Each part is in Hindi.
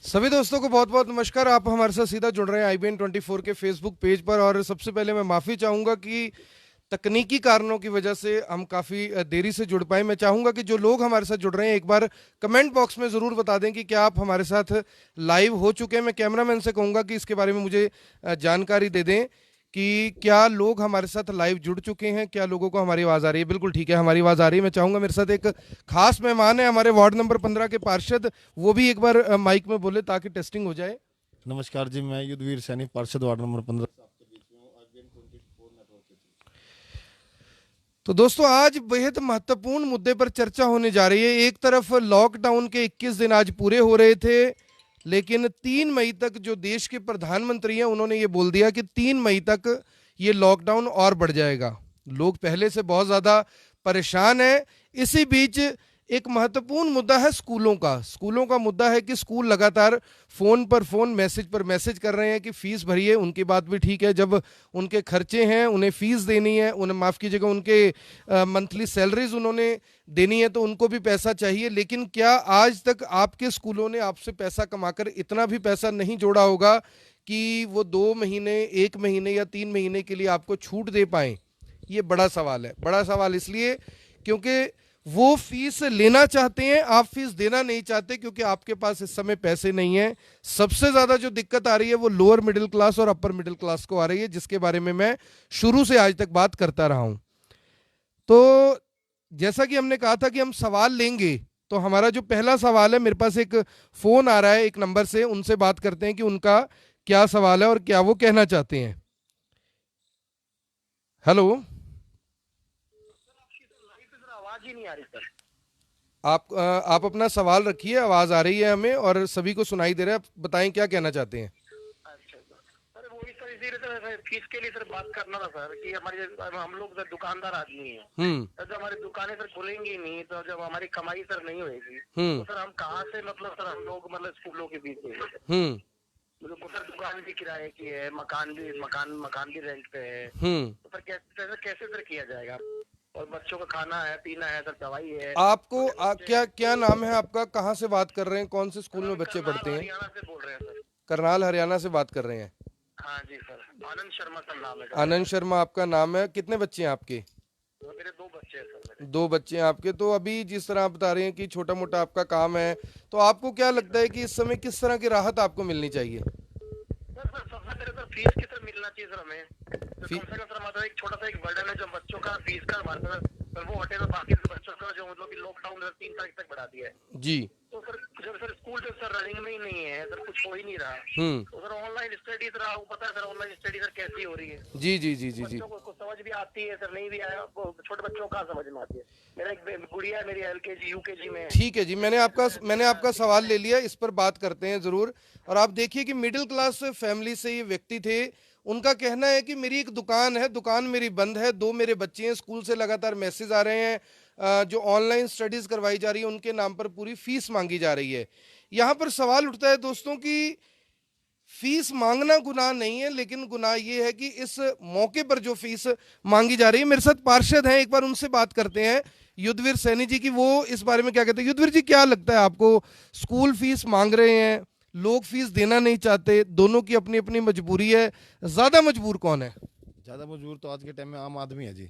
सभी दोस्तों को बहुत बहुत नमस्कार। आप हमारे साथ सीधा जुड़ रहे हैं IBN24 के फेसबुक पेज पर। और सबसे पहले मैं माफ़ी चाहूँगा कि तकनीकी कारणों की वजह से हम काफ़ी देरी से जुड़ पाए। मैं चाहूँगा कि जो लोग हमारे साथ जुड़ रहे हैं एक बार कमेंट बॉक्स में ज़रूर बता दें कि क्या आप हमारे साथ लाइव हो चुके हैं। मैं कैमरामैन से कहूँगा कि इसके बारे में मुझे जानकारी दे दें कि क्या लोग हमारे साथ लाइव जुड़ चुके हैं, क्या लोगों को हमारी आवाज़ आ रही है। बिल्कुल ठीक है, हमारी आवाज़ आ रही है। मैं चाहूँगा मेरे साथ एक खास मेहमान है हमारे वार्ड नंबर 15 के पार्षद, वो भी एक बार माइक में बोले ताकि टेस्टिंग हो जाए। नमस्कार जी, मैं युद्धवीर सैनी पार्षद वार्ड नंबर 15 से आपके बीच में हूँ। IBN24 नेटवर्क के थ्रू। तो दोस्तों आज बेहद महत्वपूर्ण मुद्दे पर चर्चा होने जा रही है। एक तरफ लॉकडाउन के 21 दिन आज पूरे हो रहे थे, लेकिन 3 मई तक जो देश के प्रधानमंत्री हैं उन्होंने ये बोल दिया कि 3 मई तक ये लॉकडाउन और बढ़ जाएगा। लोग पहले से बहुत ज़्यादा परेशान हैं। इसी बीच एक महत्वपूर्ण मुद्दा है स्कूलों का मुद्दा है कि स्कूल लगातार फ़ोन पर फ़ोन, मैसेज पर मैसेज कर रहे हैं कि फ़ीस भरिए। उनकी बात भी ठीक है, जब उनके खर्चे हैं, उन्हें फ़ीस देनी है, उन्हें माफ़ कीजिएगा, उनके मंथली सैलरीज उन्होंने देनी है, तो उनको भी पैसा चाहिए। लेकिन क्या आज तक आपके स्कूलों ने आपसे पैसा कमाकर इतना भी पैसा नहीं जोड़ा होगा कि वो 2 महीने, 1 महीने या 3 महीने के लिए आपको छूट दे पाएँ? ये बड़ा सवाल है। बड़ा सवाल इसलिए क्योंकि वो फीस लेना चाहते हैं, आप फीस देना नहीं चाहते, क्योंकि आपके पास इस समय पैसे नहीं है। सबसे ज्यादा जो दिक्कत आ रही है वो लोअर मिडिल क्लास और अपर मिडिल क्लास को आ रही है, जिसके बारे में मैं शुरू से आज तक बात करता रहा हूं। तो जैसा कि हमने कहा था कि हम सवाल लेंगे, तो हमारा जो पहला सवाल है, मेरे पास एक फोन आ रहा है एक नंबर से, उनसे बात करते हैं कि उनका क्या सवाल है और क्या वो कहना चाहते हैं। हेलो, आवाज ही नहीं आ रही सर। आप अपना सवाल रखिए, आवाज आ रही है हमें और सभी को सुनाई दे रहा है। आप बताएं क्या कहना चाहते हैं। अच्छा सर, वही सर, इसीलिए सर फीस के लिए सर बात करना था सर कि हम लोग सर दुकानदार आदमी हैं। हम्म। सर जब हमारी दुकानें सर खुलेंगी नहीं, तो जब हमारी कमाई सर नहीं होगी, हम्म। तो सर हम कहाँ से मतलब सर हम लोग मतलब स्कूलों के बीच में हम्म। मतलब सर दुकान भी किराए की है, मकान भी रेंट पे है। हम्म। तो सर कैसे कैसे सर किया जाएगा? और बच्चों का खाना है, पीना है सर, दवाई है। आपको छोटे बच्चे क्या क्या नाम है आपका, कहाँ से बात कर रहे हैं, कौन से स्कूल सर, में हम बच्चे करनाल पढ़ते हैं? हरियाणा से बोल रहे हैं सर। करनाल हरियाणा से बात कर रहे हैं। हाँ जी सर, आनंद शर्मा सर नाम है आनंद सर। शर्मा आपका नाम है। कितने बच्चे हैं आपके? तो मेरे 2 बच्चे हैं सर मेरे। 2 बच्चे हैं आपके। तो अभी जिस तरह आप बता रहे हैं कि छोटा मोटा आपका काम है, तो आपको क्या लगता है कि इस समय किस तरह की राहत आपको मिलनी चाहिए? सर सर सबसे पहले सर फीस की सर मिलना चाहिए सर हमें। तो फी- कम से कम सर हमारा एक छोटा सा एक बर्डन है जो बच्चों का फीस का हमारा सर वो हटे, तो बाकी बच्चों का जो मतलब कि लॉकडाउन 3 तारीख तक बढ़ा दिया है। जी। तो सर जब सर स्कूल जब सर रनिंग में ही नहीं है सर, कुछ हो ही नहीं रहा, हम्म। तो सर ऑनलाइन स्टडी सर आपको पता है सर ऑनलाइन स्टडी सर कैसी हो रही है। जी जी जी जी जी। बच्चों को कुछ समझ भी आती है सर, नहीं भी आया वो छोटे बच्चों को कहाँ समझ में आती है। मेरा एक गुड़िया है मेरी LKG UKG में है। ठीक है जी, मैंने आपका सवाल ले लिया, इस पर बात करते हैं ज़रूर। और आप देखिए कि मिडिल क्लास फैमिली से ये व्यक्ति थे। उनका कहना है कि मेरी एक दुकान है, दुकान मेरी बंद है, 2 मेरे बच्चे हैं, स्कूल से लगातार मैसेज आ रहे हैं, जो ऑनलाइन स्टडीज़ करवाई जा रही है उनके नाम पर पूरी फीस मांगी जा रही है। यहाँ पर सवाल उठता है दोस्तों कि फीस मांगना गुनाह नहीं है, लेकिन गुनाह ये है कि इस मौके पर जो फीस मांगी जा रही है। मेरे साथ पार्षद हैं, एक बार उनसे बात करते हैं, युद्धवीर सैनी जी की, वो इस बारे में क्या कहते हैं। युद्धवीर जी, क्या लगता है आपको, स्कूल फीस मांग रहे हैं, लोग फीस देना नहीं चाहते, दोनों की अपनी अपनी मजबूरी है, ज्यादा मजबूर कौन है? ज़्यादा मजबूर तो आज के टाइम में आम आदमी है जी।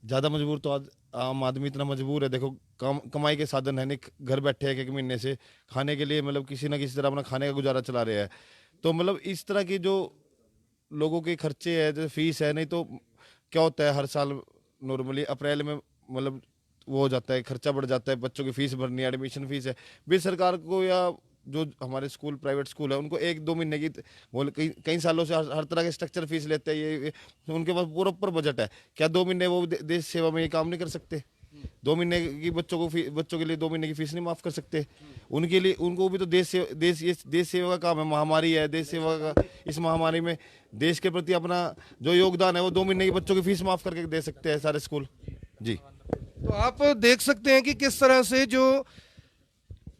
ज़्यादा मजबूर तो आज आम आदमी इतना मजबूर है। देखो, कमाई के साधन है नहीं, घर बैठे हैं 1 महीने से खाने के लिए, मतलब किसी ना किसी तरह अपना खाने का गुजारा चला रहे हैं। तो मतलब इस तरह की जो लोगों के खर्चे है, जैसे फीस है, नहीं तो क्या होता है हर साल नॉर्मली अप्रैल में मतलब वो हो जाता है, खर्चा बढ़ जाता है, बच्चों की फीस भरनी है, एडमिशन फीस है। भी सरकार को या जो हमारे स्कूल प्राइवेट स्कूल है उनको 1-2 महीने की वो कई कई सालों से हर तरह के स्ट्रक्चर फीस लेते हैं। ये उनके पास पूरा ऊपर बजट है। क्या 2 महीने वो देश सेवा में ये काम नहीं कर सकते? 2 महीने की बच्चों के लिए 2 महीने की फीस नहीं माफ कर सकते? उनके लिए उनको भी तो देश सेवा का काम है। महामारी है, देश सेवा का, इस महामारी में देश के प्रति अपना जो योगदान है वो 2 महीने की बच्चों की फीस माफ करके दे सकते हैं सारे स्कूल जी। तो आप देख सकते हैं कि किस तरह से जो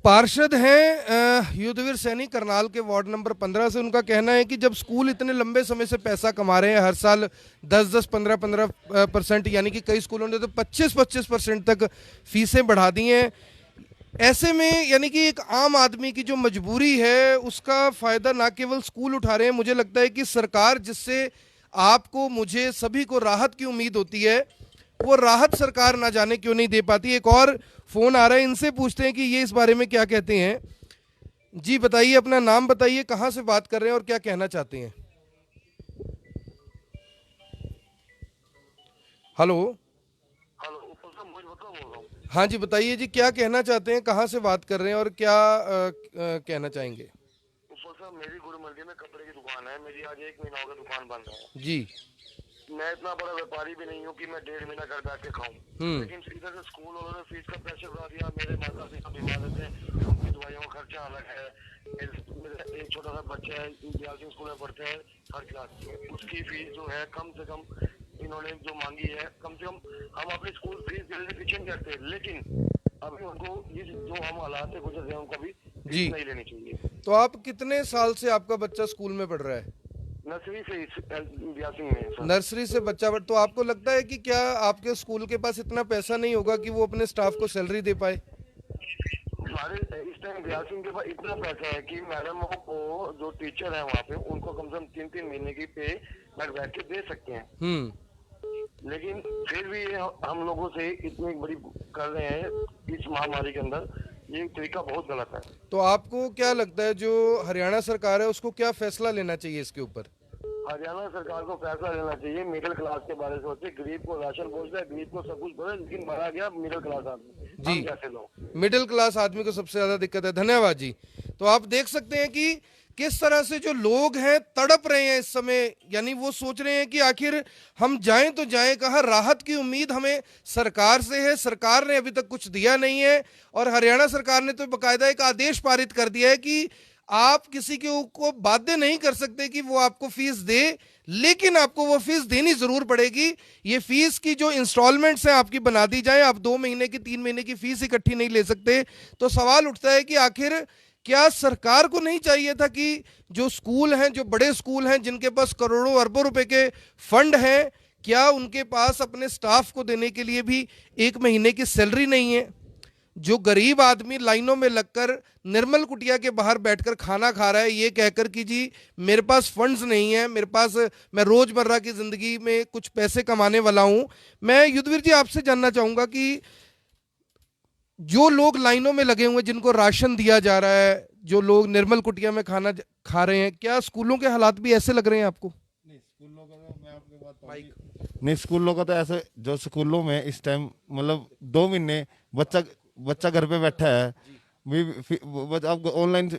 पार्षद हैं युद्धवीर सैनी करनाल के वार्ड नंबर 15 से, उनका कहना है कि जब स्कूल इतने लंबे समय से पैसा कमा रहे हैं, हर साल 10-10, 15-15% यानी कि कई स्कूलों ने तो 25-25% तक फीसें बढ़ा दी हैं। ऐसे में यानी कि एक आम आदमी की जो मजबूरी है उसका फायदा ना केवल स्कूल उठा रहे हैं, मुझे लगता है कि सरकार, जिससे आपको मुझे सभी को राहत की उम्मीद होती है, वो राहत सरकार ना जाने क्यों नहीं दे पाती। एक और फोन आ रहा है, इनसे पूछते हैं कि ये इस बारे में क्या कहते हैं। जी बताइए, अपना नाम बताइए, कहाँ से बात कर रहे हैं और क्या कहना चाहते हैं। हेलो। हेलो ऊपर से मुझे बोल रहा हूँ। हाँ जी बताइए जी, क्या कहना चाहते हैं, कहाँ से बात कर रहे हैं और क्या कहना चाहेंगे। ऊपर से मेरी गुरु मंडी में कपड़े की दुकान है, मेरी आज 1 महीना हो गया दुकान बंद है। जी। मैं इतना बड़ा व्यापारी भी नहीं हूँ कि मैं 1.5 महीना घर बैठ के खाऊं। लेकिन इधर से स्कूल वालों ने फीस का प्रेशर बढ़ा दिया। मेरे माता पिता बीमार रहते हैं, उनकी दवाइयों का खर्चा अलग है। मेरा एक छोटा सा बच्चा है, विद्यार्थी स्कूल में पढ़ते हैं हर क्लास में, उसकी फीस जो है कम से कम इन्होंने जो मांगी है, कम से कम हम अपनी स्कूल फीस देने से पीछे नहीं करते, लेकिन अभी उनको ये जो हम हालात से गुजर रहे हैं उनका भी जी। फीस नहीं लेनी चाहिए। तो आप कितने साल से आपका बच्चा स्कूल में पढ़ रहा है। नर्सरी से ब्यासी में है सर। नर्सरी से बच्चा तो आपको लगता है कि क्या आपके स्कूल के पास इतना पैसा नहीं होगा कि वो अपने स्टाफ को सैलरी दे पाए। हमारे इस टाइम ब्यासी के पास इतना पैसा है कि मैडम को, जो टीचर है वहाँ पे, उनको कम से कम 3-3 महीने की पे घर बैठ के दे सकते हैं। लेकिन फिर भी ये हम लोगों से इतनी बड़ी कर रहे हैं इस महामारी के अंदर, ये तरीका बहुत गलत है। तो आपको क्या लगता है, जो हरियाणा सरकार है उसको क्या फैसला लेना चाहिए इसके ऊपर। हरियाणा सरकार को फैसला लेना चाहिए, मिडिल क्लास के बारे में सोचे। गरीब को राशन पहुंचता है, गरीब को सब कुछ पहुंचा, लेकिन मारा गया मिडिल क्लास आदमी। जी। हम कैसे लोग, मिडिल क्लास आदमी को सबसे ज्यादा दिक्कत है। धन्यवाद जी। तो आप देख सकते हैं कि किस तरह से जो लोग हैं तड़प रहे हैं इस समय, यानी वो सोच रहे हैं कि आखिर हम जाएं तो जाएं कहाँ। राहत की उम्मीद हमें सरकार से है, सरकार ने अभी तक कुछ दिया नहीं है। और हरियाणा सरकार ने तो बाकायदा एक आदेश पारित कर दिया है कि आप किसी को बाध्य नहीं कर सकते कि वो आपको फीस दे, लेकिन आपको वो फीस देनी जरूर पड़ेगी। ये फीस की जो इंस्टॉलमेंट्स हैं आपकी बना दी जाए, आप 2 महीने की 3 महीने की फीस इकट्ठी नहीं ले सकते। तो सवाल उठता है कि आखिर क्या सरकार को नहीं चाहिए था कि जो स्कूल हैं, जो बड़े स्कूल हैं जिनके पास करोड़ों अरबों रुपए के फंड हैं, क्या उनके पास अपने स्टाफ को देने के लिए भी 1 महीने की सैलरी नहीं है। जो गरीब आदमी लाइनों में लगकर निर्मल कुटिया के बाहर बैठकर खाना खा रहा है ये कहकर कि जी मेरे पास फंड्स नहीं है, मेरे पास, मैं रोजमर्रा की जिंदगी में कुछ पैसे कमाने वाला हूं। मैं युद्धवीर जी आपसे जानना चाहूंगा कि जो लोग लाइनों में लगे हुए, जिनको राशन दिया जा रहा है, जो लोग निर्मल कुटिया में खाना खा रहे हैं, क्या स्कूलों के हालात भी ऐसे लग रहे हैं आपको। नहीं स्कूलों का तो मैं आपकी बात नहीं, स्कूलों का तो ऐसे, जो स्कूलों में इस टाइम मतलब 2 महीने बच्चा घर पे बैठा है, आपको ऑनलाइन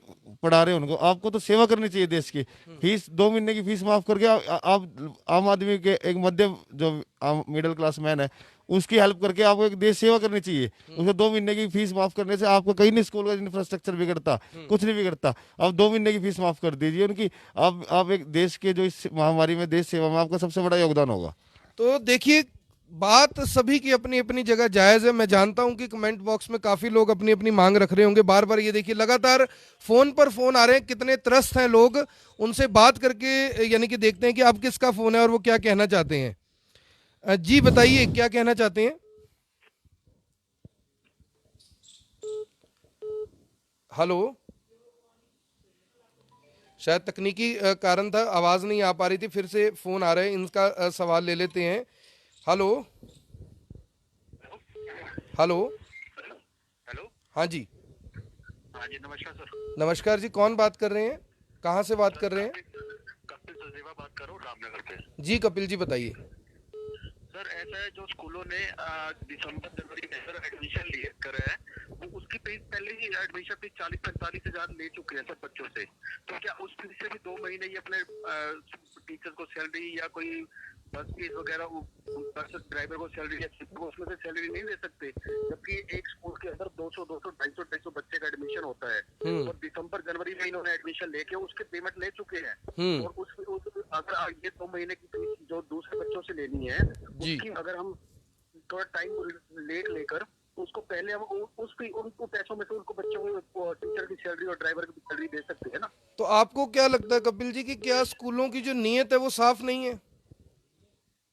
पढ़ा रहे हो उनको, आपको तो सेवा करनी चाहिए देश की। फीस 2 महीने की फीस माफ करके आप आम आदमी के, एक मध्यम जो मिडिल क्लास मैन है, उसकी हेल्प करके आपको एक देश सेवा करनी चाहिए। उसको 2 महीने की फीस माफ करने से आपको कहीं नहीं स्कूल का इंफ्रास्ट्रक्चर बिगड़ता, कुछ नहीं बिगड़ता। आप 2 महीने की फीस माफ कर दीजिए उनकी, आप एक देश के जो इस महामारी में देश सेवा में आपका सबसे बड़ा योगदान होगा। तो देखिए, बात सभी की अपनी अपनी जगह जायज है। मैं जानता हूं कि कमेंट बॉक्स में काफी लोग अपनी अपनी मांग रख रहे होंगे। बार बार ये देखिए लगातार फोन पर फोन आ रहे हैं, कितने त्रस्त हैं लोग, उनसे बात करके यानी कि देखते हैं कि अब किसका फोन है और वो क्या कहना चाहते हैं। जी बताइए, क्या कहना चाहते हैं। हेलो, शायद तकनीकी कारण था, आवाज नहीं आ पा रही थी। फिर से फोन आ रहे हैं, इनका सवाल ले लेते हैं। Hello hello. हेलो। हाँ जी। हाँ जी नमस्कार सर। नमस्कार जी, कौन बात कर रहे हैं, कहाँ से बात कर रहे हैं। कपिल सचदेवा बात कर रहा हूँ रामनगर से। जी कपिल जी बताइए। सर ऐसा है, जो स्कूलों ने दिसंबर जनवरी में सर एडमिशन लिए करे हैं, वो उसकी फीस पहले ही एडमिशन फीस 40-45 हजार ले चुके हैं सब बच्चों से। तो क्या उस फीस से भी 2 महीने ही अपने टीचर को सैलरी या कोई बस फीस वगैरह, बस ड्राइवर को सैलरी या को उसमें से सैलरी नहीं दे सकते। जबकि एक स्कूल के अंदर 200, 250 बच्चे का एडमिशन होता है, और दिसंबर जनवरी में इन्होंने एडमिशन लेके उसके पेमेंट ले चुके हैं। और अगर ये 2 महीने की फीस जो दूसरे बच्चों से लेनी है, उसकी अगर हम थोड़ा टाइम लेट लेकर उसको पहले हम उनको पैसों में से उनको बच्चों को टीचर की सैलरी और ड्राइवर की सैलरी दे सकते हैं ना। तो आपको क्या लगता है कपिल जी कि क्या स्कूलों की जो नीयत है वो साफ नहीं है।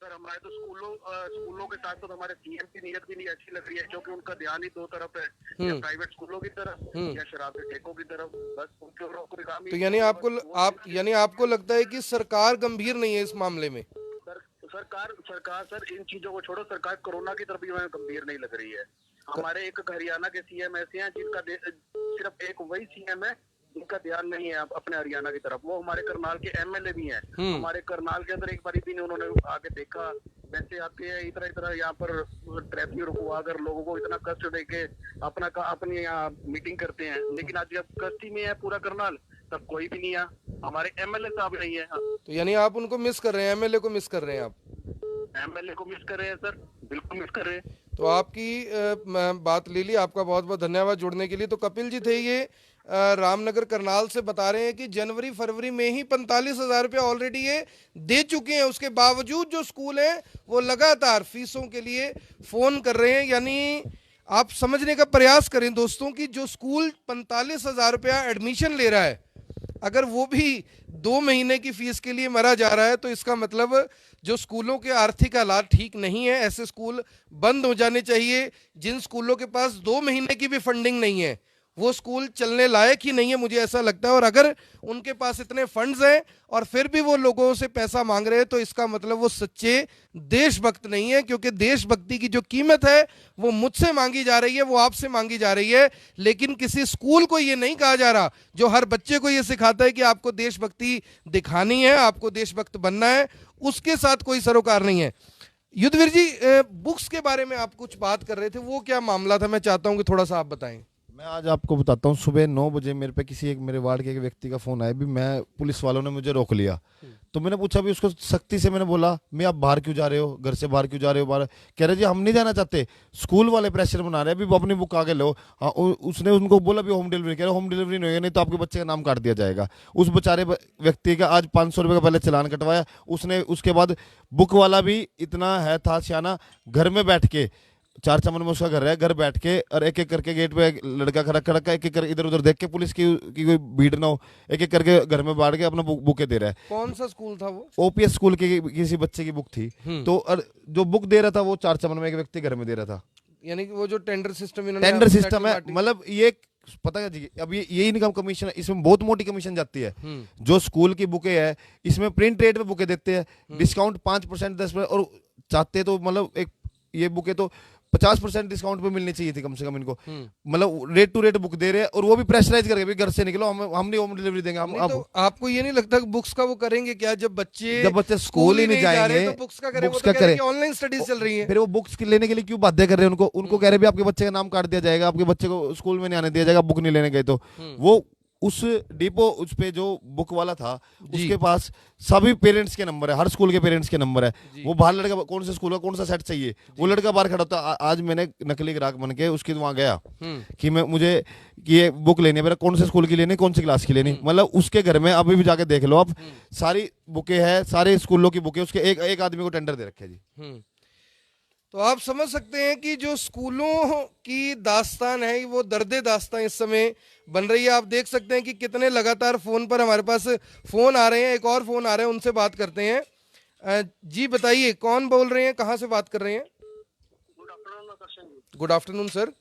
सर हमारे तो स्कूलों के साथ तो हमारे सीएम की नीयत भी नहीं अच्छी लग रही है, क्योंकि उनका ध्यान ही दो तरफ है, या प्राइवेट स्कूलों की तरफ या शराब के ठेकों की तरफ। बस उनके और कोई काम ही तो नहीं। यानी आपको लगता है कि सरकार गंभीर नहीं है इस मामले में? सरकार सर इन चीजों को छोड़ो, सरकार कोरोना की तरफ भी हमें गंभीर नहीं लग रही है। हमारे एक हरियाणा के सीएम ऐसे हैं जिनका सिर्फ एक वही सीएम है जिनका ध्यान नहीं है अपने हरियाणा की तरफ। वो हमारे करनाल के एमएलए भी हैं। हमारे करनाल के अंदर एक बार भी नहीं उन्होंने आके देखा। वैसे आते हैं इतना यहाँ पर ट्रैफिक रुकवा कर लोगों को इतना कष्ट देके अपनी यहाँ मीटिंग करते हैं, लेकिन आज जब कष्टी में है पूरा करनाल तब कोई भी नहीं है, हमारे एमएलए साहब नहीं है। तो यानी आप उनको मिस कर रहे हैं, एमएलए को मिस कर रहे हैं आप? एमएलए को मिस कर रहे हैं सर, बिल्कुल मिस कर रहे हैं। तो आपकी बात ले ली, आपका बहुत बहुत धन्यवाद जुड़ने के लिए। तो कपिल जी थे ये रामनगर करनाल से, बता रहे हैं कि जनवरी फरवरी में ही 45,000 रुपया ऑलरेडी ये दे चुके हैं। उसके बावजूद जो स्कूल है वो लगातार फीसों के लिए फोन कर रहे हैं। यानी आप समझने का प्रयास करें दोस्तों कि जो स्कूल 45,000 रुपया एडमिशन ले रहा है, अगर वो भी 2 महीने की फीस के लिए मरा जा रहा है, तो इसका मतलब जो स्कूलों के आर्थिक हालात ठीक नहीं है, ऐसे स्कूल बंद हो जाने चाहिए। जिन स्कूलों के पास 2 महीने की भी फंडिंग नहीं है, वो स्कूल चलने लायक ही नहीं है, मुझे ऐसा लगता है। और अगर उनके पास इतने फंड्स हैं और फिर भी वो लोगों से पैसा मांग रहे हैं, तो इसका मतलब वो सच्चे देशभक्त नहीं है, क्योंकि देशभक्ति की जो कीमत है वो मुझसे मांगी जा रही है, वो आपसे मांगी जा रही है। लेकिन किसी स्कूल को ये नहीं कहा जा रहा जो हर बच्चे को ये सिखाता है कि आपको देशभक्ति दिखानी है, आपको देशभक्त बनना है, उसके साथ कोई सरोकार नहीं है। युद्धवीर जी, बुक्स के बारे में आप कुछ बात कर रहे थे, वो क्या मामला था? मैं चाहता हूं कि थोड़ा सा आप बताएं। मैं आज आपको बताता हूँ, सुबह 9 बजे मेरे पे मेरे वार्ड के एक व्यक्ति का फोन आया भी, मैं पुलिस वालों ने मुझे रोक लिया। तो मैंने पूछा भी उसको, सख्ती से मैंने बोला, मैं आप बाहर क्यों जा रहे हो, घर से बाहर क्यों जा रहे हो बाहर? कह रहे जी हम नहीं जाना चाहते, स्कूल वाले प्रेशर बना रहे हैं, अभी वो अपनी बुक आगे लो। हाँ, उसने उनको बोला भी होम डिलीवरी, कह रहे होम डिलीवरी नहीं होगी, नहीं तो आपके बच्चे का नाम काट दिया जाएगा। उस बेचारे व्यक्ति का आज 500 रुपये का पहले चालान कटवाया उसने। उसके बाद बुक वाला भी इतना है था सियाना, घर में बैठ के, 4 चमन में उसका घर है, घर बैठ के और एक एक करके गेट पे लड़का खड़ा खड़ा एक एक कर इधर उधर देख के, पुलिस की कोई भीड़ ना हो, एक एक करके घर में बांट के अपना बुके दे रहा है। कौन सा स्कूल था वो? ओपीएस स्कूल की किसी बच्चे की बुक थी। तो जो बुक दे रहा था वो 4 चमन में एक व्यक्ति घर में दे रहा था। यानी कि वो जो टेंडर सिस्टम है, मतलब ये पता है जी, अब ये इनकम कमीशन है, इसमें बहुत मोटी कमीशन जाती है। जो स्कूल की बुकें है, इसमें प्रिंट रेट पे बुकें देते हैं, डिस्काउंट 5% 10%, और चाहते तो मतलब एक ये बुकें तो 50% डिस्काउंट पे मिलनी चाहिए थी कम से कम इनको। मतलब रेट टू रेट बुक दे रहे हैं, और वो भी प्रेशराइज करके, घर से निकलो, हम नहीं होम डिलीवरी देंगे। हम तो आपको ये नहीं लगता कि बुक्स का वो करेंगे क्या? जब बच्चे स्कूल ही नहीं जाएंगे तो बुक्स का करें? वो तो कह रहे हैं कि ऑनलाइन स्टडीज चल रही है। फिर वो बुक्स लेने के लिए क्यों बाध्य कर रहे हैं उनको कह रहे हैं आपके बच्चे का नाम काट दिया जाएगा, आपके बच्चे को स्कूल में नहीं आने दिया जाएगा, बुक नहीं लेने गए तो। वो उस डिपो, उस पे जो बुक वाला था, उसके पास सभी पेरेंट्स के नंबर है, हर स्कूल के पेरेंट्स के नंबर है। वो बाहर लड़का कौन से स्कूल का कौन सा सेट चाहिए, वो लड़का बाहर खड़ा होता। आज मैंने नकली ग्राहक बन के उसके वहां गया कि मुझे ये बुक लेनी है, मेरा कौन से स्कूल की लेनी, कौन सी क्लास की लेनी। मतलब उसके घर में अभी भी जाके देख लो आप, सारी बुकें हैं, सारे स्कूलों की बुकें, उसके एक आदमी को टेंडर दे रखे है जी। तो आप समझ सकते हैं कि जो स्कूलों की दास्तान है वो दर्दे दास्तान इस समय बन रही है। आप देख सकते हैं कि कितने लगातार फोन पर हमारे पास फोन आ रहे हैं। एक और फोन आ रहे हैं, उनसे बात करते हैं। जी बताइए, कौन बोल रहे हैं, कहाँ से बात कर रहे हैं? Good afternoon Darshan ji. Good afternoon sir.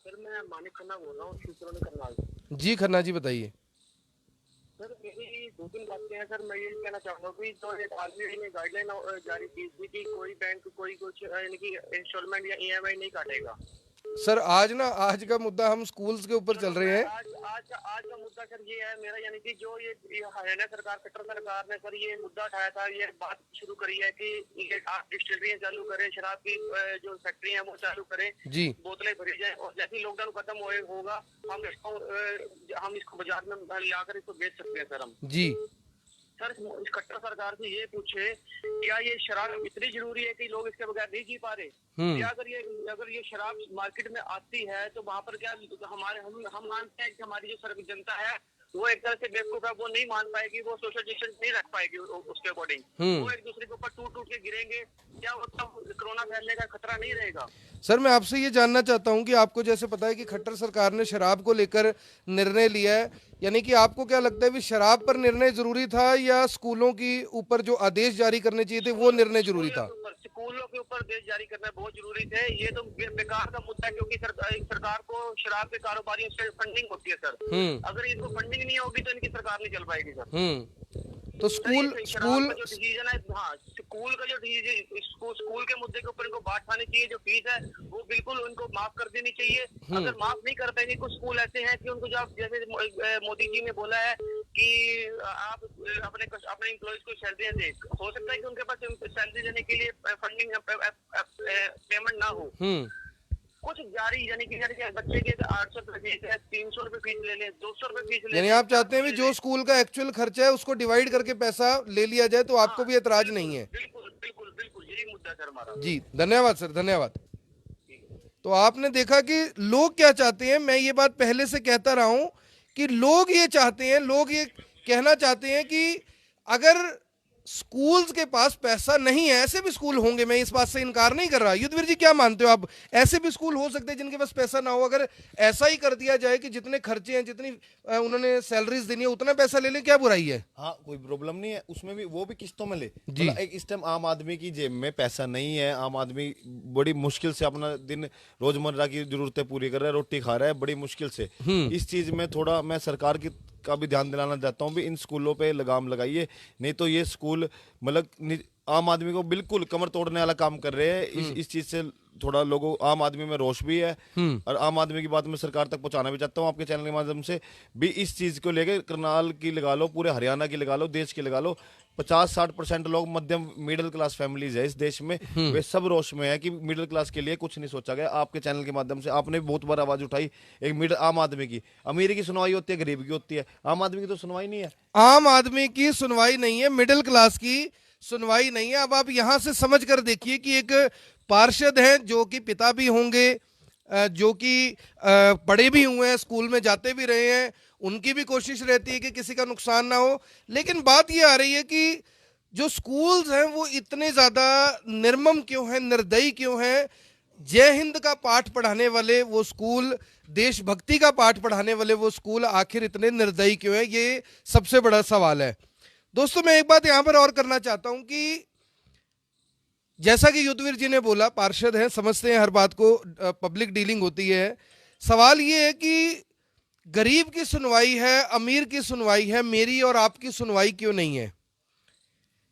Sir मैं मानिक खन्ना बोल रहा हूँ करनाल। जी खन्ना जी बताइए। सर मेरी 2-3 बातें हैं सर। मैं ये कहना चाहूँगा कि जो एक आरबीआई ने गाइडलाइन जारी की थी कि कोई बैंक कोई कुछ यानी कि इंस्टॉलमेंट या ईएमआई नहीं काटेगा। सर आज का मुद्दा हम स्कूल्स के ऊपर चल रहे हैं। आज का मुद्दा सर ये है मेरा, यानी कि जो ये हरियाणा सरकार, कटर सरकार ने सर ये मुद्दा उठाया था, ये बात शुरू करी है कि ये आप डिस्टिलरियां चालू करें, शराब की जो फैक्ट्री है वो चालू करें जी, बोतलें भरी जाए, और जैसे ही लॉकडाउन खत्म होगा हम इसको बाजार में लाकर इसको बेच सकते हैं सर हम जी। सर इस कट्टर सरकार से ये पूछे, क्या ये शराब इतनी जरूरी है कि लोग इसके बगैर नहीं जी पा रहे? या अगर ये शराब मार्केट में आती है तो वहाँ पर क्या हम मानते हैं कि हमारी जो जनता है वो एक तरह से बेवकूफ है, वो नहीं मान पाएगी, वो सोशल डिस्टेंस नहीं रख पाएगी उसके अकॉर्डिंग, वो एक दूसरे के ऊपर टूट टूट के गिरेंगे, क्या मतलब कोरोना फैलने का खतरा नहीं रहेगा। सर मैं आपसे ये जानना चाहता हूं कि आपको जैसे पता है कि खट्टर सरकार ने शराब को लेकर निर्णय लिया है, यानी कि आपको क्या लगता है कि शराब पर निर्णय जरूरी था या स्कूलों की ऊपर जो आदेश जारी करने चाहिए थे वो निर्णय जरूरी था? स्कूलों के ऊपर देश जारी करना बहुत जरूरी थे, ये तो बेकार का मुद्दा है, क्योंकि सरकार को शराब के कारोबारियों से फंडिंग होती है सर, अगर इनको फंडिंग नहीं होगी तो इनकी सरकार नहीं चल पाएगी सर। तो स्कूल का जो डिसीजन है, हाँ स्कूल का जो डिसीजन, स्कूल के मुद्दे के ऊपर इनको बात खानी चाहिए, जो फीस है वो बिल्कुल उनको माफ कर देनी चाहिए। अगर माफ नहीं कर पाएंगे, कुछ स्कूल ऐसे हैं कि उनको जब जैसे मोदी जी ने बोला है कि आप अपने एम्प्लॉयज को सैलरी दें, हो सकता है कि उनके पास सैलरी देने के लिए फंडिंग पेमेंट ना हो, कुछ जारी यानी कि बच्चे के 800 रुपए फीस है, 300 रुपए फीस ले लें, 200 रुपए फीस ले लें। यानी आप चाहते हैं भी जो स्कूल का एक्चुअल खर्चा है उसको डिवाइड करके पैसा ले लिया जाए, तो आपको भी एतराज नहीं है? बिल्कुल बिल्कुल बिल्कुल, यही मुद्दा सर हमारा। जी धन्यवाद सर, धन्यवाद। तो आपने देखा कि लोग क्या चाहते हैं, मैं ये बात पहले से कहता रहा हूं कि लोग ये चाहते हैं, लोग ये कहना चाहते हैं कि अगर स्कूल्स के पास पैसा नहीं है, ऐसे भी स्कूल होंगे, मैं इस बात से इनकार नहीं कर रहा। युद्धवीर जी क्या मानते हो आप, ऐसे भी स्कूल हो सकते हैं जिनके पास पैसा ना हो? अगर ऐसा ही कर दिया जाए कि जितने खर्चे हैं, जितनी उन्होंने सैलरीज देनी है उतना पैसा ले लें, क्या बुराई है? हाँ कोई प्रॉब्लम नहीं है उसमें भी, वो भी किस्तों में ले जी। मतलब एक इस टाइम आम आदमी की जेब में पैसा नहीं है, आम आदमी बड़ी मुश्किल से अपना दिन रोजमर्रा की जरूरतें पूरी कर रहा है, रोटी खा रहा है बड़ी मुश्किल से। इस चीज में थोड़ा मैं सरकार की का भी ध्यान दिलाना चाहता हूँ भी इन स्कूलों पे लगाम लगाइए, नहीं तो ये स्कूल मतलब आम आदमी को बिल्कुल कमर तोड़ने वाला काम कर रहे हैं। इस चीज से थोड़ा लोगों आम आदमी में रोष भी है, और आम आदमी की बात मैं सरकार तक पहुंचाना भी चाहता हूं आपके चैनल के माध्यम से भी। इस चीज को लेकर करनाल की लगा लो, पूरे हरियाणा की लगा लो, देश की लगा लो, 50-60% लोग मध्यम मिडिल क्लास फैमिलीज है इस देश में, वे सब रोष में है कि मिडिल क्लास के लिए कुछ नहीं सोचा गया। आपके चैनल के माध्यम से आपने भी बहुत बार आवाज उठाई, एक मिडिल आम आदमी की, अमीर की सुनवाई होती है, गरीब की होती है, आम आदमी की तो सुनवाई नहीं है। आम आदमी की सुनवाई नहीं है, मिडिल क्लास की सुनवाई नहीं है। अब आप यहां से समझ कर देखिए कि एक पार्षद हैं जो कि पिता भी होंगे, जो कि पढ़े भी हुए हैं, स्कूल में जाते भी रहे हैं, उनकी भी कोशिश रहती है कि किसी का नुकसान ना हो। लेकिन बात ये आ रही है कि जो स्कूल्स हैं वो इतने ज्यादा निर्मम क्यों हैं, निर्दयी क्यों हैं? जय हिंद का पाठ पढ़ाने वाले वो स्कूल, देशभक्ति का पाठ पढ़ाने वाले वो स्कूल आखिर इतने निर्दयी क्यों है? ये सबसे बड़ा सवाल है। दोस्तों मैं एक बात यहां पर और करना चाहता हूं कि जैसा कि युद्धवीर जी ने बोला, पार्षद हैं, समझते हैं हर बात को, पब्लिक डीलिंग होती है। सवाल ये है कि गरीब की सुनवाई है, अमीर की सुनवाई है, मेरी और आपकी सुनवाई क्यों नहीं है?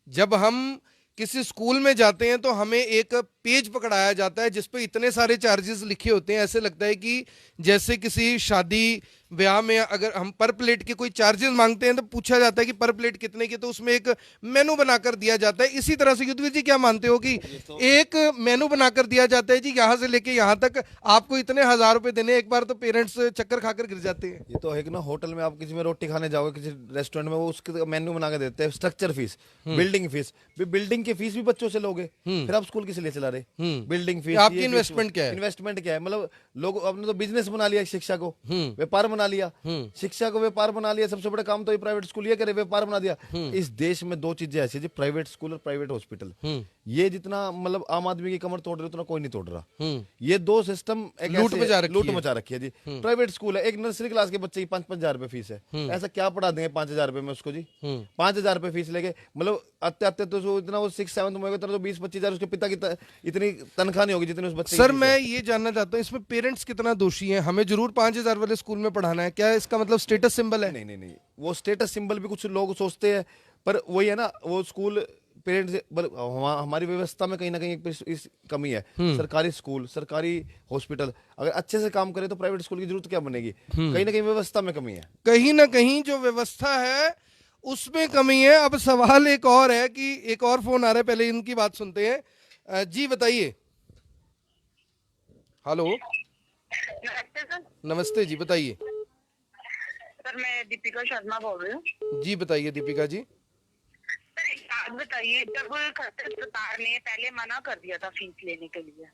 जब हम किसी स्कूल में जाते हैं तो हमें एक पेज पकड़ाया जाता है जिसपे इतने सारे चार्जेस लिखे होते हैं, ऐसे लगता है कि जैसे किसी शादी ब्याह में अगर हम पर प्लेट के कोई चार्जेस मांगते हैं तो पूछा जाता है कि पर प्लेट कितने की, तो उसमें एक मेनू बनाकर दिया जाता है। इसी तरह से युद्धवीर जी क्या मानते हो कि एक मेनू बनाकर दिया जाता है जी, यहाँ से लेके यहाँ तक आपको इतने 1000 रुपए देने, एक बार तो पेरेंट्स चक्कर खाकर गिर जाते हैं। ये तो है कि ना, होटल में आप किसी में रोटी खाने जाओगे, किसी रेस्टोरेंट में, वो उसके मेन्यू बना के देते हैं, structure fees, building fees, building की फीस भी बच्चों से लोगे, फिर आप स्कूल किस लिए चला रहे? बिल्डिंग फीस, आपकी इन्वेस्टमेंट क्या है? इन्वेस्टमेंट क्या है? मतलब लोग अपने तो बिजनेस बना लिया, शिक्षा को व्यापार बना लिया, शिक्षा को व्यापार बना लिया। सबसे बड़ा काम तो ये प्राइवेट स्कूल ये करे, व्यापार बना दिया। इस देश में दो चीजें ऐसी, प्राइवेट स्कूल और प्राइवेट हॉस्पिटल, ये जितना मतलब आम आदमी की कमर तोड़ रहे उतना कोई नहीं तोड़ रहा। ये दो सिस्टम लूट मचा रखी है जी। प्राइवेट स्कूल है, एक नर्सरी क्लास के बच्चे की 5-5 हजार रुपए फीस है, ऐसा क्या पढ़ा देंगे 5 हजार रुपए में उसको जी? 5 हजार रुपए फीस लेके मतलब आते आते तो इतना वो 6-7 में होगा तो 20-25 हजार उसके पिता की इतनी तनख्वाह नहीं होगी जितनी उस बच्चे। सर मैं ये जानना चाहता हूँ इसमें पेरेंट्स कितना दोषी हैं? हमें जरूर 5000 वाले स्कूल में पढ़ाना है, क्या इसका मतलब स्टेटस सिंबल है? नहीं, वो स्टेटस सिंबल भी कुछ लोग सोचते हैं, पर वही है ना, वो स्कूल पेरेंट्स, हमारी व्यवस्था में कहीं ना कहीं इस कमी है। सरकारी स्कूल, सरकारी हॉस्पिटल अगर अच्छे से काम करे तो प्राइवेट स्कूल की जरूरत क्या बनेगी? कहीं ना कहीं व्यवस्था में कमी है, कहीं ना कहीं जो व्यवस्था है उसमें कमी है। अब सवाल एक और है कि एक और फोन आ रहा है, पहले इनकी बात सुनते हैं। जी बताइए। हेलो, नमस्ते जी, बताइए। सर मैं दीपिका शर्मा बोल रही हूँ। जी बताइए दीपिका जी। सर एक बात बताइए, जब खट्टर सरकार ने पहले मना कर दिया था फीस लेने के लिए,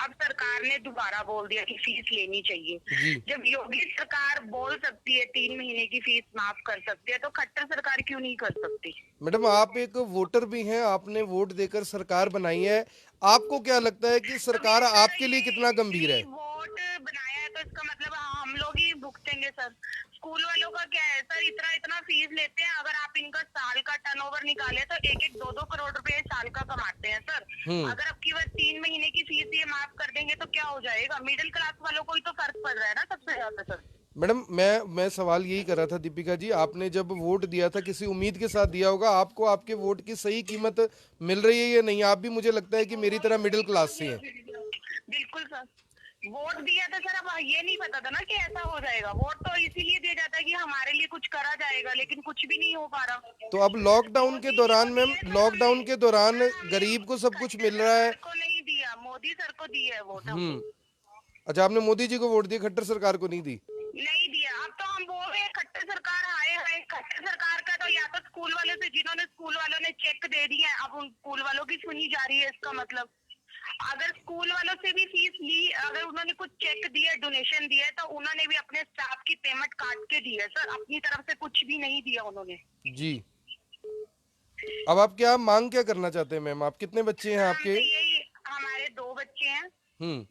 अब सरकार ने दोबारा बोल दिया कि फीस लेनी चाहिए। जब योगी सरकार बोल बोल सकती है 3 महीने की फीस माफ कर सकती है, तो खट्टर सरकार क्यों नहीं कर सकती? मैडम आप एक वोटर भी हैं, आपने वोट देकर सरकार बनाई है, आपको क्या लगता है कि सरकार तो फिर आपके लिए कितना गंभीर है? वोट बनाया है तो इसका मतलब हम लोग ही भुगतेंगे सर। स्कूल वालों का क्या है सर, इतना इतना फीस लेते हैं, अगर आप इनका साल का टर्नओवर निकाले तो 1-2 करोड़ रुपए साल का कमाते हैं सर। अगर अब की बार 3 महीने की फीस ये माफ कर देंगे तो क्या हो जाएगा? मिडिल क्लास वालों को ही तो फर्क पड़ रहा है ना सबसे ज्यादा सर। मैडम मैं सवाल यही कर रहा था दीपिका जी, आपने जब वोट दिया था किसी उम्मीद के साथ दिया होगा, आपको आपके वोट की सही कीमत मिल रही है या नहीं? आप भी मुझे लगता है कि मेरी तरह मिडिल क्लास से हैं। बिल्कुल सर, वोट दिया था सर, अब ये नहीं पता था ना कि ऐसा हो जाएगा। वोट तो इसीलिए दिया जाता है कि हमारे लिए कुछ करा जाएगा, लेकिन कुछ भी नहीं हो पा रहा। तो अब लॉकडाउन के दौरान मैम, लॉकडाउन के दौरान गरीब को सब कुछ मिल रहा है। सर को नहीं दिया, मोदी सर को दिया है वोट हमको। अच्छा, आपने मोदी जी को वोट दिया, खट्टर सरकार को नहीं दी? नहीं दिया। अब तो हम बोल रहे हैं खट्टर सरकार हाय हाय। खट्टर सरकार का तो या तो स्कूल वालों से, जिन्होंने स्कूल वालों ने चेक दे दिए हैं, अब उन स्कूल वालों की सुनी जा रही है। इसका मतलब अगर स्कूल वालों से भी फीस ली, अगर उन्होंने कुछ चेक दिया, डोनेशन दिया है, तो उन्होंने भी अपने स्टाफ की पेमेंट काट के दी है सर, अपनी तरफ से कुछ भी नहीं दिया उन्होंने। जी। अब आप क्या मांग क्या करना चाहते हैं मैम? आप कितने बच्चे हैं हम आपके? तो यही, हमारे 2 बच्चे हैं हम्म।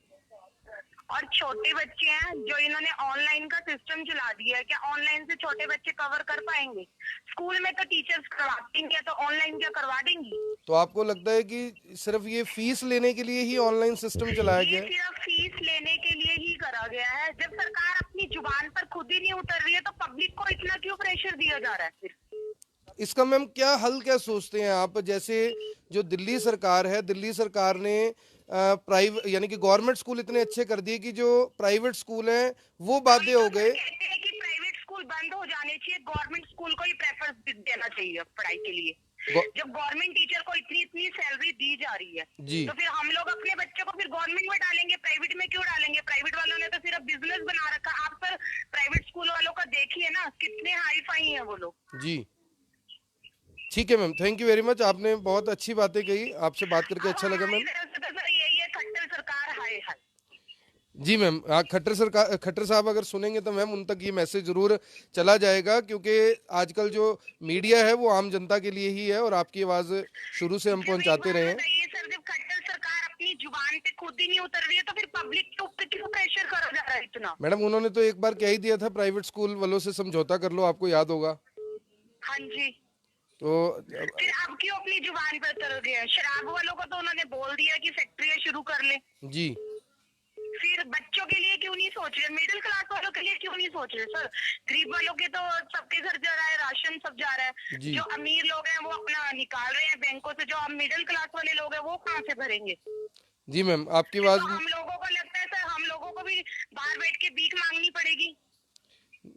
और छोटे बच्चे हैं, जो इन्होंने ऑनलाइन का सिस्टम चला दिया है। क्या ऑनलाइन से छोटे बच्चे कवर कर पाएंगे? स्कूल में तो टीचर्स करवाती हैं, तो ऑनलाइन क्या करवा देंगी? तो आपको लगता है कि सिर्फ ये फीस लेने के लिए ही ऑनलाइन सिस्टम चलाया ये गया है? सिर्फ फीस लेने के लिए ही करा गया है। जब सरकार अपनी जुबान पर खुद ही नहीं उतर रही है, तो पब्लिक को इतना क्यों प्रेशर दिया जा रहा है फिर? इसका मैम क्या हल क्या सोचते हैं आप? जैसे जो दिल्ली सरकार है, दिल्ली सरकार ने प्राइवेट यानी कि गवर्नमेंट स्कूल इतने अच्छे कर दिए कि जो प्राइवेट स्कूल हैं वो बाध्य हो गए। कहते हैं कि प्राइवेट स्कूल बंद हो जाने चाहिए, गवर्नमेंट स्कूल को ही प्रेफरेंस देना चाहिए पढ़ाई के लिए। जब गवर्नमेंट टीचर को इतनी इतनी सैलरी दी जा रही है, जी। तो फिर हम लोग अपने बच्चों को फिर गवर्नमेंट में डालेंगे, प्राइवेट में क्यों डालेंगे? प्राइवेट वालों ने तो सिर्फ बिजनेस बना रखा। आप सर प्राइवेट स्कूल वालों का देखिए ना, कितने हाई फाई है वो लोग। जी ठीक है ma'am, thank you very much, आपने बहुत अच्छी बातें कही, आपसे बात करके अच्छा लगा मैम। सर यही है, खट्टर सरकार हाय हाय। जी मैम, खट्टर सरकार, खट्टर साहब अगर सुनेंगे तो मैम उन तक ये मैसेज जरूर चला जाएगा, क्योंकि आजकल जो मीडिया है वो आम जनता के लिए ही है और आपकी आवाज शुरू से हम पहुंचाते रहे हैं। ये सर, जब खट्टर सरकार अपनी जुबान पे खुद ही नहीं उतर रही है, तो फिर पब्लिक के ऊपर क्यों प्रेशर करा जा रहा है इतना? मैडम उन्होंने तो एक बार कह ही दिया था प्राइवेट स्कूल वालों से समझौता कर लो, आपको याद होगा। हाँ जी। तो फिर अब क्यों अपनी जुबान पे उतर गए? शराब वालों को तो उन्होंने बोल दिया कि फैक्ट्रियां शुरू कर ले। जी फिर बच्चों के लिए क्यों नहीं सोच रहे? मिडिल क्लास वालों के लिए क्यों नहीं सोच रहे सर? गरीब वालों के तो सबके घर जा रहा है, राशन सब जा रहा है। जी। जो अमीर लोग हैं वो अपना निकाल रहे हैं बैंकों से, जो हम मिडिल क्लास वाले लोग हैं वो कहाँ से भरेंगे? जी मैम, आपकी तो आवाज हम लोगों को लगता है सर, हम लोगों को भी बाहर बैठ के भीख मांगनी पड़ेगी।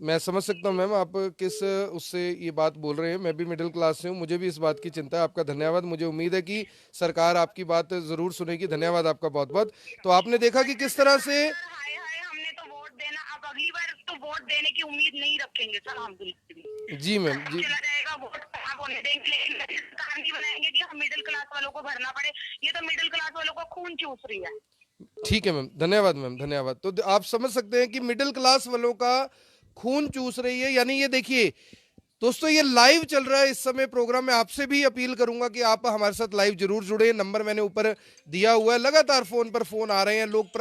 मैं समझ सकता हूँ मैम आप किस उससे ये बात बोल रहे हैं, मैं भी मिडिल क्लास से हूँ, मुझे भी इस बात की चिंता है। आपका धन्यवाद, मुझे उम्मीद है कि सरकार आपकी बात जरूर सुनेगी। धन्यवाद आपका बहुत बहुत। तो आपने देखा कि किस तरह से हाय हाय, हमने तो वोट देना, अब अगली बार तो वोट देने की उम्मीद नहीं रखेंगे सर हम बिल्कुल भी। जी मैम, जी चला जाएगा, वोट खराब होने देंगे, लेकिन ऐसी सरकार नहीं बनाएंगे कि हम मिडिल क्लास वालों को भरना पड़े। ये तो मिडिल क्लास वालों को खून चूस रही है। ठीक है मैम, धन्यवाद मैम, धन्यवाद। तो आप समझ सकते हैं कि मिडिल क्लास वालों का खून चूस रही है। यानी ये देखिए दोस्तों, ये लाइव चल रहा है इस समय प्रोग्राम में। आपसे भी अपील करूंगा कि आप हमारे साथ लाइव जरूर जुड़े। नंबर मैंने ऊपर दिया हुआ है, लगातार फोन पर फोन आ रहे हैं, लोग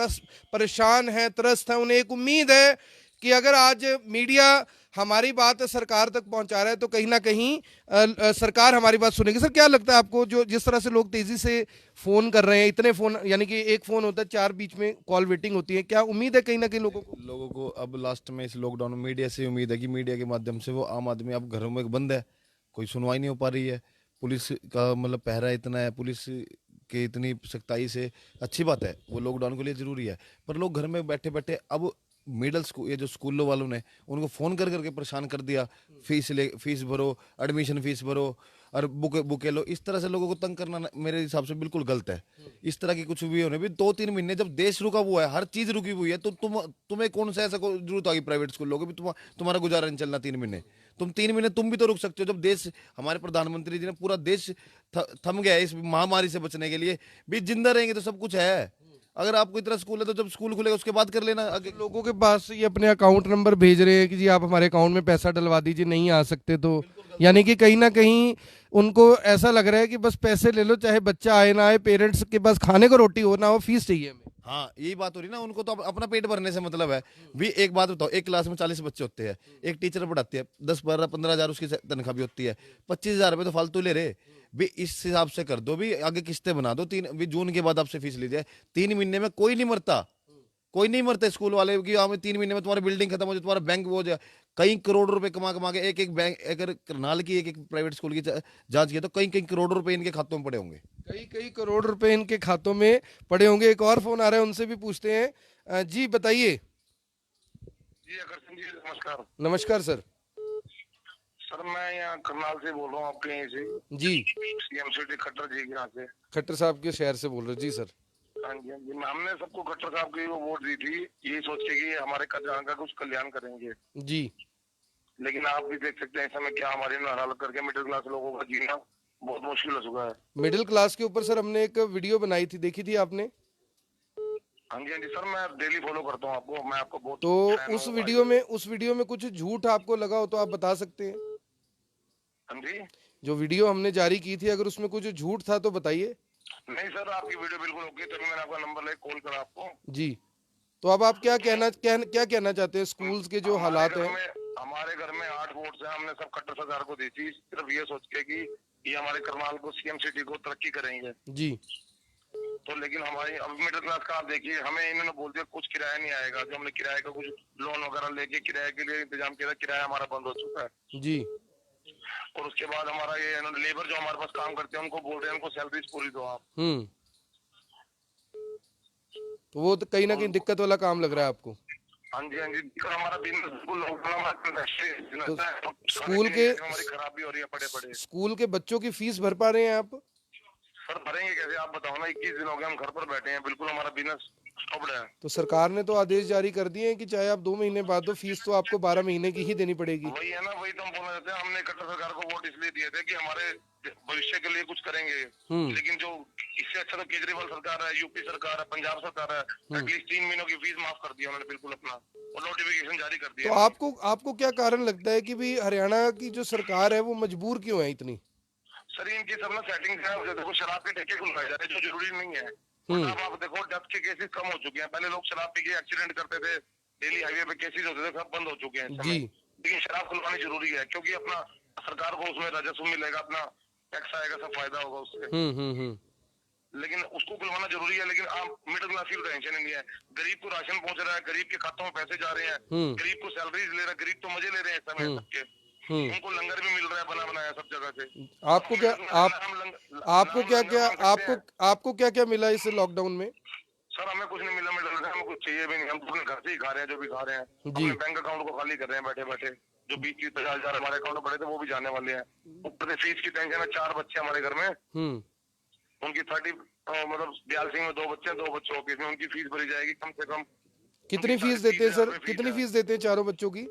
परेशान हैं, त्रस्त हैं। उन्हें एक उम्मीद है कि अगर आज मीडिया हमारी बात सरकार तक पहुंचा रहा है तो कहीं ना कहीं सरकार हमारी बात सुनेगी। सर क्या लगता है आपको, जो जिस तरह से लोग तेजी से फोन कर रहे हैं, इतने फोन, यानी कि एक फोन होता है 4 बीच में कॉल वेटिंग होती है, क्या उम्मीद है कहीं ना कहीं लोगों को? अब लास्ट में इस लॉकडाउन में मीडिया से उम्मीद है कि मीडिया के माध्यम से वो आम आदमी अब घरों में बंद है, कोई सुनवाई नहीं हो पा रही है, पुलिस का मतलब पहरा इतना है, पुलिस के इतनी सख्ताई से, अच्छी बात है, वो लॉकडाउन के लिए जरूरी है, पर लोग घर में बैठे बैठे अब मिडिल स्कूल, ये जो स्कूलों वालों ने उनको फ़ोन कर करके परेशान कर दिया, फीस भरो, एडमिशन फीस भरो और बुके लो, इस तरह से लोगों को तंग करना मेरे हिसाब से बिल्कुल गलत है। इस तरह की कुछ भी होने भी 2-3 महीने जब देश रुका हुआ है, हर चीज़ रुकी हुई है, तो तुम्हें कौन सा ऐसा जरूरत आ गई प्राइवेट स्कूल लोगे भी तुम्हारा गुजारा नहीं चलना 3 महीने? तुम 3 महीने तुम भी तो रुक सकते हो। जब देश, हमारे प्रधानमंत्री जी ने पूरा देश थम गया है इस महामारी से बचने के लिए, भी जिंदा रहेंगे तो सब कुछ है। अगर आपको इतना स्कूल है तो जब स्कूल खुलेगा उसके बाद कर लेना आगे। लोगों के पास ये अपने अकाउंट नंबर भेज रहे हैं कि जी आप हमारे अकाउंट में पैसा डलवा दीजिए, नहीं आ सकते तो यानी कि कहीं ना कहीं उनको ऐसा लग रहा है कि बस पैसे ले लो, चाहे बच्चा आए ना आए, पेरेंट्स के पास खाने को रोटी हो ना हो, फीस चाहिए हमें। हाँ यही बात हो रही ना, उनको तो अपना पेट भरने से मतलब है। भी एक बात बताओ, एक क्लास में 40 बच्चे होते हैं, एक टीचर पढ़ाती है, 10-12-15 हज़ार उसकी तनख्वाह भी होती है, 25 हज़ार रुपये तो फालतू ले रहे। भी इस हिसाब से कर दो, भी आगे किस्तें बना दो, 3 भी जून के बाद आपसे फीस ली जाए। 3 महीने में कोई नहीं मरता, कोई नहीं मरते स्कूल वाले कि हमें 3 महीने में तुम्हारी बिल्डिंग खत्म हो जाए, तुम्हारा बैंक वो हो जाए। कई करोड़ रुपए कमा कमा के एक एक बैंक, अगर करनाल की एक एक प्राइवेट स्कूल की जांच की तो कई कई करोड़ रुपए इनके खातों में पड़े होंगे। कई कई करोड़ रुपए इनके खातों में पड़े होंगे। एक और फोन आ रहा है, उनसे भी पूछते हैं। जी बताइए। जी आकर्षण जी नमस्कार। नमस्कार सर। सर मैं यहाँ करनाल से बोल रहा हूँ, आपके यहीं से जी सीएमसीटी खट्टर जी के यहाँ से। खट्टर साहब के शहर से बोल रहे हो? जी सर। हाँ जी हाँ जी, हमने सबको खट्टर साहब की वो वोट दी थी यही सोच के कि हमारे कल्याण का कुछ कल्याण करेंगे। जी लेकिन आप भी देख सकते हैं इस समय क्या हमारे हालत करके मिडिल क्लास लोगों का जीना बहुत मुश्किल हो चुका है। मिडिल क्लास के ऊपर सर हमने एक वीडियो बनाई थी, देखी थी आपने? हाँ जी सर, मैं डेली फॉलो करता हूँ आपको, मैं आपको बहुत तो fan उस हूँ वीडियो में कुछ झूठ आपको लगा हो तो आप बता सकते हैं। हाँ जी। जो वीडियो हमने जारी की थी, अगर उसमें कुछ झूठ था तो बताइए। नहीं सर, आपकी वीडियो बिल्कुल ओके, तभी मैंने आपका नंबर लेके कॉल करा आपको। जी तो अब आप क्या कहना चाहते हैं स्कूल्स के जो हालात हैं? हमारे घर में 8 वोट है, हमने सब खट्टर सरकार को दी थी सिर्फ ये सोच के कि ये हमारे करनाल को सीएम सिटी को तरक्की करेंगे। जी तो लेकिन हमारी अब मिडिल क्लास का आप देखिए, हमें इन्होंने बोल दिया कुछ किराया नहीं आएगा। जो हमने किराए का कुछ लोन वगैरह लेके किराए के लिए इंतजाम किया था, किराया हमारा बंद हो चुका है। जी और उसके बाद हमारा ये लेबर जो हमारे पास काम करते हैं उनको बोल रहे हैं उनको सैलरीज पूरी दो आप। तो वो तो कहीं ना कहीं दिक्कत वाला काम लग रहा है आपको? हाँ जी हमारा बिजनेस बिल्कुल तो स्कूल के हमारी खराबी हो रही है पड़े पड़े। स्कूल के बच्चों की फीस भर पा रहे हैं आप? सर भरेंगे कैसे आप बताओ ना, 21 दिन हो गए हम घर पर बैठे हैं, बिल्कुल हमारा बिजनेस स्टॉप्ड है। तो सरकार ने तो आदेश जारी कर दिए हैं कि चाहे आप 2 महीने बाद दो, फीस तो आपको 12 महीने की ही देनी पड़ेगी। वही है ना, वही तो हम बोलना चाहते हैं। हमने कट्टर सरकार को वोट इसलिए दिए थे कि हमारे भविष्य के लिए कुछ करेंगे। लेकिन जो इससे अच्छा तो केजरीवाल सरकार है, यूपी सरकार है, पंजाब सरकार है, एटलीस्ट 3 महीनों की फीस माफ कर दिया उन्होंने बिल्कुल अपना, और नोटिफिकेशन जारी कर दिया। तो आपको क्या कारण लगता है कि भी हरियाणा की जो सरकार है वो मजबूर क्यों है इतनी? सर इनकी सब ना सेटिंग है, देखो शराब के ठेके खुलवाए जा रहे हैं जो जरूरी नहीं है। अब आप देखो डेथ के केसेस कम हो चुके हैं, पहले लोग शराब पी के एक्सीडेंट करते थे, डेली हाईवे पे केसेस होते थे, सब बंद हो चुके हैं इस समय। लेकिन शराब खुलवानी जरूरी है क्योंकि अपना सरकार को उसमें राजस्व मिलेगा, अपना टैक्स आएगा, सब फायदा होगा उससे। लेकिन उसको खुलवाना जरूरी है। लेकिन आप मिडिल क्लास की टेंशन नहीं है, गरीब को राशन पहुंच रहा है, गरीब के खातों में पैसे जा रहे हैं, गरीब को सैलरीज ले रहा है, गरीब तो मजे ले रहे हैं इस समय सबके, उनको लंगर भी मिल रहा है बना बनाया सब जगह से। आपको क्या मिला इस लॉकडाउन में? सर हमें कुछ नहीं मिला, हमें कुछ चाहिए भी नहीं, हम तो अपने घर से ही खा रहे हैं जो भी खा रहे हैं। अपने बैंक अकाउंट को खाली कर रहे हैं बैठे बैठे, जो 20-30 हजार हमारे अकाउंट में पड़े थे वो भी जाने वाले हैं। ऊपर से फीस की टेंशन है, 4 बच्चे हमारे घर में, उनकी 30 मतलब दयाल सिंह में 2 बच्चे हैं, 2 बच्चों की उनकी फीस भरी जाएगी कम से कम। कितनी फीस देते हैं सर? कितनी फीस देते हैं चारों बच्चों की?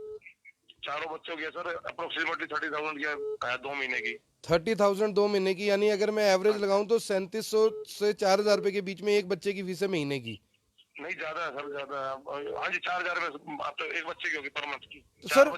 चारों बच्चों की सर अप्रोक्सीमेटली 30,000 की है 2 महीने की। 30,000 2 महीने की, यानी अगर मैं एवरेज लगाऊं तो 3700 से 4,000 रुपए के बीच में एक बच्चे की फीस है महीने की। नहीं ज्यादा है सर, ज्यादा है। हाँ जी 4,000 में आप तो एक बच्चे की होगी पर मंथ की। तो सर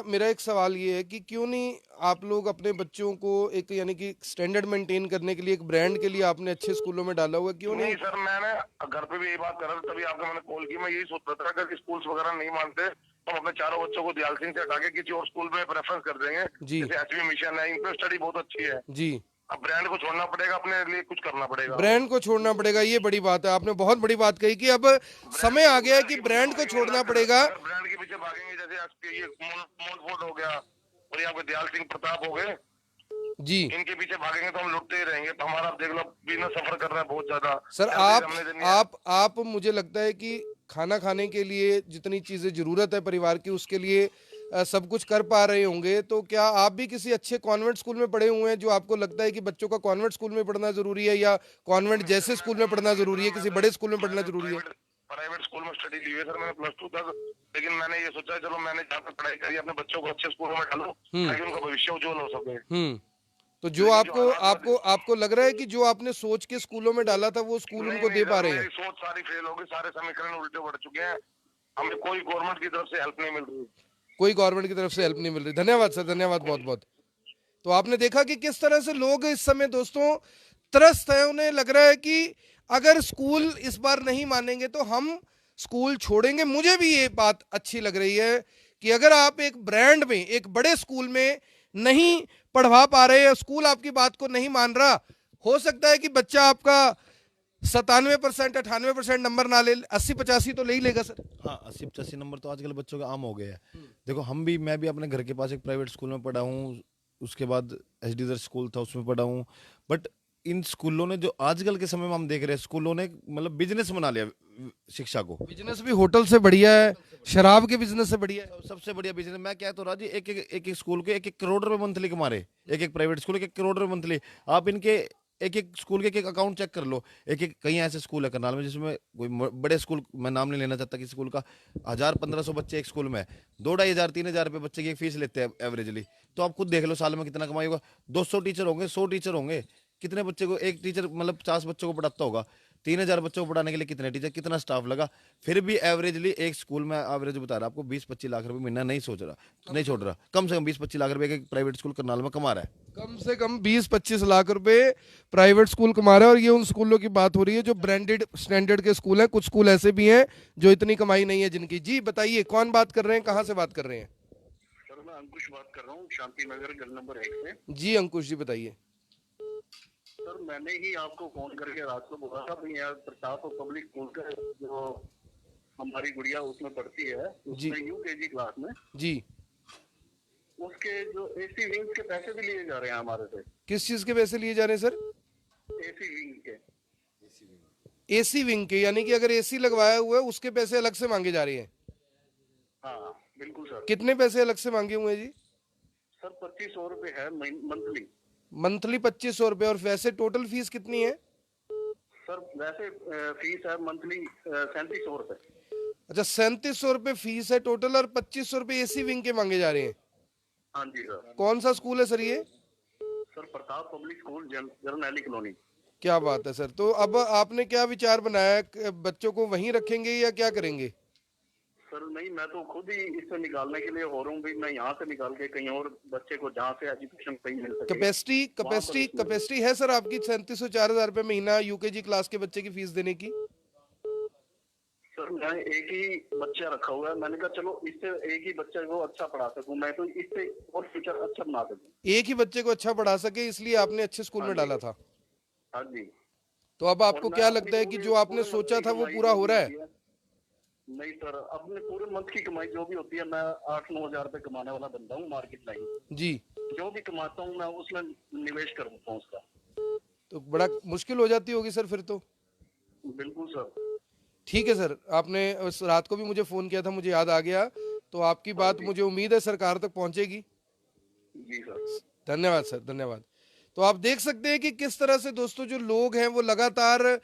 मेरा एक सवाल ये है कि क्यों नहीं आप लोग अपने बच्चों को एक यानी कि स्टैंडर्ड मेंटेन करने के लिए, एक ब्रांड के लिए आपने अच्छे स्कूलों में डाला हुआ, क्यों नहीं? सर मैंने घर पे भी यही बात कर रहा था, तभी आपको मैंने कॉल की। मैं यही सोच रहा था अगर स्कूल्स वगैरह नहीं मानते तो हम अपने चारों बच्चों को दयाल सिंह से हटा के किसी और स्कूल में प्रेफरेंस कर देंगे। जैसे एचवी मिशन है, इनकी स्टडी बहुत अच्छी है जी। अब ब्रांड को छोड़ना पड़ेगा, अपने लिए कुछ करना पड़ेगा। ब्रांड को छोड़ना पड़ेगा, ये बड़ी बात है, आपने बहुत बड़ी बात कही कि अब समय आ गया है कि ब्रांड को छोड़ना पड़ेगा। ब्रांड के पीछे भागेंगे, जैसे ये मोल हो गया और यहाँ पे दयाल सिंह प्रताप हो गए जी, इनके पीछे भागेंगे तो हम लुटते ही रहेंगे। तो हमारा देख लो बिजनेस सफर कर रहा है बहुत ज्यादा। सर आप मुझे लगता है कि खाना खाने के लिए जितनी चीजें जरूरत है परिवार की, उसके लिए सब कुछ कर पा रहे होंगे। तो क्या आप भी किसी अच्छे कॉन्वेंट स्कूल में पढ़े हुए हैं जो आपको लगता है कि बच्चों का कॉन्वेंट स्कूल में पढ़ना जरूरी है, या कॉन्वेंट जैसे स्कूल में पढ़ना जरूरी है, किसी बड़े स्कूल में पढ़ना जरूरी है? प्राइवेट स्कूल में स्टडी की है सर मैंने +2 तक, लेकिन मैंने ये सोचा चलो मैंने जहाँ पे पढ़ाई करी अपने बच्चों को अच्छे स्कूल में डालूं ताकि उनका भविष्य उज्जवल हो सके। तो जो आपको आपको आपको लग रहा है कि जो आपने सोच के स्कूलों में डाला था वो स्कूल उनको दे पा रहे हैं? मेरी सोच सारी फेल हो गई, सारे समीकरण उल्टे पड़ चुके हैं, हमें कोई गवर्नमेंट की तरफ से हेल्प नहीं मिल रही। कोई गवर्नमेंट की तरफ से हेल्प नहीं मिल रही। धन्यवाद सर, धन्यवाद बहुत बहुत। तो आपने देखा कि किस तरह से लोग इस समय दोस्तों त्रस्त है, उन्हें लग रहा है कि अगर स्कूल इस बार नहीं मानेंगे तो हम स्कूल छोड़ेंगे। मुझे भी ये बात अच्छी लग रही है कि अगर आप एक ब्रांड में, एक बड़े स्कूल में नहीं पढ़वा पा रहे हैं, स्कूल आपकी बात को नहीं मान रहा, हो सकता है कि बच्चा आपका 97% 98% नंबर ना ले, 80-85 तो ले ही लेगा सर। हाँ, 80-85 नंबर तो आजकल बच्चों का आम हो गया है। देखो मैं भी अपने घर के पास एक प्राइवेट स्कूल में पढ़ा हूँ, उसके बाद एचडी स्कूल था उसमें पढ़ा हूँ। बट इन स्कूलों ने जो आजकल के समय में हम देख रहे हैं, स्कूलों ने मतलब बिजनेस बना लिया शिक्षा को। बिजनेस भी होटल से बढ़िया है, शराब के बिजनेस से बढ़िया है। सबसे बढ़िया बिजनेस मैं क्या तो राजी, एक स्कूल के 1-1 करोड़ रुपए मंथली कमा रहे, एक प्राइवेट स्कूल 1-1 करोड़ रुपए मंथली। आप इनके एक स्कूल के एक अकाउंट चेक कर लो। कई ऐसे स्कूल है करनाल में जिसमें कोई बड़े स्कूल, मैं नाम नहीं लेना चाहता किसी स्कूल का, 1000-1500 बच्चे एक स्कूल में है, 2-2,500-3,000 रुपए बच्चे की फीस लेते हैं एवरेजली। तो आप खुद देख लो साल में कितना कमाई होगा। 200 टीचर होंगे, 100 टीचर होंगे, कितने बच्चे को एक टीचर मतलब 50 बच्चों को पढ़ाता होगा, 3,000 बच्चों को पढ़ाने के लिए कितने टीचर, कितना स्टाफ लगा। फिर भी एवरेजली एक स्कूल में एवरेज बता रहा आपको 20-25 लाख रुपए महीना नहीं छोड़ रहा, कम से कम 20-25 लाख रुपए एक प्राइवेट स्कूल करनाल में कमा रहा है। कम से कम 20-25 लाख रुपए प्राइवेट स्कूल कमा रहा है। और ये उन स्कूलों की बात हो रही है जो ब्रांडेड स्टैंडर्ड के स्कूल हैं। कुछ स्कूल ऐसे भी हैं जो इतनी कमाई नहीं है जिनकी। जी बताइए, कौन बात कर रहे हैं, कहाँ से बात कर रहे हैं? सर मैं अंकुश बात कर रहा हूँ, शांति नगर घर नंबर 1 से। जी अंकुश जी बताइए। सर मैंने ही आपको फोन करके रात को बोला था भाई यार प्रताप पब्लिक स्कूल का जो हमारी गुड़िया उसमें पढ़ती है, उसमें यूकेजी क्लास में जी, उसके जो एसी विंग के पैसे भी लिए जा रहे हैं हमारे से। किस चीज के पैसे लिए जा रहे हैं सर? एसी विंग के। एसी विंग के, यानी कि अगर एसी लगवाया हुआ है उसके पैसे अलग से मांगे जा रहे हैं? हाँ बिल्कुल सर। कितने पैसे अलग से मांगे हुए हैं जी? सर 2500 रुपए है मंथली। मंथली 2500 रुपए। और वैसे टोटल फीस कितनी है? सर वैसे फीस है मंथली 3700 रुपए। अच्छा, 3700 रुपए फीस है टोटल और 2500 रुपए एसी विंग के मांगे जा रहे हैं। हाँ जी सर। कौन सा स्कूल है सर ये? सर प्रताप पब्लिक स्कूल जरनैली कॉलोनी। क्या बात है सर। तो अब आपने क्या विचार बनाया है, बच्चों को वहीं रखेंगे या क्या करेंगे? सर नहीं, मैं तो खुद ही इससे निकालने के लिए हो रहा हूँ भाई, मैं यहाँ से निकाल के कहीं और बच्चे को जहाँ से एजुकेशन सही मिल सके। कैपेसिटी है सर आपकी 3700-4000 रुपए महीना यूकेजी क्लास के बच्चे की फीस देने की? सर मैं एक ही बच्चा रखा हुआ है, मैंने कहा चलो इससे एक ही बच्चे को अच्छा पढ़ा सकूं, मैं तो इससे और फ्यूचर अच्छा बना सकूं। एक ही बच्चे को अच्छा पढ़ा सके, इसलिए आपने अच्छे स्कूल में डाला था। हाँ जी। तो अब आपको क्या लगता है कि जो आपने सोचा था वो पूरा हो रहा है? नहीं सर, अपने पूरे मंथ की कमाई जो भी होती है, मैं 8-9 हजार रुपए कमाने वाला बंदा हूँ मार्केट लाइन जी। जो भी कमाता हूँ मैं उसमें निवेश कर देता हूँ उसका। तो बड़ा मुश्किल हो जाती होगी सर फिर तो। बिल्कुल सर। ठीक है सर, आपने उस रात को भी मुझे फोन किया था, मुझे याद आ गया। तो आपकी बात मुझे उम्मीद है सरकार तक पहुंचेगी। जी सर। धन्यवाद सर, धन्यवाद। तो आप देख सकते हैं कि किस तरह से दोस्तों जो लोग हैं वो लगातार,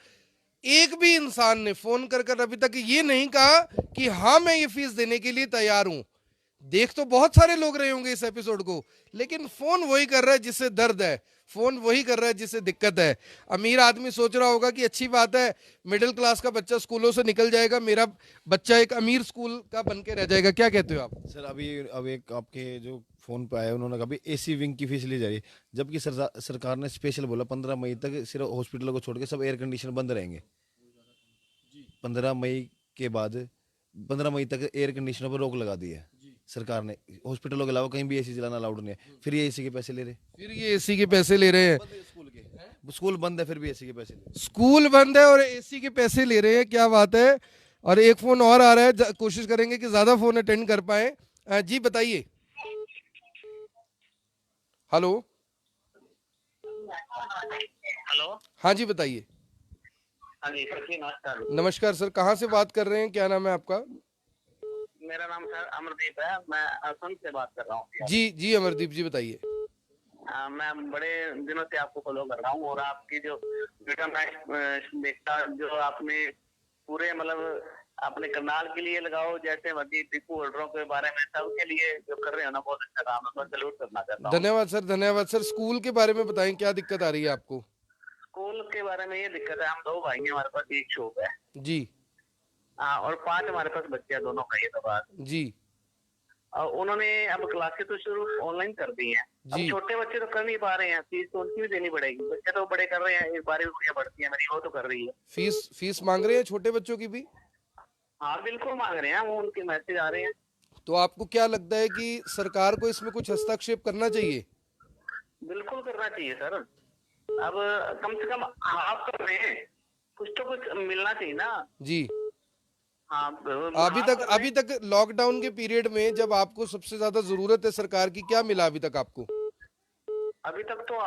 एक भी इंसान ने फोन कर कर अभी तक ये नहीं कहा कि हाँ मैं ये फीस देने के लिए तैयार हूं। देख तो बहुत सारे लोग रहे होंगे इस एपिसोड को, लेकिन फोन वही कर रहा है जिससे दर्द है, फोन वही कर रहा है जिससे दिक्कत है। अमीर आदमी सोच रहा होगा कि अच्छी बात है, मिडिल क्लास का बच्चा स्कूलों से निकल जाएगा, मेरा बच्चा एक अमीर स्कूल का बन के रह जाएगा। क्या कहते हो आप? सर अब एक आपके जो फोन पे आया, उन्होंने कहा एसी विंग की फीस ली जा रही है, जबकि सरकार ने स्पेशल बोला 15 मई तक सिर्फ हॉस्पिटलों को छोड़ के सब एयर कंडीशन बंद रहेंगे। 15 मई के बाद 15 मई तक एयर कंडीशनर पर रोक लगा दी है सरकार ने। हॉस्पिटलों के अलावा कहीं भी एसी चलाना अलाउड नहीं है। फिर ये एसी के पैसे ले रहे हैं। स्कूल बंद है फिर भी एसी के पैसे ले रहे हैं। स्कूल बंद है और एसी के पैसे ले रहे हैं। क्या बात है। और एक फोन और आ रहा है, कोशिश करेंगे कि ज्यादा फोन अटेंड कर पाए। जी बताइए। हेलो। हेलो। हाँ जी बताइए। हाँ जी सर जी, नमस्कार। नमस्कार सर, कहाँ से बात कर रहे हैं, क्या नाम है आपका? मेरा नाम सर अमरदीप है, मैं असम से बात कर रहा हूँ। जी जी अमरदीप जी बताइए। मैं बड़े दिनों से आपको फॉलो कर रहा हूँ और आपकी जो देखता जो आपने पूरे मतलब अपने करनाल के लिए लगाओ, जैसे मध्य डिपो होल्डरों के बारे में सबके लिए जो कर रहे हो ना, बहुत अच्छा काम है, मैं सैल्यूट करना चाहता हूँ। धन्यवाद सर, धन्यवाद सर। स्कूल के बारे में बताएं, क्या दिक्कत आ रही है आपको? स्कूल के बारे में ये दिक्कत है, हम 2 भाई हैं, हमारे पास एक शॉप है। जी हाँ, और 5 हमारे पास बच्चे हैं, दोनों का ये तो बात। जी और उन्होंने अब क्लासेस तो शुरू ऑनलाइन कर दी हैं। अब जी। छोटे बच्चे तो कर नहीं पा रहे हैं, फीस तो उनकी भी देनी पड़ेगी। बच्चे तो बड़े कर रहे हैं, एक बारहवीं गुड़िया बढ़ती है मेरी, वो तो कर रही है। फीस मांग रहे हैं छोटे बच्चों की भी? हाँ बिल्कुल मांग रहे हैं, वो उनके मैसेज आ रहे हैं। तो आपको क्या लगता है कि सरकार को इसमें कुछ हस्तक्षेप करना चाहिए? बिल्कुल करना चाहिए सर। अब कम से कम हाफ कर रहे हैं, कुछ तो कुछ मिलना चाहिए ना। जी। हाँ, अभी हाफ तक कर रहे अभी तक लॉकडाउन के पीरियड में जब आपको सबसे ज्यादा जरूरत है सरकार की, क्या मिला अभी तक आपको? हैं। अभी तक तो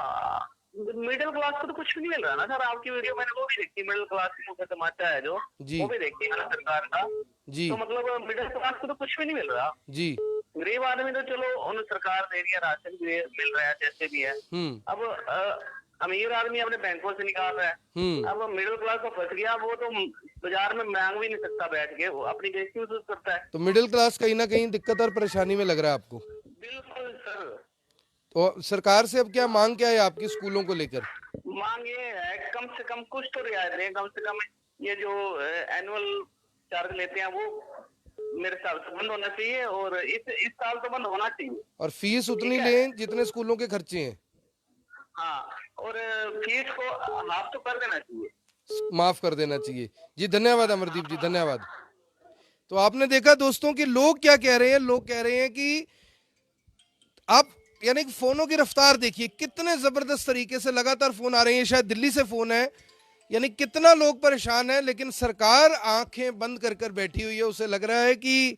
मिडिल क्लास को तो कुछ भी नहीं मिल रहा ना सर। आपकी वीडियो मैंने वो भी देखी, मिडिल क्लास का तमाचा है जो, जी वो भी देखी मैंने सरकार का। जी तो मतलब मिडिल क्लास को तो कुछ भी नहीं मिल रहा। जी। गरीब आदमी तो चलो उन्हें सरकार दे रही है, राशन भी मिल रहा है, जैसे भी है। अब अमीर आदमी अपने बैंकों से निकाल रहा है। अब मिडिल क्लास तो फंस गया, वो तो बाजार में मांग भी नहीं सकता बैठ के, वो अपनी बेइज्जती महसूस करता है। तो मिडिल क्लास कहीं ना कहीं दिक्कत और परेशानी में लग रहा है आपको? बिल्कुल सर। तो सरकार से अब क्या मांग क्या है आपकी स्कूलों को लेकर? मांग ये है, कम से कम कुछ तो रियायत दें, कम से कम ये जो एनुअल चार्ज लेते हैं वो मेरे हिसाब से बंद होना चाहिए, और इस साल तो बंद होना चाहिए। और फीस उतनी लें जितने स्कूलों के खर्चे हैं। हाँ, और फीस को हाफ तो कर देना चाहिए, माफ कर देना चाहिए। जी धन्यवाद अमरदीप जी, धन्यवाद। तो आपने देखा दोस्तों कि लोग क्या कह रहे हैं। लोग कह रहे हैं कि आप यानी कि फोनों की रफ्तार देखिए, कितने जबरदस्त तरीके से लगातार फोन आ रहे हैं। शायद दिल्ली से फोन है, यानी कितना लोग परेशान है, लेकिन सरकार आंखें बंद कर कर बैठी हुई है। उसे लग रहा है कि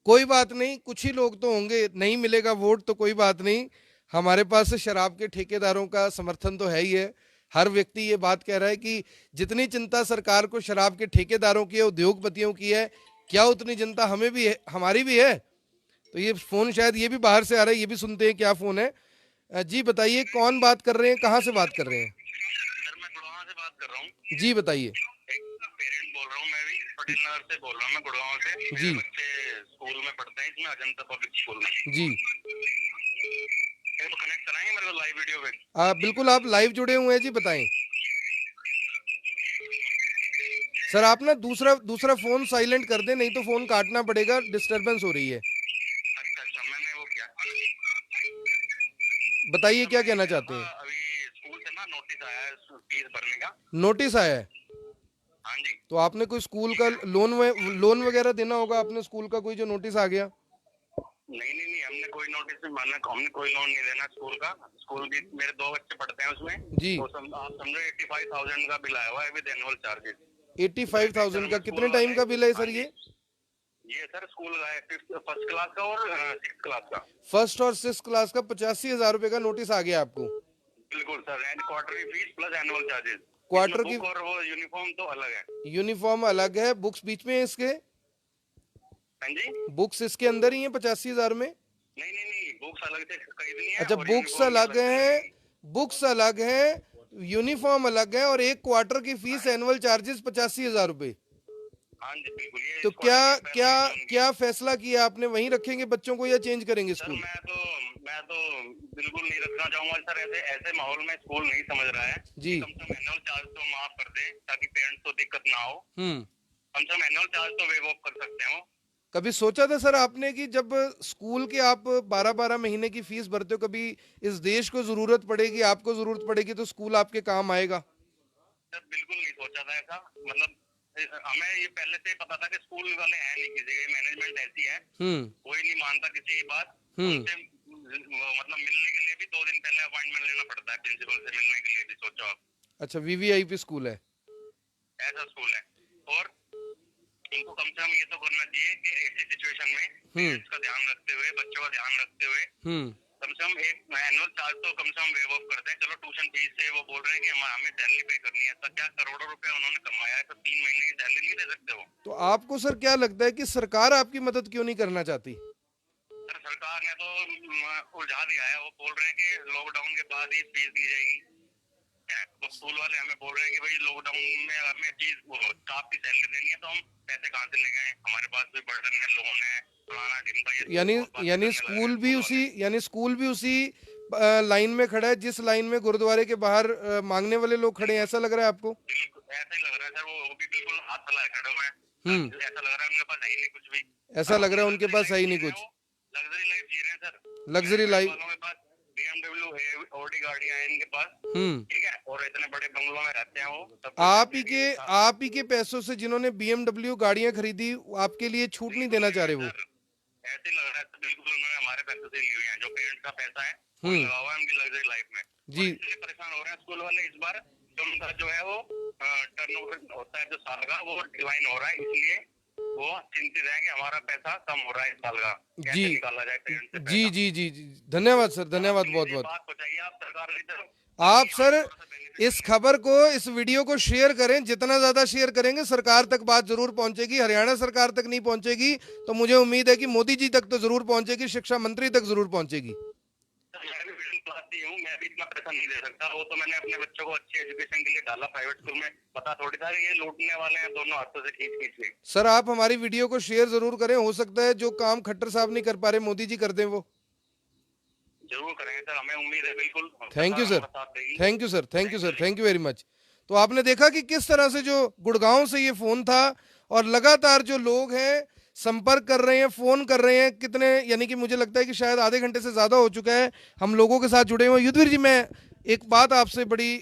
कोई बात नहीं, कुछ ही लोग तो होंगे, नहीं मिलेगा वोट तो कोई बात नहीं, हमारे पास शराब के ठेकेदारों का समर्थन तो है ही है। हर व्यक्ति ये बात कह रहा है कि जितनी चिंता सरकार को शराब के ठेकेदारों की है, उद्योगपतियों की है, क्या उतनी चिंता हमें भी है, हमारी भी है। तो ये फोन शायद ये भी बाहर से आ रहा है, ये भी सुनते हैं क्या फोन है। जी बताइए, कौन बात कर रहे हैं, कहाँ से बात कर रहे हैं? सर मैं गुड़गांव से बात कर रहा हूँ। जी बताइए। एक पेरेंट बोल रहा हूँ, मैं भी पटेल नगर से बोल रहा हूँ, मैं गुड़गांव से। जी। मेरे बच्चे स्कूल में पढ़ते हैं, इसमें अजंता पब्लिक स्कूल में। जी मेरे को कनेक्ट कराएंगे मेरे को लाइव वीडियो पे? बिल्कुल, आप लाइव जुड़े हुए हैं जी, बताएं। सर आप ना दूसरा फोन साइलेंट कर दें, नहीं तो फोन काटना पड़ेगा, डिस्टरबेंस हो रही है। अच्छा, मैंने वो किया। बताइए क्या कहना चाहते हैं? अभी स्कूल से ना नोटिस आया है फीस भरने का। नोटिस आया है? हाँ जी। तो आपने कोई स्कूल का लोन वगैरह देना होगा, अपने स्कूल का कोई जो नोटिस आ गया? नहीं, हमने कोई नोटिस नहीं माना, हमने कोई लोन नहीं देना स्कूल का। स्कूल की मेरे 2 बच्चे पढ़ते हैं उसमें जी। तो आप समझो 85,000 का बिल आया हुआ है विद एनुअल चार्जेस। 85,000 का? कितने टाइम का बिल है सर ये? ये सर स्कूल का है, फर्स्ट क्लास का और 6th क्लास का। फर्स्ट और 6th क्लास का 85,000 रुपए का नोटिस आ गया आपको? बिल्कुल sir, and quarterly fees plus annual charges. Quarter की और वो यूनिफॉर्म तो अलग है। यूनिफॉर्म अलग है, बुक्स बीच में है इसके? हाँ जी। बुक्स इसके अंदर ही है 85,000 में? नहीं, बुक्स अलग से खरीदनी है। अच्छा, और बुक्स यूनिफॉर्म भी अलग से हैं, लगेगी। बुक्स अलग हैं, यूनिफॉर्म अलग है, और एक क्वार्टर की फीस एनुअल चार्जेस 85,000 रुपए। हाँ जी बिल्कुल। ये तो इस क्या क्वार्टर में क्या पहले ही क्या फैसला किया आपने? वहीं रखेंगे बच्चों को या चेंज करेंगे सर स्कूल? मैं तो बिल्कुल नहीं रखना चाहूंगा सर। ऐसे माहौल में स्कूल नहीं समझ रहा है जी। कम से कम एनुअल चार्ज तो माफ कर दे, ताकि पेरेंट्स को दिक्कत ना हो। कम से कम एनुअल चार्ज तो वेव ऑफ कर सकते हो। कभी सोचा था सर आपने कि जब स्कूल के आप 12-12 महीने की फीस भरते हो, कभी इस देश को जरूरत पड़ेगी, आपको जरूरत पड़ेगी, तो स्कूल आपके काम आएगा? सर बिल्कुल नहीं सोचा था ऐसा। मतलब हमें ये पहले से पता था कि स्कूल वाले हैं नहीं किसी के, मैनेजमेंट ऐसी है, कोई नहीं मानता किसी की बात। उनसे मतलब मिलने के लिए भी 2 दिन पहले अपॉइंटमेंट लेना पड़ता है, प्रिंसिपल से मिलने के लिए भी, सोचो आप। अच्छा, वीवीआईपी स्कूल है? ऐसा स्कूल है। और इनको कम से कम ये तो करना चाहिए कि ऐसी सिचुएशन में पेरेंट्स का ध्यान रखते हुए, बच्चों का ध्यान रखते हुए कम से कम एक एनुअल चार्ज तो कम से कम वेव ऑफ करते हैं। चलो ट्यूशन फीस से वो बोल रहे हैं कि हमें सैलरी पे करनी है, तो क्या करोड़ों रुपए उन्होंने कमाया है, तो 3 महीने की सैलरी नहीं दे सकते वो? तो आपको सर क्या लगता है कि सरकार आपकी मदद क्यों नहीं करना चाहती? सर सरकार ने तो उलझा दिया है। वो बोल रहे हैं कि लॉकडाउन के बाद ही फीस दी जाएगी। तो स्कूल वाले हमें बोल रहे हैं कि भाई लॉकडाउन में हमें फीस स्टाफ की सैलरी देनी है, तो हम पैसे कहाँ से ले गए, हमारे पास भी बर्डन है, लोन है, फलाना ढिमका, ये यानी बहुत बातें यानी करने लगे स्कूल हैं भी स्कूल उसी वाले। यानी स्कूल भी उसी लाइन में खड़ा है जिस लाइन में गुरुद्वारे के बाहर मांगने वाले लोग खड़े हैं, ऐसा लग रहा है आपको? बिल्कुल ऐसा ही लग रहा है सर, वो भी बिल्कुल हाथ फैलाए खड़े हुए हैं। हम्म। ऐसा लग रहा है उनके पास है ही नहीं कुछ भी। ऐसा लग रहा है उनके पास है ही नहीं कुछ। लग्जरी लाइफ जी रहे हैं सर। Luxury life. वालों के पास BMW है, ऑडी गाड़ियां हैं इनके पास, हम्म। ठीक है, और इतने बड़े बंगलों में रहते हैं वो। सब कुछ आप ही के पैसों से जिन्होंने BMW गाड़ियां खरीदी, आपके लिए छूट नहीं देना चाह रहे वो? सर, ऐसे ही लग रहा है सर, बिल्कुल उन्होंने हमारे पैसे से लिए हुए हैं, जो पेरेंट्स का पैसा है वो हम्म। लगा हुआ है उनकी लग्जरी लाइफ में। जी। और इसलिए परेशान हो रहे हैं स्कूल वाले इस बार, जो उनका जो है वो टर्नओवर होता है जो साल का, वो डिवाइन हो रहा है, इसलिए वो चिंतित है कि हमारा पैसा कम हो रहा है इस साल का, कैसे जी। निकाला जाए पेरेंट्स से जी पैसा। जी जी जी, धन्यवाद सर, धन्यवाद बहुत ये बहुत। बात बताइए आप सरकार की तरफ। आप सर इस खबर को, इस वीडियो को शेयर करें, जितना ज्यादा शेयर करेंगे सरकार तक बात जरूर पहुंचेगी। हरियाणा सरकार तक नहीं पहुंचेगी तो मुझे उम्मीद है कि मोदी जी तक तो जरूर पहुंचेगी, शिक्षा मंत्री तक जरूर पहुंचेगी। मैं भी मिडिल क्लास ही हूँ, मैं भी इतना पैसा नहीं दे सकता। वो तो मैंने अपने बच्चों को अच्छी एजुकेशन के लिए डाला प्राइवेट स्कूल में, पता थोड़ी था कि ये लूटने वाले हैं दोनों हाथों से खींच खींच के। सर आप हमारी वीडियो को शेयर जरूर करें, हो सकता है जो काम खट्टर साहब नहीं कर पा रहे मोदी जी कर दें वो। जरूर करेंगे सर, हमें उम्मीद है बिल्कुल। थैंक यू सरकार सर, हमारा साथ देगी। Thank you sir, thank you sir, thank you very much. तो आपने देखा कि किस तरह से जो गुड़गांव से ये फोन था और लगातार जो लोग हैं संपर्क कर रहे हैं, फोन कर रहे हैं, कितने, यानी कि मुझे लगता है कि शायद आधे घंटे से ज्यादा हो चुका है हम लोगों के साथ जुड़े हुए। युद्धवीर जी, मैं एक बात आपसे बड़ी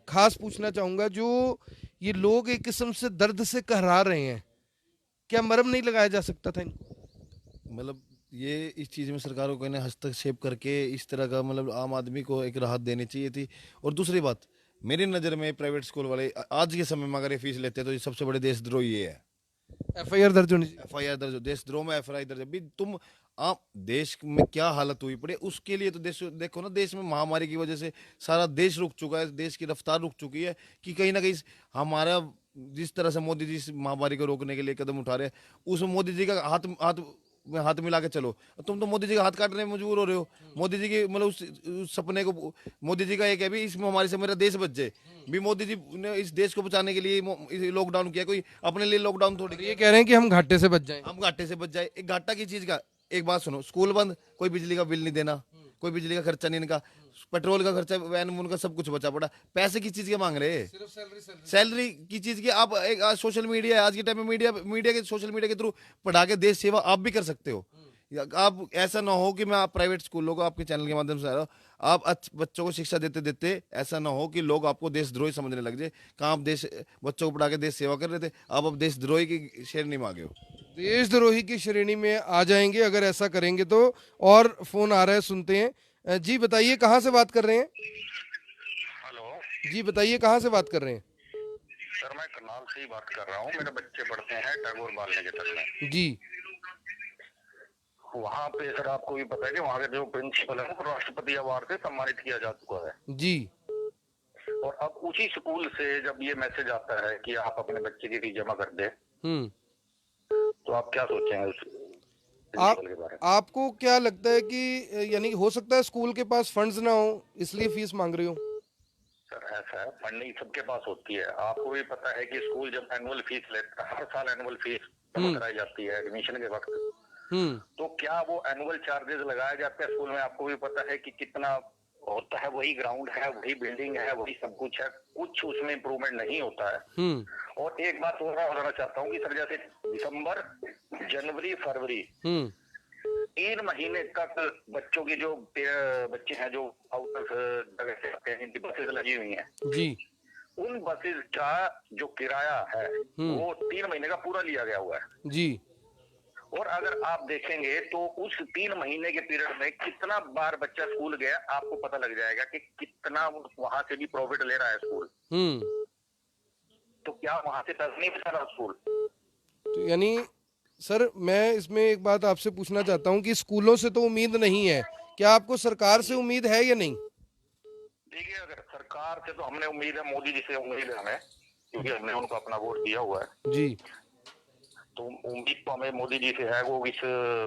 खास पूछना चाहूंगा, जो ये लोग एक किस्म से दर्द से कहरा रहे हैं, क्या मरहम नहीं लगाया जा सकता था इनको? मतलब ये इस चीज़ में सरकार को कहने हस्तक्षेप करके इस तरह का, मतलब आम आदमी को एक राहत देनी चाहिए थी। और दूसरी बात, मेरी नज़र में प्राइवेट स्कूल वाले आज के समय में अगर ये फीस लेते हैं तो ये सबसे बड़े देशद्रोही ये है। FIR दर्ज होनी चाहिए। FIR दर्ज हो, देशद्रोह में FIR दर्ज भी। तुम आप देश में क्या हालत हुई पड़े उसके लिए तो देश देखो ना, देश में महामारी की वजह से सारा देश रुक चुका है, देश की रफ्तार रुक चुकी है कि कहीं ना कहीं हमारा जिस तरह से मोदी जी इस महामारी को रोकने के लिए कदम उठा रहे हैं, उसमें मोदी जी का हाथ हाथ में हाथ मिला के चलो। तुम तो मोदी जी का हाथ काटने में मजबूर हो रहे हो। मोदी जी की मतलब उस सपने को, मोदी जी का एक है भी इस महामारी से मेरा देश बच जाए, भी मोदी जी ने इस देश को बचाने के लिए लॉकडाउन किया। कोई अपने लिए लॉकडाउन थोड़ी ये कह रहे हैं कि हम घाटे से बच जाएं। हम घाटे से बच जाए। एक घाटा की चीज का, एक बात सुनो, स्कूल बंद, कोई बिजली का बिल नहीं देना, कोई बिजली का खर्चा नहीं इनका, पेट्रोल का खर्चा, वैन उनका सब कुछ बचा पड़ा। पैसे की चीज के मांग रहे हैं, सैलरी की चीज की। आप एक आज सोशल मीडिया है, आज के टाइम में मीडिया के, सोशल मीडिया के थ्रू पढ़ा के देश सेवा आप भी कर सकते हो। आप ऐसा ना हो कि मैं आप प्राइवेट स्कूलों को आपके चैनल के माध्यम से आ रहा हूँ, आप बच्चों को शिक्षा देते देते ऐसा ना हो कि लोग आपको देशद्रोही समझने लग जाए। कहाँ आप देश बच्चों को पढ़ा के देश सेवा कर रहे थे, आप अब देशद्रोही की शेर नहीं मांगे हो। देशद्रोही की श्रेणी में आ जाएंगे अगर ऐसा करेंगे तो। और फोन आ रहा है, सुनते हैं। जी बताइए, कहाँ से बात कर रहे हैं? हेलो जी बताइए, कहाँ से बात कर रहे हैं? सर, मैं करनाल से ही बात कर रहा हूँ। मेरे बच्चे पढ़ते हैं टैगोर बाल निकेतन में। जी। वहाँ पे सर आपको भी पता है कि वहाँ के जो प्रिंसिपल है वो राष्ट्रपति अवार्ड से सम्मानित किया जा चुका है। जी। और अब उसी स्कूल से जब ये मैसेज आता है कि आप अपने बच्चे की फीस जमा कर दे, तो आप क्या सोचेंगे उस प्रिंसिपल के बारे में? आपको क्या लगता है कि यानी हो सकता है स्कूल के पास फंड्स ना हो इसलिए फीस मांग रही हो? सर ऐसा है, फंडिंग सबके पास होती है। आपको भी पता है कि स्कूल जब एनुअल फीस लेता है, हर साल एनुअल फीस जमा कराई जाती है एडमिशन के वक्त, तो क्या वो एनुअल चार्जेस लगाए जाते हैं स्कूल में? आपको भी पता है कि कितना होता है। वही ग्राउंड है, वही बिल्डिंग है, वही सब कुछ है, कुछ उसमें इम्प्रूवमेंट नहीं होता है। और एक बात और मैं बताना चाहता हूँ कि सर जैसे दिसंबर, जनवरी, फरवरी 3 महीने तक बच्चों की जो बच्चे हैं जो आउट ऑफ जगह से आते हैं, जिनकी बसेस लगी हुई हैं जी, उन बसेस का जो किराया है वो 3 महीने का पूरा लिया गया हुआ है जी। और अगर आप देखेंगे तो उस 3 महीने के पीरियड में कितना बार बच्चा स्कूल गया, आपको पता लग जाएगा कि कितना वहां से भी प्रॉफिट ले रहा है स्कूल। तो क्या वहां से पैसा नहीं बचा रहा स्कूल? तो यानी सर मैं इसमें एक बात आपसे पूछना चाहता हूँ कि स्कूलों से तो उम्मीद नहीं है, क्या आपको सरकार से उम्मीद है या नहीं? देखिए, अगर सरकार से तो हमने उम्मीद है, मोदी जी से उम्मीद है हमें, क्योंकि हमने उनको अपना वोट दिया हुआ है जी। तो उम्मीद तो हमें मोदी जी से है वो इस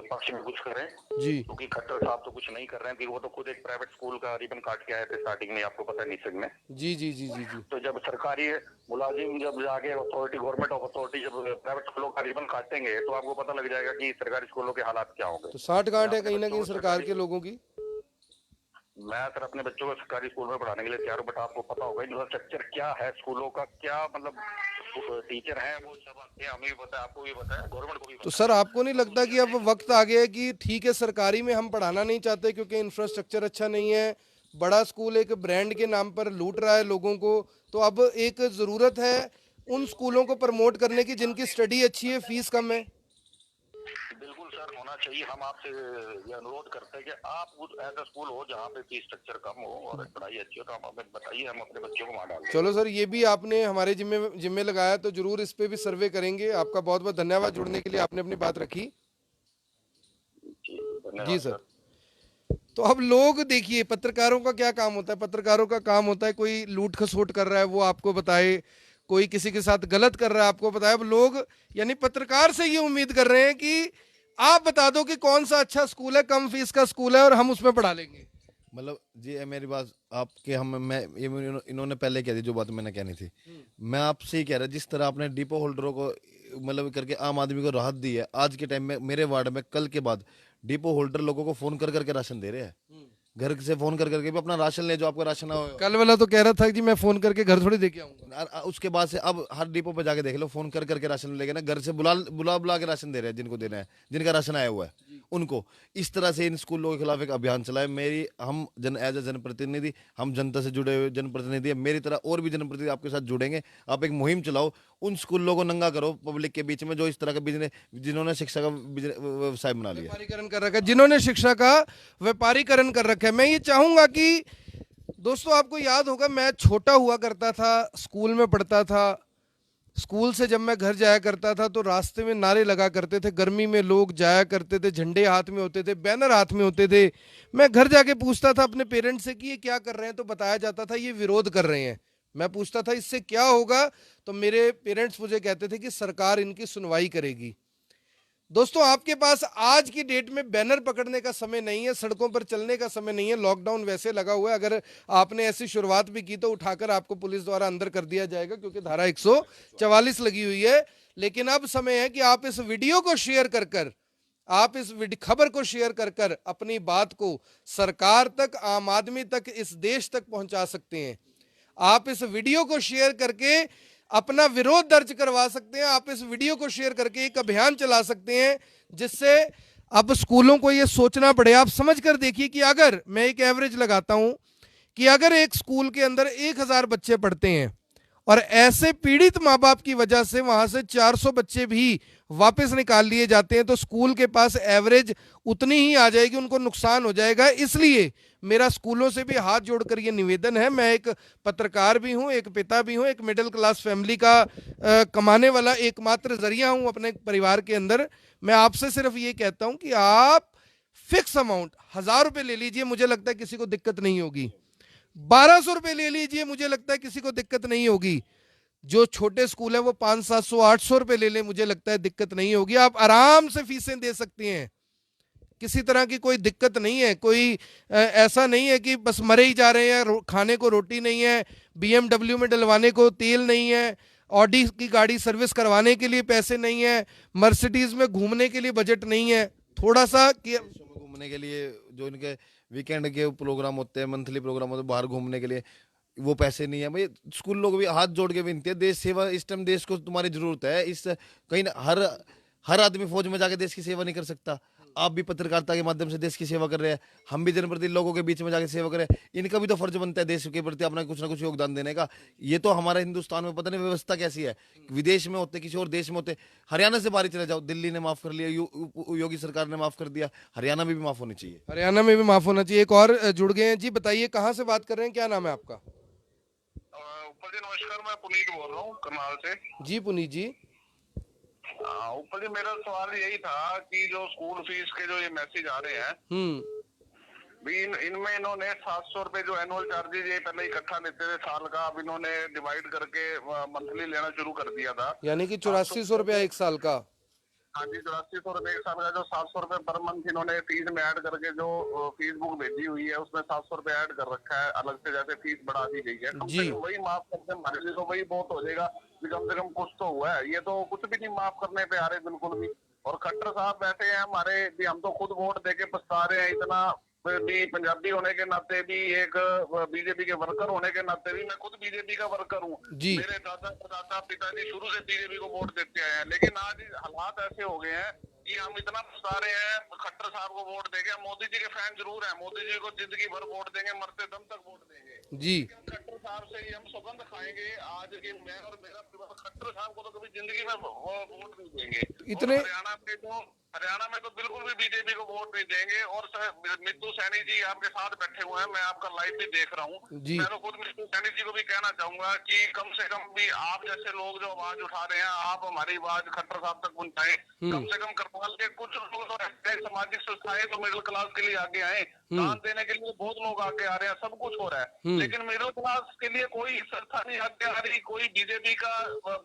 पक्ष में कुछ करें, जी क्योंकि खट्टर साहब तो कुछ नहीं कर रहे हैं। फिर वो तो खुद एक प्राइवेट स्कूल का रिबन काट के आए थे स्टार्टिंग में, आपको पता है, निसर्ग में। जी जी जी जी जी। तो जब सरकारी मुलाजिम जब जाके अथॉरिटी, गवर्नमेंट ऑफ अथॉरिटी जब प्राइवेट स्कूलों का रिबन काटेंगे तो आपको पता लग जाएगा कि सरकारी स्कूलों के हालात क्या होंगे। तो साठ गांठ है कहीं ना कहीं सरकार के लोगों की। मैं सर अपने बच्चों को सरकारी स्कूल में पढ़ाने के लिए तैयार हूँ, बट आपको पता होगा इंफ्रास्ट्रक्चर क्या है स्कूलों का, क्या मतलब टीचर है वो सब आते हैं, हमें भी पता है, आपको भी पता है, गवर्नमेंट को भी तो पता सर आपको नहीं लगता कि अब वक्त आ गया है कि ठीक है सरकारी में हम पढ़ाना नहीं चाहते क्योंकि इंफ्रास्ट्रक्चर अच्छा नहीं है, बड़ा स्कूल एक ब्रांड के नाम पर लूट रहा है लोगों को, तो अब एक ज़रूरत है उन स्कूलों को प्रमोट करने की जिनकी स्टडी अच्छी है, फीस कम है। है। बिल्कुल सर, होना चाहिए। हम आपसे ये अनुरोध करते हैं कि आप ऐसा स्कूल हो जहाँ पे फीस स्ट्रक्चर कम हो और पढ़ाई अच्छी हो, तो हम हमें बताइए, हम अपने बच्चों को वहाँ डाल दें। चलो सर, ये भी आपने हमारे जिम्मे लगाया, तो जरूर इस पे भी सर्वे करेंगे। आपका बहुत बहुत धन्यवाद जुड़ने के लिए, आपने अपनी बात रखी। जी धन्यवाद जी सर। तो अब लोग देखिए, पत्रकारों का क्या काम होता है, पत्रकारों का काम होता है कोई लूट खसोट कर रहा है वो आपको बताए, कोई किसी के साथ गलत कर रहा है आपको बताए। अब लोग यानी पत्रकार से ये उम्मीद कर रहे हैं कि आप बता दो कि कौन सा अच्छा स्कूल है, कम फीस का स्कूल है और हम उसमें पढ़ा लेंगे। मतलब जी ये मेरी बात आपके हम मैं ये इन्होंने पहले कह दी जो बात मैंने कहनी थी। मैं आपसे ही कह रहा, जिस तरह आपने डिपो होल्डरों को मतलब करके आम आदमी को राहत दी है, आज के टाइम में मेरे वार्ड में कल के बाद डिपो होल्डर लोगों को फोन कर करके राशन दे रहे हैं, घर से फोन कर करके भी अपना राशन ले, जो आपका राशन आया हो। कल वाला तो कह रहा था कि मैं फोन करके घर थोड़ी दे के आऊंगा। उसके बाद से अब हर डिपो पे जाके देख लो, फोन कर करके राशन लेके ना, घर से बुला बुला बुला के राशन दे रहे हैं जिनको देना है, जिनका राशन आया हुआ है उनको। इस तरह से इन स्कूलों के खिलाफ एक अभियान चलाए। मेरी हम एज ए जनप्रतिनिधि, हम जनता से जुड़े हुए जनप्रतिनिधि है, मेरी तरह और भी जनप्रतिनिधि आपके साथ जुड़ेंगे। आप एक मुहिम चलाओ, उन स्कूलों को नंगा करो पब्लिक के बीच में जो इस तरह का बिजनेस, जिन्होंने शिक्षा का व्यवसाय बना लिया, व्यापारीकरण कर रखा है, जिन्होंने शिक्षा का व्यापारीकरण कर रखा है। मैं ये चाहूंगा कि दोस्तों, आपको याद होगा मैं छोटा हुआ करता था, स्कूल में पढ़ता था, स्कूल से जब मैं घर जाया करता था तो रास्ते में नारे लगा करते थे, गर्मी में लोग जाया करते थे, झंडे हाथ में होते थे, बैनर हाथ में होते थे। मैं घर जाके पूछता था अपने पेरेंट्स से कि ये क्या कर रहे हैं, तो बताया जाता था ये विरोध कर रहे हैं। मैं पूछता था इससे क्या होगा, तो मेरे पेरेंट्स मुझे कहते थे कि सरकार इनकी सुनवाई करेगी। दोस्तों, आपके पास आज की डेट में बैनर पकड़ने का समय नहीं है, सड़कों पर चलने का समय नहीं है। लॉकडाउन वैसे लगा हुआ है, अगर आपने ऐसी शुरुआत भी की तो उठाकर आपको पुलिस द्वारा अंदर कर दिया जाएगा, क्योंकि धारा 144 लगी हुई है। लेकिन अब समय है कि आप इस वीडियो को शेयर कर कर, आप इस खबर को शेयर कर कर अपनी बात को सरकार तक, आम आदमी तक, इस देश तक पहुंचा सकते हैं। आप इस वीडियो को शेयर करके अपना विरोध दर्ज करवा सकते हैं। आप इस वीडियो को शेयर करके एक अभियान चला सकते हैं, जिससे अब स्कूलों को यह सोचना पड़े। आप समझ कर देखिए कि अगर मैं एक एवरेज लगाता हूं कि अगर एक स्कूल के अंदर 1000 बच्चे पढ़ते हैं और ऐसे पीड़ित माँ बाप की वजह से वहां से 400 बच्चे भी वापस निकाल लिए जाते हैं, तो स्कूल के पास एवरेज उतनी ही आ जाएगी, उनको नुकसान हो जाएगा। इसलिए मेरा स्कूलों से भी हाथ जोड़कर ये निवेदन है। मैं एक पत्रकार भी हूं, एक पिता भी हूं, एक मिडिल क्लास फैमिली का कमाने वाला एकमात्र जरिया हूं अपने परिवार के अंदर। मैं आपसे सिर्फ ये कहता हूं कि आप फिक्स अमाउंट 1000 रुपये ले लीजिए, मुझे लगता है किसी को दिक्कत नहीं होगी। 1200 रुपये ले लीजिए, मुझे लगता है किसी को दिक्कत नहीं होगी। जो छोटे स्कूल है वो 500, 700, 800 रुपये ले लें, मुझे लगता है दिक्कत नहीं होगी। आप आराम से फीसें दे सकते हैं, किसी तरह की कोई दिक्कत नहीं है। कोई ऐसा नहीं है कि बस मरे ही जा रहे हैं, खाने को रोटी नहीं है, BMW में डलवाने को तेल नहीं है, ऑडी की गाड़ी सर्विस करवाने के लिए पैसे नहीं है, मर्सिडीज में घूमने के लिए बजट नहीं है। थोड़ा सा घूमने के लिए जो इनके वीकेंड के प्रोग्राम होते हैं, मंथली प्रोग्राम होते हैं बाहर घूमने के लिए, वो पैसे नहीं है। भाई स्कूल लोग भी हाथ जोड़ के विनती है, देश सेवा इस टाइम देश को तुम्हारी जरूरत है। इस कहीं हर आदमी फौज में जाके देश की सेवा नहीं कर सकता। आप भी पत्रकारिता के माध्यम से देश की सेवा कर रहे हैं, हम भी जनप्रतिनिधि लोगों के बीच में जाके सेवा करें। इनका भी तो फर्ज बनता है देश के प्रति अपना कुछ ना कुछ योगदान देने का। ये तो हमारे हिंदुस्तान में पता नहीं व्यवस्था कैसी है, विदेश में होते, किसी और देश में होते। हरियाणा से बाहर चले जाओ, दिल्ली ने माफ कर लिया, योगी सरकार ने माफ कर दिया, हरियाणा में भी माफ होनी चाहिए। हरियाणा में भी माफ होना चाहिए। एक और जुड़ गए हैं जी, बताइए कहाँ से बात कर रहे हैं, क्या नाम है आपका? ऊपर जी नमस्कार, मैं पुनीत बोल रहा हूँ करनाल से। जी पुनीत जी। ऊपर जी मेरा सवाल यही था कि जो स्कूल फीस के जो ये मैसेज आ रहे हैं, भी इनमें इन्होंने 700 रुपए जो एनुअल चार्जेज ये पहले इकट्ठा लेते थे साल का, अब इन्होंने डिवाइड करके मंथली लेना शुरू कर दिया था, यानी कि 8400 रुपया एक साल का। हाँ जी, 8400 एक साल का जो 700 पर मंथ इन्होंने फीस में ऐड करके जो फीस बुक भेजी हुई है उसमें 700 ऐड कर रखा है अलग से, जैसे फीस बढ़ा दी गई है। कम जी। से कम वही माफ करते हैं हमारे लिए, तो वही बहुत हो जाएगा कि कम से कम कुछ तो हुआ है। ये तो कुछ भी नहीं माफ करने पे आ रहे बिल्कुल भी। और खट्टर साहब बैठे हैं हमारे भी, हम तो खुद वोट देके पछता रहे हैं इतना भी। पंजाबी होने के नाते भी, एक बीजेपी के वर्कर होने के नाते भी, मैं खुद बीजेपी का वर्कर हूँ। जी। मेरे दादा परदादा पिताजी शुरू से बीजेपी को वोट देते आए हैं, लेकिन आज हालात ऐसे हो गए हैं कि हम इतना पछता रहे हैं खट्टर साहब को वोट देके। हम मोदी जी के फैन जरूर हैं, मोदी जी को जिंदगी भर वोट देंगे, मरते दम तक वोट देंगे। जी। खट्टर साहब से ही हम सौगंध खाएंगे आज कि मैं और मेरा परिवार खट्टर साहब को तो कभी जिंदगी में वोट नहीं देंगे। इतने- और हरियाणा में तो बिल्कुल भी बीजेपी को वोट नहीं देंगे। और मित्तू सैनी जी आपके साथ बैठे हुए हैं, मैं आपका लाइव भी देख रहा हूँ। जी। मैं तो खुद मित्तू सैनी जी को भी कहना चाहूंगा कि कम से कम भी आप जैसे लोग जो आवाज उठा रहे हैं, आप हमारी आवाज खट्टर साहब तक पहुंचाएं। कम से कम करपाल के कुछ लोग तो ऐसे सामाजिक संस्थाएं तो मिडिल क्लास के लिए आगे आए, दान देने के लिए बहुत लोग आगे आ रहे हैं, सब कुछ हो रहा है, लेकिन मिडिल क्लास के लिए कोई संस्था नहीं आगे आ रही। कोई बीजेपी का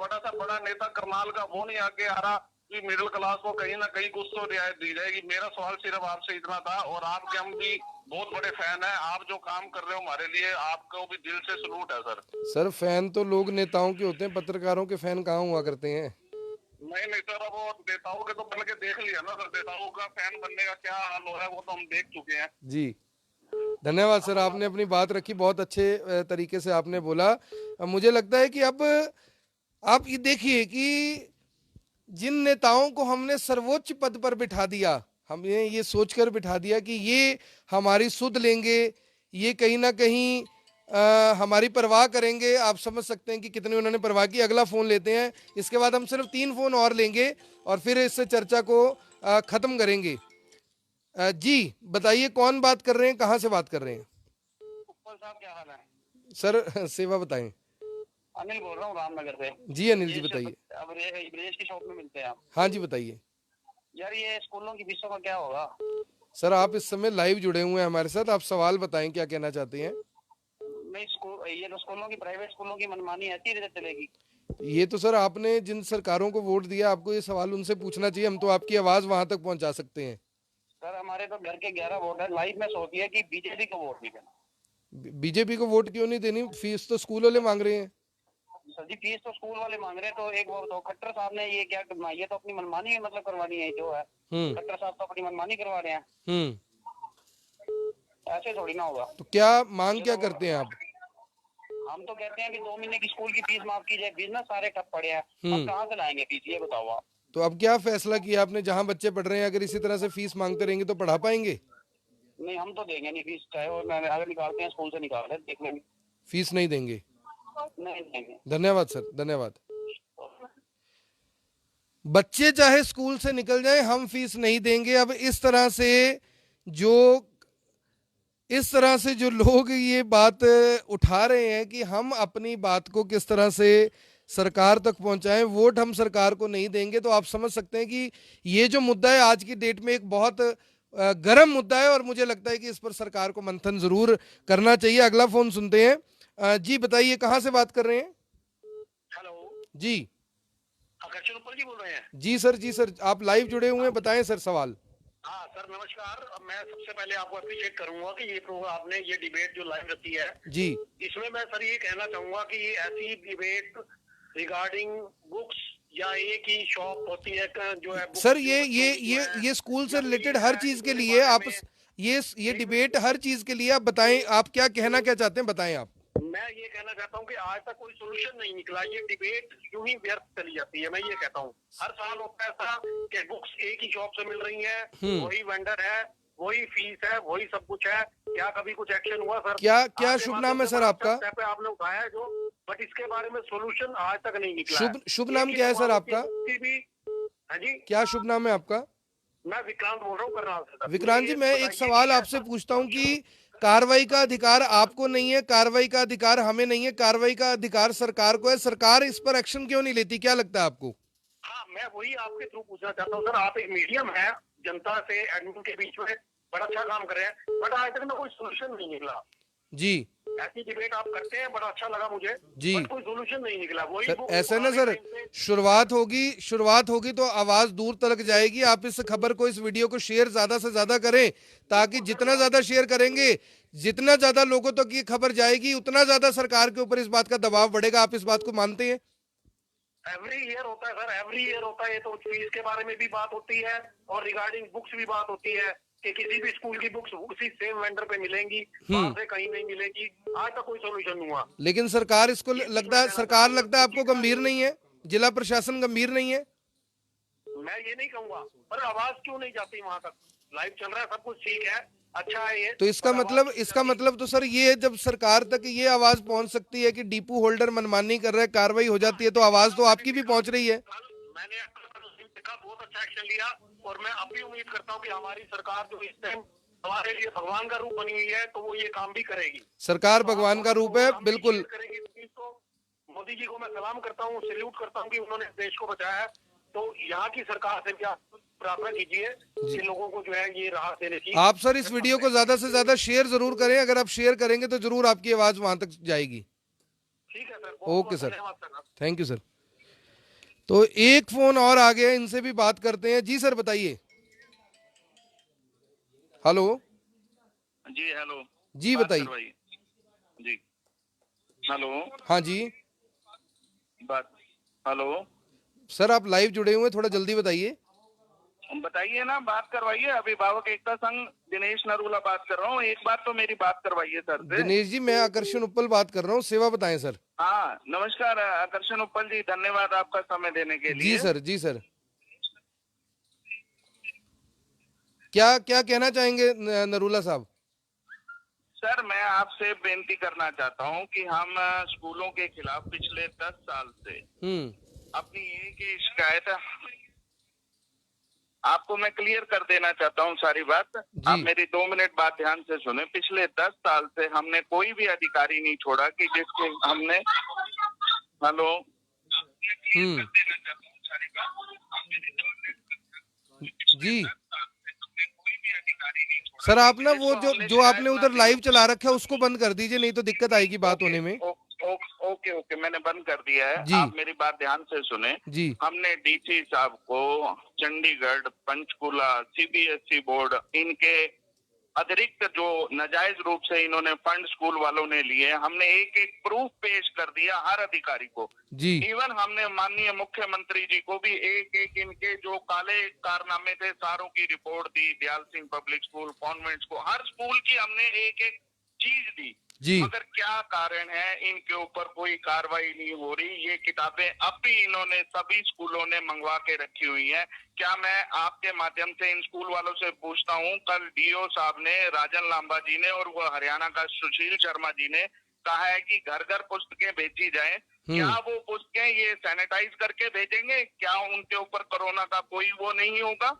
बड़ा नेता करनाल का वो नहीं आगे आ रहा कि मिडिल क्लास को कहीं ना कहीं कुछ तो रियायत दी जाएगी। मेरा सवाल सिर्फ आपसे इतना था, और आपके हम भी बहुत बड़े फैन हैं। आप जो काम कर रहे हो हमारे लिए, आपको भी दिल से सलूट है सर। सर फैन तो लोग नेताओं के होते हैं, पत्रकारों के फैन कहाँ हुआ करते हैं। नहीं सर, अब वो नेताओं के तो बन के देख लिया ना सर, नेताओं का फैन बनने का क्या हाल हो रहा है वो तो हम देख चुके हैं। जी, धन्यवाद सर, आपने अपनी बात रखी, बहुत अच्छे तरीके से आपने बोला। मुझे लगता है कि अब आप ये देखिए कि जिन नेताओं को हमने सर्वोच्च पद पर बिठा दिया, हमने ये सोचकर बिठा दिया कि ये हमारी सुध लेंगे, ये कहीं ना कहीं हमारी परवाह करेंगे। आप समझ सकते हैं कि कितनी उन्होंने परवाह की। अगला फोन लेते हैं, इसके बाद हम सिर्फ 3 फोन और लेंगे और फिर इस चर्चा को खत्म करेंगे। जी बताइए, कौन बात कर रहे हैं, कहाँ से बात कर रहे हैं? साहब क्या हाल है? सर सेवा बताएं। अनिल बोल रहा हूँ रामनगर से। जी अनिल जी बताइए। अब ब्रेज की शॉप में मिलते हैं आप? हाँ जी बताइए। यार ये स्कूलों की फीसों का क्या होगा? सर आप इस समय लाइव जुड़े हुए हैं हमारे साथ, आप सवाल बताएं, क्या कहना चाहते हैं? नहीं, ये तो स्कूलों की, प्राइवेट स्कूलों की मनमानी ऐसी रहती चलेगी? ये तो सर आपने जिन सरकारों को वोट दिया, आपको ये सवाल उनसे पूछना चाहिए, हम तो आपकी आवाज वहां तक पहुंचा सकते हैं। सर हमारे तो घर के 11 वोट है, लाइव में सोची है कि बीजेपी को वोट नहीं देना। बीजेपी को वोट क्यों नहीं देनी? फीस तो स्कूल वाले मांग रहे हैं। सर जी फीस तो स्कूल वाले मांग रहे हैं, तो एक वो तो खट्टर साहब ने ये क्या करना, ये तो अपनी मनमानी मतलब करवानी है जो है। खट्टर साहब तो अपनी मनमानी करवा रहे हैं, ऐसे थोड़ी ना होगा। तो क्या मांग क्या करते हैं आप? हम तो कहते हैं कि 2 महीने की स्कूल की फीस माफ की जाए, बिजनेस सारे ठप पड़े हैं, हम कहाँ से लाएंगे फीस, ये बताओ आप। तो अब क्या फैसला किया आपने? जहां बच्चे पढ़ रहे हैं अगर इसी तरह से फीस मांगते रहेंगे तो पढ़ा पाएंगे? नहीं हम तो देंगे नहीं फीस, चाहे वो अगर निकालते हैं स्कूल से निकाल रहे देख लेंगे। फीस नहीं देंगे? नहीं देंगे। धन्यवाद सर, धन्यवाद। बच्चे चाहे स्कूल से निकल जाएं, हम फीस नहीं देंगे। अब इस तरह से जो लोग ये बात उठा रहे हैं कि हम अपनी बात को किस तरह से सरकार तक पहुंचाएं, वोट हम सरकार को नहीं देंगे, तो आप समझ सकते हैं कि ये जो मुद्दा है आज की डेट में एक बहुत गर्म मुद्दा है और मुझे लगता है कि इस पर सरकार को मंथन जरूर करना चाहिए। अगला फोन सुनते हैं। जी बताइए, कहाँ से बात कर रहे हैं? हेलो जी आकर्षण ऊपर जी बोल रहे हैं? जी सर, जी सर, आप लाइव जुड़े हुए हैं, बताएं सर सवाल। हाँ सर नमस्कार। मैं सबसे पहले आपको अप्रिशिएट करूंगा कि ये प्रोग्राम आपने ये डिबेट जो लाइव रखी है जी, इसमें मैं सर ये कहना चाहूंगा कि ये ऐसी डिबेट रिगार्डिंग बुक्स या एक ही शॉप होती है जो है सर ये स्कूल से रिलेटेड हर चीज के लिए आप ये डिबेट हर चीज के लिए आप बताएं, आप क्या कहना क्या चाहते हैं, बताएं आप। मैं ये कहना चाहता हूँ कि आज तक कोई सोल्यूशन नहीं निकला, ये डिबेट यूं ही व्यर्थ चली जाती है। मैं ये कहता हूँ हर साल होता है ऐसा कि बुक्स एक ही शॉप से मिल रही हैं, वही वेंडर है, वही फीस है, वही सब कुछ है। क्या कभी कुछ एक्शन हुआ सर? क्या शुभ नाम है सर आपका? पे आपने उठाया है जो, बट इसके बारे में सोल्यूशन आज तक नहीं निकला। शुभ नाम क्या है सर आपका? हाँ जी, क्या शुभ नाम है आपका? मैं विक्रांत बोल रहा हूँ करनाल से। विक्रांत जी, मैं एक सवाल आपसे पूछता हूँ कि कार्रवाई का अधिकार आपको नहीं है, कार्रवाई का अधिकार हमें नहीं है, कार्रवाई का अधिकार सरकार को है, सरकार इस पर एक्शन क्यों नहीं लेती, क्या लगता है आपको? हाँ मैं वही आपके थ्रू पूछना चाहता हूँ सर, आप एक मीडियम है जनता से एडमिन के बीच में, बड़ा अच्छा काम कर रहे हैं, बट आज तक ना कोई सोल्यूशन नहीं निकला जी। ऐसी डिबेट आप करते हैं, बड़ा अच्छा लगा मुझे जी। बट कोई सोल्यूशन नहीं निकला। वही सर बुक ऐसा ना पुराने सर, टाइम से शुरुआत होगी तो आवाज दूर तक जाएगी। आप इस खबर को, इस वीडियो को शेयर ज्यादा से ज्यादा करें, ताकि जितना ज्यादा शेयर करेंगे, जितना ज्यादा लोगों तक ये खबर जाएगी, उतना ज्यादा सरकार के ऊपर इस बात का दबाव बढ़ेगा। आप इस बात को मानते हैं? एवरी ईयर होता है सर, एवरी ईयर होता है। तो फीस के बारे में भी बात होती है और रिगार्डिंग बुक्स भी बात होती है कि किसी भी स्कूल की बुक्स उसी सेम वेंडर पे मिलेंगी, बाहर से कहीं नहीं मिलेगी। आज तक कोई सोल्यूशन नहीं हुआ। लेकिन सरकार इसको सरकार लगता है आपको गंभीर नहीं है, जिला प्रशासन गंभीर नहीं है? मैं ये नहीं कहूंगा, पर आवाज क्यों नहीं जाती वहां तक? लाइव चल रहा है, सब कुछ ठीक है, अच्छा है ये। तो इसका पर आवाज मतलब, क्यों इसका जाती? मतलब तो सर ये है, जब सरकार तक ये आवाज पहुंच सकती है कि डिपो होल्डर मनमानी कर रहे हैं, कार्रवाई हो जाती है, तो आवाज तो आपकी भी पहुंच रही है। मैंने देखा, बहुत अच्छा एक्शन लिया और मैं अब भी उम्मीद करता हूँ कि हमारी सरकार जो इस टाइम हमारे लिए भगवान का रूप बनी हुई है, तो वो ये काम भी करेगी। सरकार भगवान का रूप है, हम भी बिल्कुल। शेयर करेंगे इस चीज को। मोदी जी को मैं सलाम करता हूँ, सैल्यूट करता हूँ कि उन्होंने इस देश को बचाया है। तो यहाँ की सरकार से भी आप प्रार्थना कीजिए कि लोगों को जो है ये राहत देने की। आप सर इस वीडियो को ज्यादा से ज्यादा शेयर जरूर करें। अगर आप शेयर करेंगे तो जरूर आपकी आवाज वहां तक जाएगी। ठीक है सर, ओके सर, धन्यवाद सर। Thank you sir. तो एक फोन और आ गया, इनसे भी बात करते हैं। जी सर बताइए। हेलो। जी हेलो। जी बताइए। जी हेलो। हाँ जी बात हेलो। सर, आप लाइव जुड़े हुए हैं, थोड़ा जल्दी बताइए। बताइए ना, बात करवाइए। अभिभावक एकता संघ दिनेश नरूला बात कर रहा हूँ। एक बात तो मेरी बात करवाइए सर से। दिनेश जी, मैं आकर्षण उप्पल बात कर रहा हूँ, सेवा बताएं सर। हाँ नमस्कार आकर्षण उप्पल जी, धन्यवाद आपका समय देने के लिए। जी सर, जी सर। क्या क्या कहना चाहेंगे नरूला साहब? सर मैं आपसे बेनती करना चाहता हूँ कि हम स्कूलों के खिलाफ पिछले 10 साल से अपनी एक ही शिकायत, आपको मैं क्लियर कर देना चाहता हूँ सारी बात। आप मेरी 2 मिनट बात ध्यान से सुने। पिछले 10 साल से हमने कोई भी अधिकारी नहीं छोड़ा कि जिसके हमने हेलो जी सर, आप ना वो जो आपने उधर लाइव चला रखा है उसको बंद कर दीजिए, नहीं तो दिक्कत आएगी बात होने में। ओके ओके, मैंने बंद कर दिया है। जी। आप मेरी बात ध्यान से सुने। जी। हमने डीसी साहब को, चंडीगढ़, पंचकुला, सीबीएसई बोर्ड, इनके अतिरिक्त जो नाजायज रूप से इन्होंने फंड स्कूल वालों ने लिए, हमने एक एक प्रूफ पेश कर दिया हर अधिकारी को। जी। इवन हमने माननीय मुख्यमंत्री जी को भी एक एक इनके जो काले कारनामे थे सारों की रिपोर्ट दी। Dayal Singh Public School, convent को, हर स्कूल की हमने एक एक चीज दी। जी। मगर क्या कारण है इनके ऊपर कोई कार्रवाई नहीं हो रही? ये किताबें अब भी इन्होंने सभी स्कूलों ने मंगवा के रखी हुई हैं। क्या मैं आपके माध्यम से इन स्कूल वालों से पूछता हूँ, कल डीओ साहब ने, राजन लांबा जी ने और वो हरियाणा का सुशील शर्मा जी ने कहा है कि घर घर पुस्तकें भेजी जाएं। क्या वो पुस्तकें ये सैनिटाइज करके भेजेंगे? क्या उनके ऊपर कोरोना का कोई वो नहीं होगा?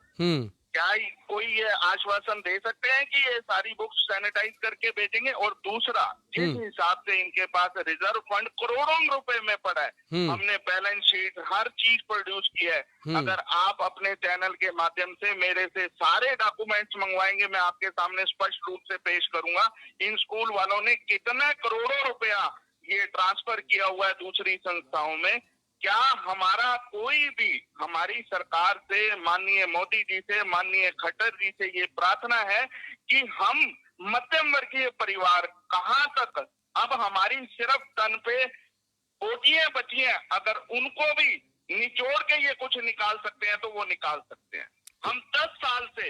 क्या कोई ये आश्वासन दे सकते हैं कि ये सारी बुक्स सैनिटाइज करके भेजेंगे? और दूसरा, जिस हिसाब से इनके पास रिजर्व फंड करोड़ों रुपए में पड़ा है, हमने बैलेंस शीट हर चीज प्रोड्यूस किया है। अगर आप अपने चैनल के माध्यम से मेरे से सारे डॉक्यूमेंट्स मंगवाएंगे, मैं आपके सामने स्पष्ट रूप से पेश करूंगा इन स्कूल वालों ने कितना करोड़ों रुपया ये ट्रांसफर किया हुआ है दूसरी संस्थाओं में। क्या हमारा कोई भी, हमारी सरकार से, माननीय मोदी जी से, माननीय खट्टर जी से ये प्रार्थना है कि हम मध्यम वर्गीय परिवार कहाँ तक, अब हमारी सिर्फ तन पे पोटियां बची हैं, अगर उनको भी निचोड़ के ये कुछ निकाल सकते हैं तो वो निकाल सकते हैं। हम 10 साल से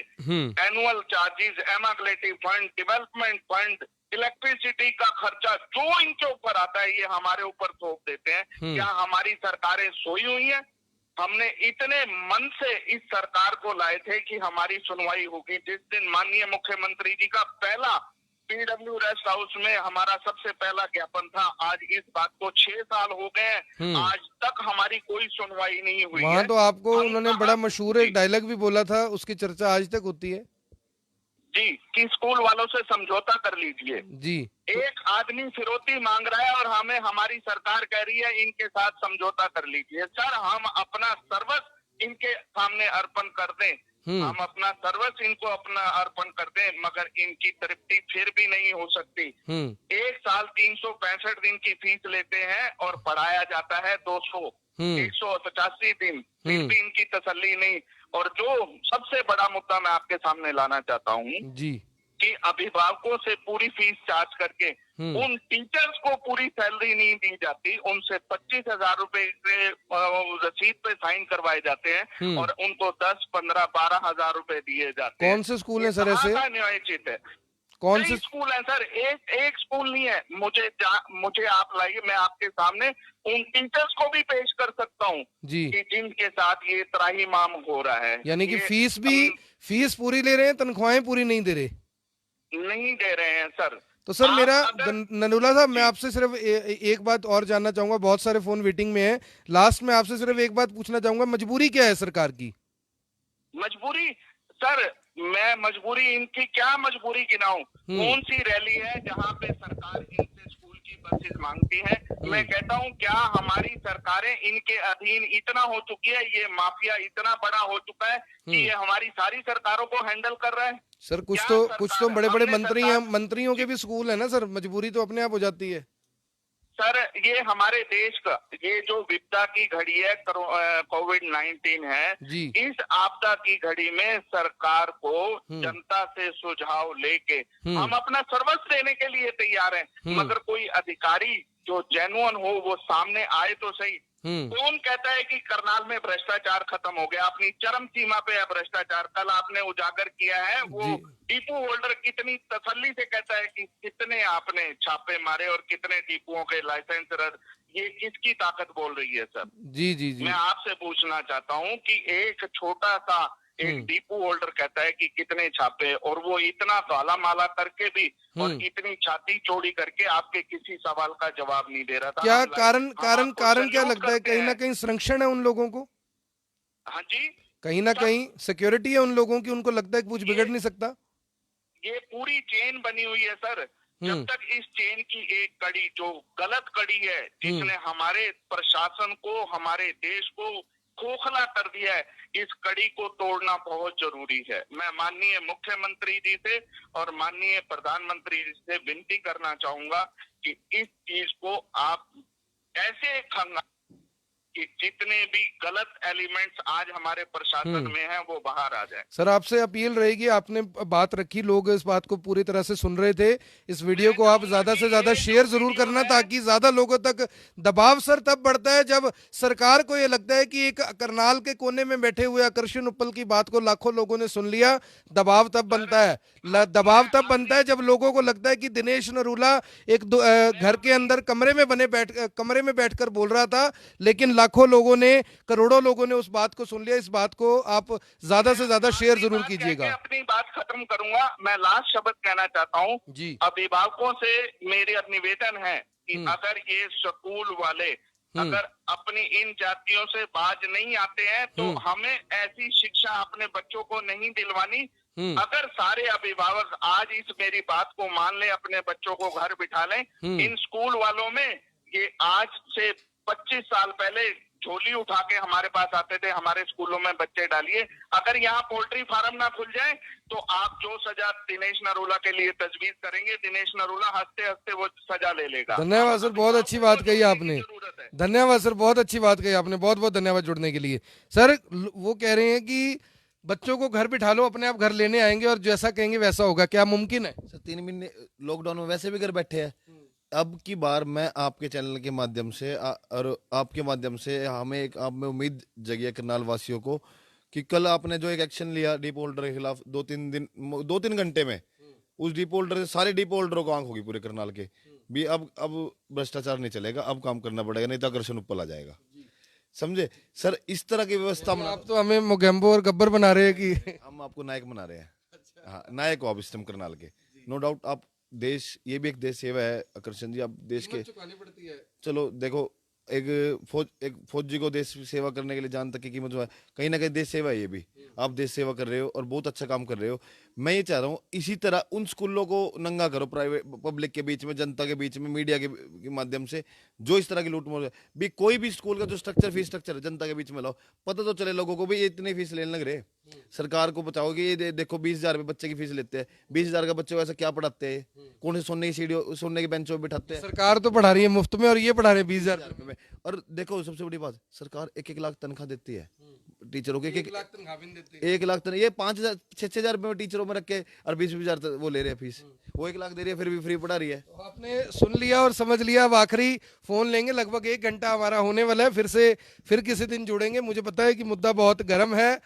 एनुअल चार्जेस, एमाग्लेटिव फंड, डेवलपमेंट फंड, इलेक्ट्रिसिटी का खर्चा जो इनके ऊपर आता है ये हमारे ऊपर थोप देते हैं। क्या हमारी सरकारें सोई हुई हैं? हमने इतने मन से इस सरकार को लाए थे कि हमारी सुनवाई होगी। जिस दिन माननीय मुख्यमंत्री जी का पहला पीडब्ल्यू रेस्ट हाउस में हमारा सबसे पहला ज्ञापन था, आज इस बात को 6 साल हो गए हैं, आज तक हमारी कोई सुनवाई नहीं हुई वहाँ है। तो आपको उन्होंने बड़ा मशहूर एक डायलॉग भी बोला था, उसकी चर्चा आज तक होती है जी कि स्कूल वालों से समझौता कर लीजिए। जी। एक आदमी फिरौती मांग रहा है और हमें हमारी सरकार कह रही है इनके साथ समझौता कर लीजिए। सर हम अपना सर्वस्व इनके सामने अर्पण कर दें, हम अपना सर्वस्व इनको अपना अर्पण करते हैं, मगर इनकी तृप्ति फिर भी नहीं हो सकती। एक साल 365 दिन की फीस लेते हैं और पढ़ाया जाता है 185 दिन, फिर भी इनकी तसल्ली नहीं। और जो सबसे बड़ा मुद्दा मैं आपके सामने लाना चाहता हूँ जी कि अभिभावकों से पूरी फीस चार्ज करके उन टीचर्स को पूरी सैलरी नहीं दी जाती, उनसे 25,000 रुपए के रसीद पे साइन करवाए जाते हैं और उनको 10, 15, 12,000 रुपए दिए जाते हैं। कौन से स्कूल है सर ये ऐसे? कहाँ का न्यायोचित है? कौन कई से? स्कूल है सर, एक स्कूल नहीं है। मुझे आप लाइए, मैं आपके सामने उन टीचर्स को भी पेश कर सकता हूँ जी कि जिनके साथ ये त्राहिमाम हो रहा है। यानी कि ये फीस पूरी ले रहे हैं, तनख्वाहें पूरी नहीं दे रहे। नहीं दे रहे हैं सर। तो सर आप मेरा अगर- ननुला साहब, मैं आपसे सिर्फ एक बात और जानना चाहूंगा, बहुत सारे फोन वेटिंग में है। लास्ट में आपसे सिर्फ एक बात पूछना चाहूंगा, मजबूरी क्या है सरकार की? मजबूरी सर, मैं मजबूरी इनकी क्या मजबूरी गिनाऊं? कौन सी रैली है जहां पे सरकार इनसे स्कूल की बसेस मांगती है? मैं कहता हूं, क्या हमारी सरकारें इनके अधीन इतना हो चुकी है, ये माफिया इतना बड़ा हो चुका है कि ये हमारी सारी सरकारों को हैंडल कर रहा है? सर कुछ क्या तो सरकार- बड़े बड़े हमने मंत्री हैं, सरकार- मंत्रियों के भी स्कूल है ना सर, मजबूरी तो अपने आप हो जाती है। सर, ये हमारे देश का ये जो विपदा की घड़ी है, कोविड-19 है, जी इस आपदा की घड़ी में सरकार को जनता से सुझाव लेके हम अपना सर्वस्व देने के लिए तैयार हैं, मगर कोई अधिकारी जो जेन्युइन हो वो सामने आए तो सही। कौन कहता है कि करनाल में भ्रष्टाचार खत्म हो गया? अपनी चरम सीमा पे है भ्रष्टाचार। कल आपने उजागर किया है, वो जी। डिपो होल्डर कितनी तसल्ली से कहता है कि कितने आपने छापे मारे और कितने डिपोओं के लाइसेंस रद्द। ये किसकी ताकत बोल रही है सर? जी जी जी मैं आपसे पूछना चाहता हूँ कि एक छोटा सा एक डिपो होल्डर कहता है कि कितने छापे, और वो इतना काला माला करके भी और इतनी छाती चौड़ी करके आपके किसी सवाल का जवाब नहीं दे रहा था। क्या हम कारण हम कारण आपको कारण क्या सल्यूट लगता है? करते कहीं ना हैं। कहीं संरक्षण है उन लोगों को, हाँ जी, कहीं ना कहीं सिक्योरिटी है उन लोगों की, उनको लगता है कि कुछ बिगड़ नहीं सकता। ये पूरी चेन बनी हुई है सर। जब तक इस चेन की एक कड़ी जो गलत कड़ी है, जिसने हमारे प्रशासन को, हमारे देश को खोखला कर दिया है, इस कड़ी को तोड़ना बहुत जरूरी है। मैं माननीय मुख्यमंत्री जी से और माननीय प्रधानमंत्री जी से विनती करना चाहूंगा कि इस चीज को आप ऐसे खंगा कि जितने भी गलत एलिमेंट्स आज हमारे प्रशासन में हैं वो बाहर आ जाए। सर आपसे अपील रहेगी, आपने बात रखी, लोग इस बात को पूरी तरह से सुन रहे थे। इस वीडियो को आप ज्यादा से ज्यादा शेयर जरूर करना, ताकि ज्यादा लोगों तक दबाव सर तब बढ़ता है जब सरकार को ये लगता है कि एक करनाल के कोने में बैठे हुए आकर्षण उपल की बात को लाखों लोगों ने सुन लिया। दबाव तब बनता है, दबाव तब बनता है जब लोगों को लगता है कि दिनेश नरूला एक घर के अंदर कमरे में बैठकर बोल रहा था, लेकिन लाखों लोगों ने, करोड़ों लोगों ने उस बात को सुन लिया। इस बात को आप ज्यादा से ज्यादा शेयर जरूर कीजिएगा। अपनी बात खत्म करूंगा। मैं लास्ट शब्द कहना चाहता हूँ जी। अभिभावकों से मेरी निवेदन है कि अगर ये स्कूल वाले अगर अपनी इन जातियों से बाज नहीं आते हैं तो हमें ऐसी शिक्षा अपने बच्चों को नहीं दिलवानी। अगर सारे अभिभावक आज इस मेरी बात को मान लें, अपने बच्चों को घर बिठा लें, इन स्कूल वालों में ये आज से 25 साल पहले झोली उठा के हमारे पास आते थे, हमारे स्कूलों में बच्चे डालिए। अगर यहाँ पोल्ट्री फार्म ना खुल जाए तो आप जो सजा दिनेश नरूला के लिए तजवीज करेंगे, दिनेश नरूला हंसते हंसते वो सजा ले लेगा। धन्यवाद सर, बहुत अच्छी बात कही आपने। धन्यवाद सर, बहुत अच्छी बात कही आपने, बहुत बहुत धन्यवाद जुड़ने के लिए। सर वो कह रहे हैं कि बच्चों को घर बिठा लो, अपने आप घर लेने आएंगे और जैसा कहेंगे वैसा होगा। क्या मुमकिन है? सर 3 महीने लॉकडाउन में वैसे भी घर बैठे हैं। अब की बार मैं आपके चैनल के माध्यम से और आपके माध्यम से हमें एक आप में उम्मीद जगी है करनाल वासियों को कि कल आपने जो एक एक्शन लिया डीप होल्डर के खिलाफ 2-3 घंटे में, उस डीप होल्डर से सारे डीप होल्डरों को आंख होगी पूरे करनाल के भी। अब भ्रष्टाचार नहीं चलेगा, अब काम करना पड़ेगा, नहीं तो आकर्षण ऊपर आ जाएगा। समझे सर? इस तरह की व्यवस्था आप तो हमें मोगेम्बो और गब्बर बना रहे हैं कि हम आपको नायक बना रहे हैं। हाँ, नायक हो आप इस टाइम करनाल के, नो डाउट। आप देश, ये भी एक देश सेवा है आकर्षण जी, आप देश के चुकानी पड़ती है। चलो देखो, एक फौजी को देश सेवा करने के लिए जान तक की कीमत जो है, कहीं ना कहीं देश सेवा है ये भी। आप देश सेवा कर रहे हो और बहुत अच्छा काम कर रहे हो। मैं ये चाह रहा हूँ इसी तरह उन स्कूलों को नंगा करो, प्राइवेट पब्लिक के बीच में, जनता के बीच में, मीडिया के माध्यम से, जो इस तरह की लूट मोड़ भी कोई भी स्कूल का जो स्ट्रक्चर, फीस स्ट्रक्चर है, जनता के बीच में लाओ, पता तो चले लोगों को भी ये इतनी फीस लेने लग रहे। सरकार को बताओ कि ये देखो 20,000 रुपये बच्चे की फीस लेते हैं, 20,000 का बच्चे को ऐसा क्या पढ़ाते हैं, कौन से सोने की सीढ़ी, सोने के बेंचों पर बिठाते हैं। सरकार तो पढ़ा रही है मुफ्त में और ये पढ़ा रहे हैं 20,000 रुपये में। और देखो सबसे बड़ी बात, सरकार 1-1 लाख तनख्वाह देती है टीचरों के, 1 लाख तनख्वाह भी नहीं देते। 1 लाख तनख्वाह, ये 5,000 6,000 रुपये में टीचरों में रख के और 20,000 वो ले रहे हैं फीस, वो 1 लाख दे रही है, फिर भी फ्री पढ़ा रही है। तो आपने सुन लिया और समझ लिया। अब आखिरी फोन लेंगे, लगभग 1 घंटा हमारा होने वाला है, फिर किसी दिन जुड़ेंगे। मुझे पता है कि मुद्दा बहुत गर्म है,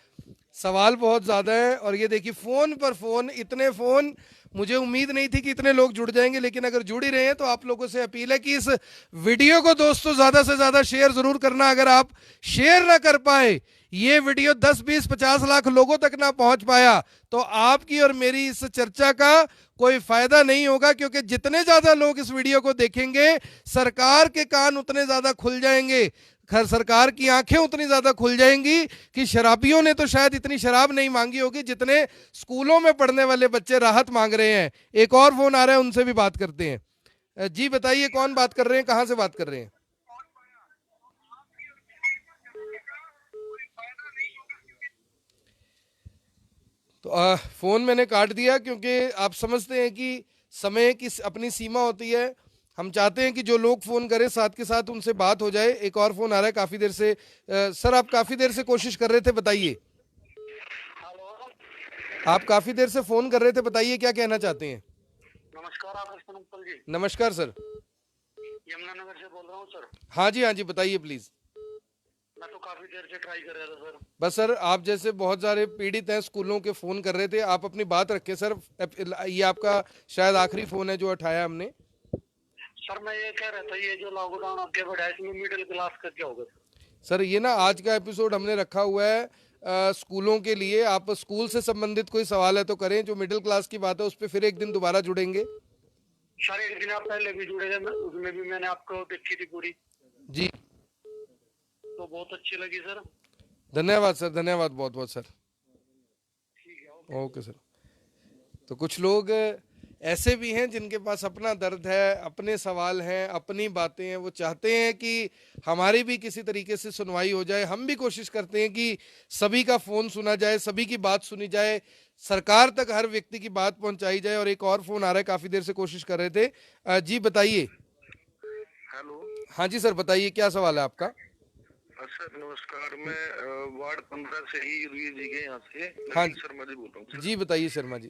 सवाल बहुत ज्यादा है, और ये देखिए फोन पर फोन, इतने फोन, मुझे उम्मीद नहीं थी कि इतने लोग जुड़ जाएंगे, लेकिन अगर जुड़ ही रहे हैं तो आप लोगों से अपील है कि इस वीडियो को दोस्तों ज्यादा से ज्यादा शेयर जरूर करना। अगर आप शेयर ना कर पाए, ये वीडियो 10, 20, 50 लाख लोगों तक ना पहुंच पाया, तो आपकी और मेरी इस चर्चा का कोई फायदा नहीं होगा, क्योंकि जितने ज्यादा लोग इस वीडियो को देखेंगे, सरकार के कान उतने ज्यादा खुल जाएंगे, सरकार की आंखें उतनी ज्यादा खुल जाएंगी कि शराबियों ने तो शायद इतनी शराब नहीं मांगी होगी जितने स्कूलों में पढ़ने वाले बच्चे राहत मांग रहे हैं। एक और फोन आ रहा है, उनसे भी बात करते हैं। जी बताइए, कौन बात कर रहे हैं, कहां से बात कर रहे हैं? तो फोन मैंने काट दिया, क्योंकि आप समझते हैं कि समय की अपनी सीमा होती है। हम चाहते हैं कि जो लोग फोन करें साथ के साथ उनसे बात हो जाए। एक और फोन आ रहा है काफी देर से। सर, आप काफी देर से कोशिश कर रहे थे, बताइए। आप काफी देर से फोन कर रहे थे, बताइए क्या कहना चाहते हैं। नमस्कार, आप उपल जी। नमस्कार सर, यमुनानगर से बोल रहा हूँ सर। हाँ जी, हाँ जी, बताइए प्लीज। मैं तो काफी देर से ट्राई कर रहा था सर। बस सर, आप जैसे बहुत सारे पीड़ित हैं, स्कूलों के फोन कर रहे थे, आप अपनी बात रखें सर। ये आपका शायद आखिरी फोन है जो उठाया हमने। सर मैं ये कह रहा था, ये जो लॉकडाउन आगे बढ़ा है, इसमें मिडिल क्लास का क्या होगा? सर ये ना आज का एपिसोड हमने रखा हुआ है स्कूलों के लिए। आप स्कूल से संबंधित कोई सवाल है तो करें, जो मिडिल क्लास की बात है उस पर फिर एक दिन दोबारा जुड़ेंगे। सर एक दिन आप पहले भी जुड़े थे, उसमें भी मैंने आपको देखी थी पूरी जी, तो बहुत अच्छी लगी सर। धन्यवाद सर, धन्यवाद बहुत बहुत सर। Okay sir. तो कुछ लोग ऐसे भी हैं जिनके पास अपना दर्द है, अपने सवाल हैं, अपनी बातें हैं, वो चाहते हैं कि हमारी भी किसी तरीके से सुनवाई हो जाए। हम भी कोशिश करते हैं कि सभी का फोन सुना जाए, सभी की बात सुनी जाए, सरकार तक हर व्यक्ति की बात पहुंचाई जाए। और एक और फोन आ रहा है, काफी देर से कोशिश कर रहे थे। जी बताइए। हेलो। हाँ जी सर, बताइए क्या सवाल है आपका। सर नमस्कार, मैं वार्ड 15 से ही जी के यहाँ से हाँ शर्मा जी बोल रहा हूँ। जी बताइए शर्मा जी।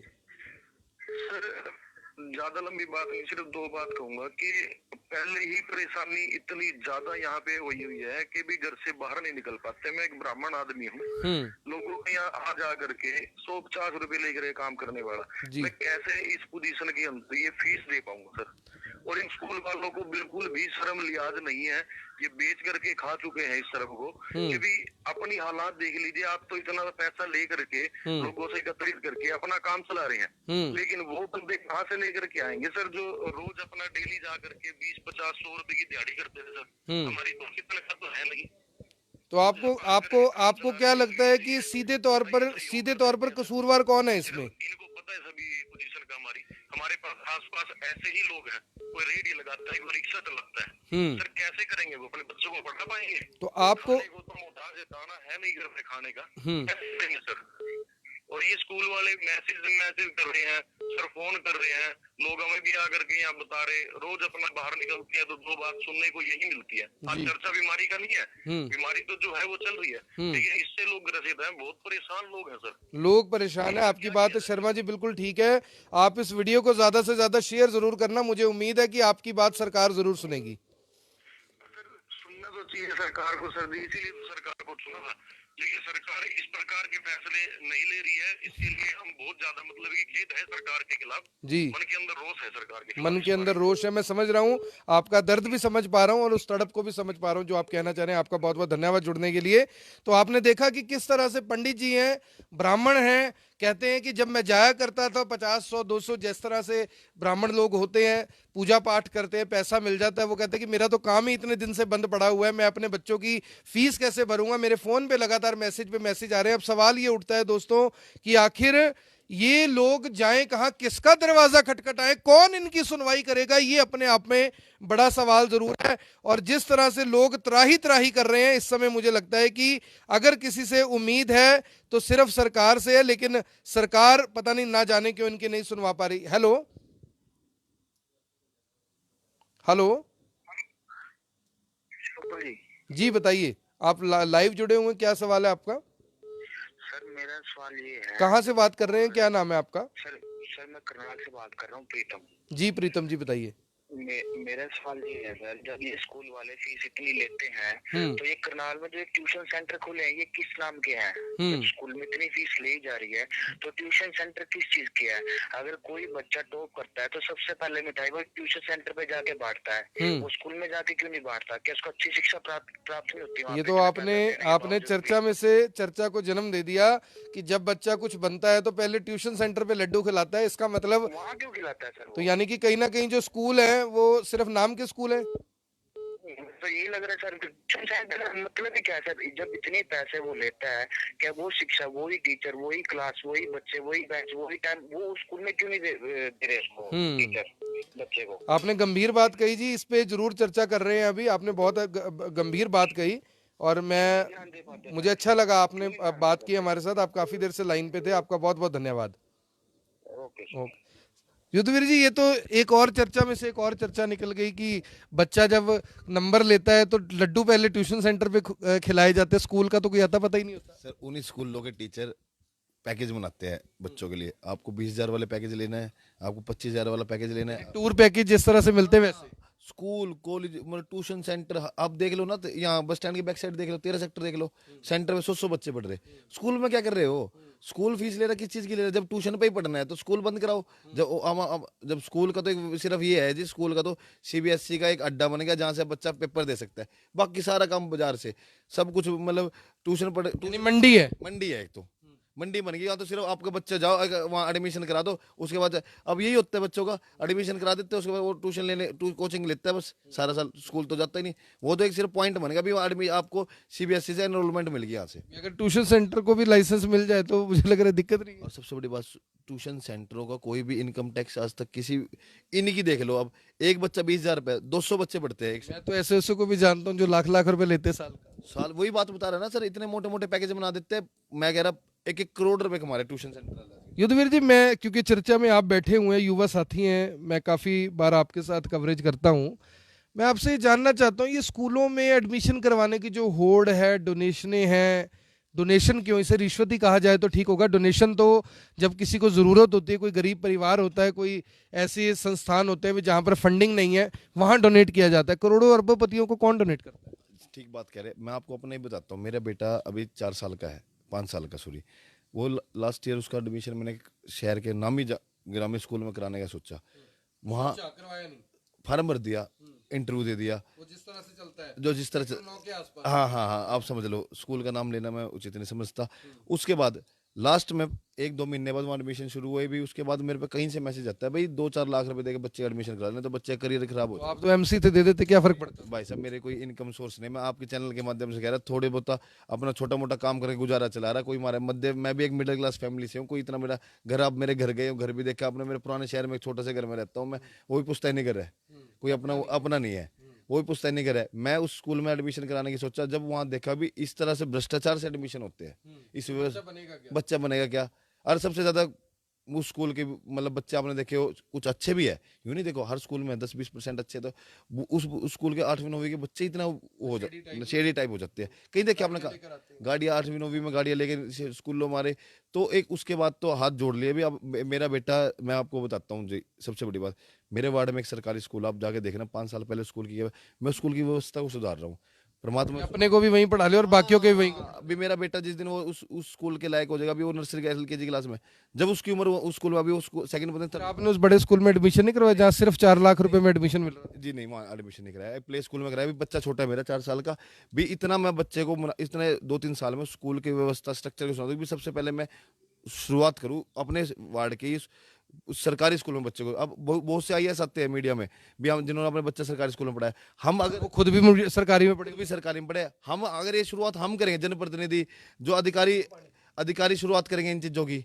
सर ज्यादा लंबी बात नहीं, सिर्फ 2 बात कहूंगा कि पहले ही परेशानी इतनी ज्यादा यहाँ पे हुई है कि भी घर से बाहर नहीं निकल पाते। मैं एक ब्राह्मण आदमी हूँ, लोगों के यहाँ आ जा करके 150 रुपए लेकर काम करने वाला, मैं कैसे इस पोजीशन के अंदर ये फीस दे पाऊंगा सर? और इन स्कूल वालों को बिल्कुल भी शर्म लिहाज नहीं है, ये बेच करके खा चुके हैं इस शर्म को कि भी अपनी हालात देख लीजिए। आप तो इतना पैसा ले करके लोगों से एकत्रित करके अपना काम चला रहे हैं, लेकिन वो बंदे कहाँ से लेकर के आएंगे सर जो रोज अपना डेली जा करके 20, 50, 100 रुपए की दिहाड़ी करते थे सर? हमारी तो कितना तो है नहीं। तो आपको क्या लगता है कि सीधे तौर पर कसूरवार कौन है इसमें? इनको पता है सभी पोजीशन का। हमारे पास आसपास ऐसे ही लोग हैं, कोई रेडी लगाता है, कोई रिक्शा चलाता है, सर कैसे करेंगे वो? अपने बच्चों को पढ़ा पाएंगे? तो आपको तो मोहताज है, दाना है नहीं घर में खाने का, कैसे करेंगे सर? और ये स्कूल वाले मैसेज कर रहे हैं सर, फोन कर रहे हैं, लोग हमें भी आकर के यहाँ बता रहे, रोज अपना बाहर निकलते हैं तो 2 बात सुनने को यही मिलती है। आज चर्चा बीमारी का नहीं है, बीमारी तो जो है वो चल रही है, लेकिन इससे लोग ग्रसित हैं, बहुत परेशान लोग हैं सर। लोग परेशान है, आपकी बात है शर्मा जी बिल्कुल ठीक है। आप इस वीडियो को ज्यादा से ज्यादा शेयर जरूर करना, मुझे उम्मीद है कि आपकी बात सरकार जरूर सुनेगी। सुनना तो चाहिए सरकार को सर, इसीलिए तो सरकार को चुना, लेकिन सरकार इस प्रकार के फैसले नहीं ले रही है। इसके लिए हम बहुत ज्यादा मतलब कि खेद है सरकार के खिलाफ जी। मन के अंदर रोष है सरकार के खिलाफ, मन के अंदर रोष है। मैं समझ रहा हूँ, आपका दर्द भी समझ पा रहा हूँ और उस तड़प को भी समझ पा रहा हूँ जो आप कहना चाह रहे हैं। आपका बहुत बहुत धन्यवाद जुड़ने के लिए। तो आपने देखा कि किस तरह से पंडित जी हैं, ब्राह्मण हैं, कहते हैं कि जब मैं जाया करता था 50, 100, 200 जिस तरह से ब्राह्मण लोग होते हैं, पूजा पाठ करते हैं, पैसा मिल जाता है, वो कहते हैं कि मेरा तो काम ही इतने दिन से बंद पड़ा हुआ है, मैं अपने बच्चों की फीस कैसे भरूंगा? मेरे फोन पे लगातार मैसेज पे मैसेज आ रहे हैं। अब सवाल ये उठता है दोस्तों कि आखिर ये लोग जाएं कहां, किसका दरवाजा खटखटाएं, कौन इनकी सुनवाई करेगा, ये अपने आप में बड़ा सवाल जरूर है। और जिस तरह से लोग त्राही त्राही कर रहे हैं इस समय, मुझे लगता है कि अगर किसी से उम्मीद है तो सिर्फ सरकार से है, लेकिन सरकार पता नहीं ना जाने क्यों इनकी नहीं सुनवा पा रही। हेलो हेलो जी बताइए, आप लाइव जुड़े हुए हैं, क्या सवाल है आपका? सर मेरा सवाल ये है। कहाँ से बात कर रहे हैं, क्या नाम है आपका? सर सर मैं करनाल से बात कर रहा हूँ, प्रीतम। जी प्रीतम जी बताइए। मेरा सवाल ये है सर, जब ये स्कूल वाले फीस इतनी लेते हैं तो ये करनाल में जो एक ट्यूशन सेंटर खुले हैं, ये किस नाम के हैं? जब स्कूल में इतनी फीस ली जा रही है तो ट्यूशन सेंटर किस चीज के है? अगर कोई बच्चा टॉप करता है तो सबसे पहले मिठाई वो ट्यूशन सेंटर पे जाके बांटता है, वो स्कूल में जाके क्यों नहीं बांटता? क्या उसको अच्छी शिक्षा प्राप्त नहीं होती वहाँ ये पे? तो आपने चर्चा में से चर्चा को जन्म दे दिया कि जब बच्चा कुछ बनता है तो पहले ट्यूशन सेंटर पे लड्डू खिलाता है, इसका मतलब वहाँ क्यों खिलाता है सर? तो यानी कि कहीं ना कहीं जो स्कूल है वो सिर्फ नाम के स्कूल है। तो यही लग रहा है सर, ट्यूशन सेंटर का मतलब ही क्या है सर? जब इतने पैसे वो लेता है, क्या वो शिक्षा, वही टीचर, वही क्लास, वही बच्चे, वही बेंच, वही टाइम वो स्कूल में क्यों नहीं दे रहे उसको, टीचर बच्चे को? आपने गंभीर बात कही जी, इस पे जरूर चर्चा कर रहे हैं अभी। आपने बहुत गंभीर बात कही और मुझे अच्छा लगा आपने बात की हमारे साथ। आप काफी देर से लाइन पे थे, आपका बहुत बहुत धन्यवाद। ओके युद्धवीर जी, ये तो एक और चर्चा में से एक और चर्चा निकल गई कि बच्चा जब नंबर लेता है तो लड्डू पहले ट्यूशन सेंटर पे खिलाए जाते हैं, स्कूल का तो कोई आता पता ही नहीं होता। सर उन्हीं स्कूलों के टीचर पैकेज बनाते हैं बच्चों के लिए। आपको 20,000 वाले पैकेज लेना है, आपको 25,000 वाला पैकेज लेना है। टूर पैकेज जिस तरह से मिलते हैं वैसे स्कूल कॉलेज मतलब ट्यूशन सेंटर आप देख लो ना, तो यहाँ बस स्टैंड की बैक साइड देख लो, 13 सेक्टर देख लो, सेंटर में 100 बच्चे पढ़ रहे। स्कूल में क्या कर रहे हो? स्कूल फीस ले रहा, किस चीज की ले रहा? जब ट्यूशन पे ही पढ़ना है तो स्कूल बंद कराओ। जब स्कूल का तो एक सिर्फ ये है जी, स्कूल का तो सीबीएसई का एक अड्डा बन गया जहाँ से बच्चा पेपर दे सकता है, बाकी सारा काम बाजार से सब कुछ मतलब ट्यूशन पढ़ मंडी है। मंडी है, एक तो मंडी बन गई। या तो सिर्फ आपके बच्चे जाओ वहाँ एडमिशन करा दो, उसके बाद अब यही होता है बच्चों का, एडमिशन करा देते हैं, उसके बाद वो ट्यूशन लेने कोचिंग लेता है, बस सारा साल स्कूल तो जाता ही नहीं। वो तो एक सिर्फ पॉइंट बनेगा भी आपको सीबीएसई से एनरोलमेंट मिल गया यहाँ से। अगर ट्यूशन सेंटर को भी लाइसेंस मिल जाए तो मुझे लग रहा है दिक्कत नहीं है। और सबसे बड़ी बात, ट्यूशन सेंटरों का कोई भी इनकम टैक्स आज तक किसी इनकी देख लो। अब एक बच्चा 20,000 रुपए, 200 बच्चे पढ़ते हैं मैं तो ऐसे को भी जानता हूँ जो लाख लाख रुपए लेते हैं साल। वही बात बता रहा है ना सर, इतने मोटे मोटे पैकेज बना देते हैं। मैं कह रहा 1-1 करोड़ रुपए कमा रहे ट्यूशन सेंटर। युद्धवीर जी, मैं क्योंकि चर्चा में आप बैठे हुए हैं, युवा साथी हैं, मैं काफ़ी बार आपके साथ कवरेज करता हूं, मैं आपसे ये जानना चाहता हूं, ये स्कूलों में एडमिशन करवाने की जो होड़ है, डोनेशनें हैं, डोनेशन क्यों, इसे रिश्वत ही कहा जाए तो ठीक होगा। डोनेशन तो जब किसी को ज़रूरत होती है, कोई गरीब परिवार होता है, कोई ऐसे संस्थान होते हैं जहाँ पर फंडिंग नहीं है, वहाँ डोनेट किया जाता है। करोड़ों अरबोपतियों को कौन डोनेट करता है? ठीक बात कह रहे हैं। मैं आपको अपना ही बताता हूँ। मेरा बेटा अभी 4 साल का है, 5 साल का सॉरी। वो लास्ट ईयर उसका एडमिशन मैंने शहर के नामी ग्रामीण स्कूल में कराने का सोचा। वहाँ फार्म भर दिया, इंटरव्यू दे दिया, वो जिस तरह से चलता है, जो जिस तरह से, हाँ हाँ हाँ आप समझ लो। स्कूल का नाम लेना मैं उचित नहीं समझता। उसके बाद लास्ट में 1-2 महीने बाद वहाँ एडमिशन शुरू हुए भी, उसके बाद मेरे पे कहीं से मैसेज आता है, भाई 2-4 लाख रुपए देके बच्चे एडमिशन करा लें तो बच्चे का करियर खराब हो। आप तो एमसी थे, दे देते, क्या फर्क पड़ता? भाई साहब मेरे कोई इनकम सोर्स नहीं, मैं आपके चैनल के माध्यम से कह रहा थोड़े बहुत अपना छोटा मोटा काम करके गुजारा चला रहा। कोई हमारे मध्य, मैं भी एक मिडिल क्लास फैमिली से हूँ, कोई इतना मेरा घर, आप मेरे घर गए हो, घर भी देखा आपने, मेरे पुराने शहर में एक छोटे से घर में रहता हूँ मैं, वो भी पुश्तैनी नहीं कर रहा है, कोई अपना नहीं है, वो भी पुश्तैनी नहीं कर रहा है। मैं उस स्कूल में एडमिशन कराने की सोचा, जब वहाँ देखा भी इस तरह से भ्रष्टाचार से एडमिशन होते हैं, इस बच्चा बनेगा क्या। और सबसे ज्यादा उस स्कूल के मतलब बच्चे आपने देखे हो, कुछ अच्छे भी है, यूँ नहीं देखो हर स्कूल में 10-20% अच्छे, तो उस स्कूल के 8वीं-9वीं के बच्चे इतना हो जाते, शेडी टाइप हो जाते हैं। कहीं देखे आपने कहा गाड़ियाँ 8वीं-9वीं में गाड़ियाँ लेके स्कूलों मारे, तो एक उसके बाद तो हाथ जोड़ लिए भी। अब मेरा बेटा, मैं आपको बताता हूँ जी, सबसे बड़ी बात, मेरे वार्ड में एक सरकारी स्कूल, आप जाके देखना, 5 साल पहले स्कूल की, मैं स्कूल की व्यवस्था को सुधार रहा हूँ। परमात्मा अपने को भी वहीं पढ़ा ले और बाकियों के भी वहीं। अभी मेरा बेटा जिस दिन वो उस स्कूल के लायक हो जाएगा, अभी वो नर्सरी के एलकेजी क्लास में, जब उसकी उम्र उस स्कूल में, अभी उसको सेकंड पता है। आपने उस बड़े स्कूल में एडमिशन नहीं करवाया जहाँ सिर्फ 4 लाख रुपए में एडमिशन मिल रहा है? जी नहीं, वहाँ एडमिशन नहीं कराया, प्ले स्कूल में कराया। अभी बच्चा छोटा है मेरा, 4 साल का भी। इतना मैं बच्चे को इतने 2-3 साल में स्कूल की व्यवस्था स्ट्रक्चर को सुना भी। सबसे पहले मैं शुरुआत करूँ अपने वार्ड के सरकारी स्कूल में बच्चे को। अब बहुत से IAS आते हैं मीडिया में भी, हम जिन्होंने अपने बच्चे सरकारी स्कूल में पढ़ा है, हम अगर वो खुद भी सरकारी में पढ़े, भी सरकारी में पढ़े, हम अगर ये शुरुआत हम करेंगे, जनप्रतिनिधि जो अधिकारी शुरुआत करेंगे इन चीजों की,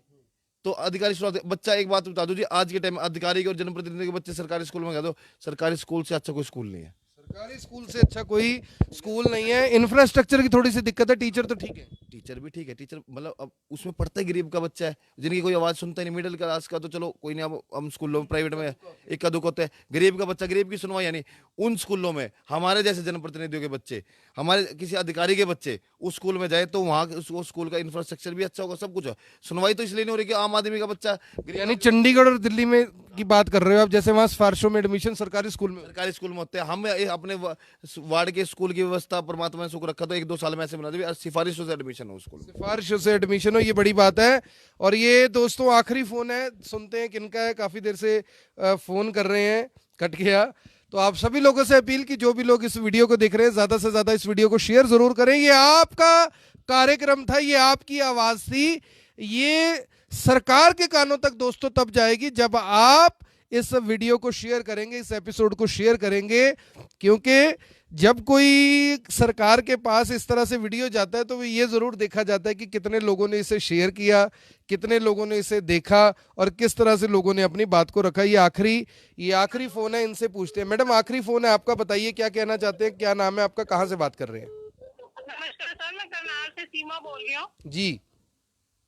तो अधिकारी शुरुआत बच्चा एक बात बता दो जी, आज के टाइम में अधिकारी के और जनप्रतिनिधि के बच्चे सरकारी स्कूल में कह दो, सरकारी स्कूल से अच्छा कोई स्कूल नहीं है। सरकारी स्कूल से अच्छा कोई स्कूल नहीं है। इंफ्रास्ट्रक्चर की थोड़ी सी दिक्कत है, टीचर तो ठीक है। टीचर भी ठीक है, टीचर मतलब अब उसमें पढ़ता ही गरीब का बच्चा है, जिनकी कोई आवाज सुनता ही नहीं, मिडिल क्लास का तो चलो कोई नहीं, अब हम स्कूलों में प्राइवेट में इक्का दुक्का होता है, गरीब का बच्चा गरीब की सुनवाई, यानी उन स्कूलों में हमारे जैसे जनप्रतिनिधियों के बच्चे, हमारे किसी अधिकारी के बच्चे उस स्कूल में जाए तो वहाँ उस स्कूल का इंफ्रास्ट्रक्चर भी अच्छा होगा, सब कुछ है। सुनवाई तो इसलिए नहीं हो रही कि आम आदमी का बच्चा यानी चंडीगढ़ और दिल्ली में की बात कर रहे हो आप, जैसे वहाँ सिफारिशों में एडमिशन सरकारी स्कूल में। सरकारी स्कूल में होते हैं। हम अपने वार्ड के स्कूल की व्यवस्था परमात्मा ने सुख रखा, तो 1-2 साल में ऐसे बना दी सिफारिशों से एडमिशन हो स्कूल में। सिफारिशों से एडमिशन हो, ये बड़ी बात है। और ये दोस्तों आखिरी फोन है, सुनते हैं किनका है, काफी देर से फोन कर रहे हैं, कट गया। तो आप सभी लोगों से अपील कि जो भी लोग इस वीडियो को देख रहे हैं ज्यादा से ज्यादा इस वीडियो को शेयर जरूर करें। ये आपका कार्यक्रम था, ये आपकी आवाज थी, ये सरकार के कानों तक दोस्तों तब जाएगी जब आप इस वीडियो को शेयर करेंगे, इस एपिसोड को शेयर करेंगे। क्योंकि जब कोई सरकार के पास इस तरह से वीडियो जाता है तो ये जरूर देखा जाता है कि कितने लोगों ने इसे शेयर किया, कितने लोगों ने इसे देखा और किस तरह से लोगों ने अपनी बात को रखा। ये आखिरी फोन है, इनसे पूछते हैं। मैडम आखिरी फोन है आपका, बताइए क्या कहना चाहते हैं, क्या नाम है आपका, कहाँ से बात कर रहे हैं? नमस्कार सर, मैं करनाल से सीमा बोल रही हूँ। जी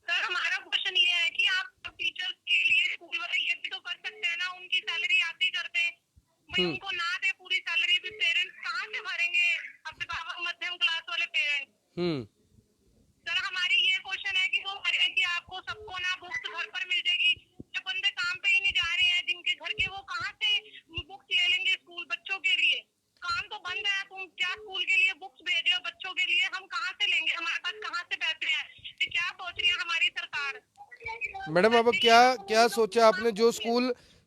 सर हमारा क्वेश्चन ये है कि आप टीचर्स के लिए स्कूल वाले ये भी तो कर सकते हैं ना, उनकी सैलरी आप ही करते हैं, भाई उनको ना दे पूरी सैलरी, भी पेरेंट्स कहाँ से भरेंगे, अभिभावक मध्यम क्लास वाले पेरेंट्स। सर हमारी ये क्वेश्चन है कि वो भरे कि आपको सबको ना बुक्स घर पर मिल जाएगी, जो बंदे काम पे ही नहीं जा रहे हैं जिनके घर के, वो कहाँ से बुक्स ले लेंगे स्कूल बच्चों के लिए? काम तो बंद है, तुम क्या स्कूल के लिए बुक्स भेज रहे हो बच्चों के लिए, हम कहाँ से लेंगे, हमारे पास कहाँ से पैसे हैं? ये क्या सोच रही है हमारी सरकार? मैडम अब क्या सोचा आपने?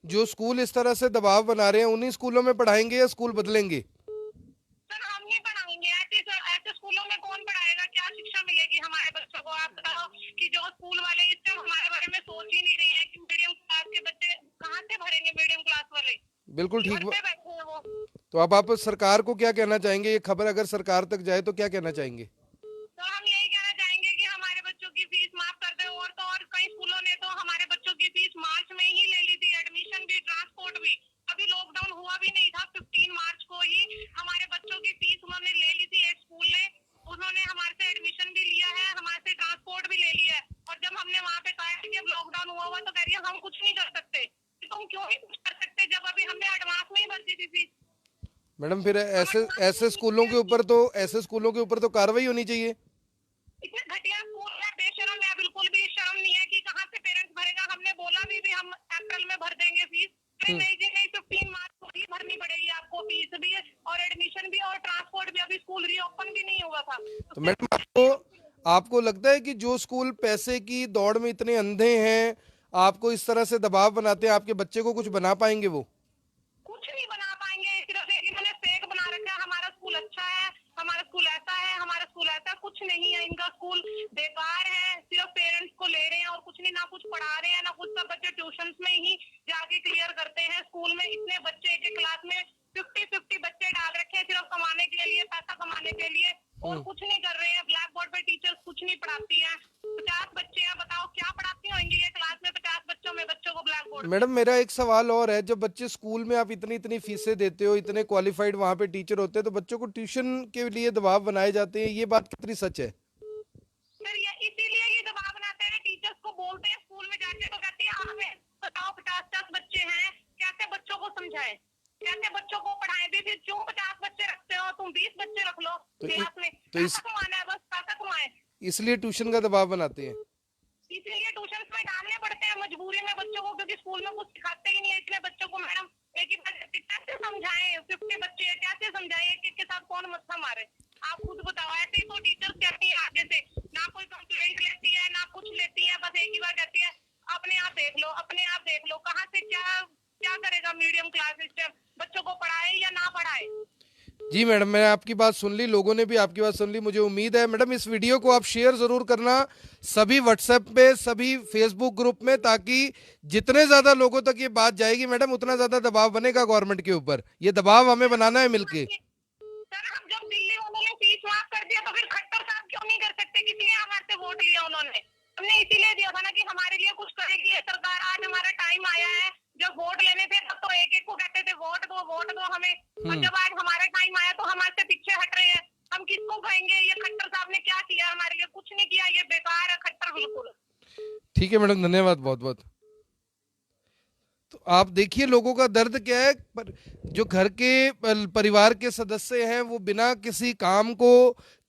जो स्कूल इस तरह से दबाव बना रहे हैं उन्हीं स्कूलों में पढ़ाएंगे या स्कूल बदलेंगे? सर हम नहीं पढ़ाएंगे, ऐसे स्कूलों में कौन पढ़ाएगा? क्या शिक्षा मिलेगी हमारे बच्चों को? आप बताओ कि जो स्कूल वाले इस टाइम हमारे बारे में सोच ही नहीं रहे हैं कि मीडियम क्लास के बच्चे कहाँ से भरेंगे, मीडियम क्लास वाले बिल्कुल ठीक। घर पे बैठे हैं वो। तो अब आप सरकार को क्या कहना चाहेंगे? ये खबर अगर सरकार तक जाए तो क्या कहना चाहेंगे? तो हम यही कहना चाहेंगे कि हमारे बच्चों की फीस माफ कर दे, और तो और कई स्कूलों ने तो हमारे बच्चों की फीस मार्च में ही ले ली थी, एडमिशन भी ट्रांसपोर्ट भी, अभी लॉकडाउन हुआ भी नहीं था, 15 मार्च को ही हमारे बच्चों की फीस उन्होंने ले ली थी। एक स्कूल ने उन्होंने हमारे से एडमिशन भी लिया है, हमारे से ट्रांसपोर्ट भी ले लिया है, और जब हमने वहाँ पे कहा कि अब लॉकडाउन हुआ तो कह रही है हम कुछ नहीं कर सकते। तुम क्यों नहीं कुछ कर सकते जब अभी हमने एडवांस में ही भर दी थी फीस? मैडम फिर ऐसे स्कूलों के ऊपर तो कार्रवाई होनी चाहिए। इतने घटिया स्कूल है, बेशरम है, बिल्कुल भी शर्म नहीं है कि कहाँ से पेरेंट्स भरेगा। हमने बोला भी हम अप्रैल में भर देंगे फीस, नहीं जी नहीं, 15 मार्च को ही भरनी पड़ेगी आपको फीस भी और एडमिशन भी और ट्रांसपोर्ट भी, अभी स्कूल रीओपन भी नहीं हुआ था। तो मैडम आपको लगता है कि जो स्कूल पैसे की दौड़ में इतने अंधे हैं, आपको इस तरह से दबाव बनाते हैं, आपके बच्चे को कुछ बना पाएंगे? वो कुछ नहीं बना पाएंगे, सिर्फ इन्होंने फेक बना रखा है, हमारा स्कूल अच्छा है, हमारा स्कूल ऐसा है, हमारा स्कूल ऐसा, कुछ नहीं है, इनका स्कूल बेकार है, सिर्फ पेरेंट्स को ले रहे हैं और कुछ नहीं, ना कुछ पढ़ा रहे हैं, ना कुछ। सब बच्चे ट्यूशन में ही जाके क्लियर करते हैं। स्कूल में इतने बच्चे, एक क्लास में 50-50 बच्चे डाल रखे हैं सिर्फ कमाने के लिए, पैसा कमाने के लिए, और कुछ नहीं कर रहे हैं। ब्लैक बोर्ड पे टीचर्स कुछ नहीं पढ़ाती हैं। 50 बच्चे हैं, बताओ क्या पढ़ाती होंगी ये क्लास में 50 बच्चों में बच्चों को ब्लैक बोर्ड? मैडम मेरा एक सवाल और है, जब बच्चे स्कूल में आप इतनी फीसें देते हो, इतने क्वालिफाइड वहाँ पे टीचर होते हैं, तो बच्चों को ट्यूशन के लिए दबाव बनाए जाते हैं, ये बात कितनी सच है? सर ये इसीलिए ये दबाव बनाते हैं, टीचर्स को बोलते हैं स्कूल में जाके, तो कहती है हमें बताओ 50 बच्चे हैं, कैसे बच्चों को समझाएं, कैसे बच्चों को पढ़ाएं? भी फिर क्यों 50 बच्चे रखते हो? तुम 20 बच्चे रख लो क्लास में, पैसा कमाना है, बस पैसा कमाएं, इसलिए ट्यूशन का दबाव बनाते हैं। इसीलिए ट्यूशन में डालने पड़ते हैं मजबूरी में बच्चों को, क्योंकि स्कूल में कुछ सिखाते ही नहीं है इतने बच्चों को। मैडम एक ही बात, कैसे समझाएं? 50 बच्चे हैं, कैसे समझाएं? एक के साथ कौन मत्था मारे? आप खुद बताओ। ऐसे ही तो टीचर्स कहती है आगे से, ना कोई कंप्लेंट लेती है, ना कुछ लेती है, बस एक ही बार कहती है अपने आप देख लो, अपने आप देख लो। कहाँ से क्या करेगा मीडियम क्लास सिस्टम? बच्चों को पढ़ाए या ना पढ़ाए? जी मैडम, मैंने आपकी बात सुन ली, लोगों ने भी आपकी बात सुन ली। मुझे उम्मीद है मैडम इस वीडियो को आप शेयर जरूर करना सभी व्हाट्सएप पे, सभी फेसबुक ग्रुप में, ताकि जितने ज्यादा लोगों तक ये बात जाएगी मैडम, उतना ज्यादा दबाव बनेगा गवर्नमेंट के ऊपर। ये दबाव हमें बनाना है मिलके। सर हम जब दिल्ली वालों ने फीस माफ कर दिया तो फिर खट्टर साहब क्यों नहीं कर सकते? कितने हमारे से वोट लिया उन्होंने? हमने इसीलिए दिया था ना कि हमारे लिए कुछ करेगी ये सरकार। आज हमारा टाइम आया है, जब वोट लेने थे तब तो एक एक को कहते थे वोट दो हमें, और जब आज हमारा टाइम आया तो हमारे से पीछे हट रहे हैं। हम किसको कहेंगे? ये खट्टर साहब ने क्या किया हमारे लिए? कुछ नहीं किया, ये बेकार है खट्टर बिल्कुल। ठीक है मैडम, धन्यवाद बहुत बहुत। तो आप देखिए लोगों का दर्द क्या है। पर जो घर के परिवार के सदस्य हैं वो बिना किसी काम को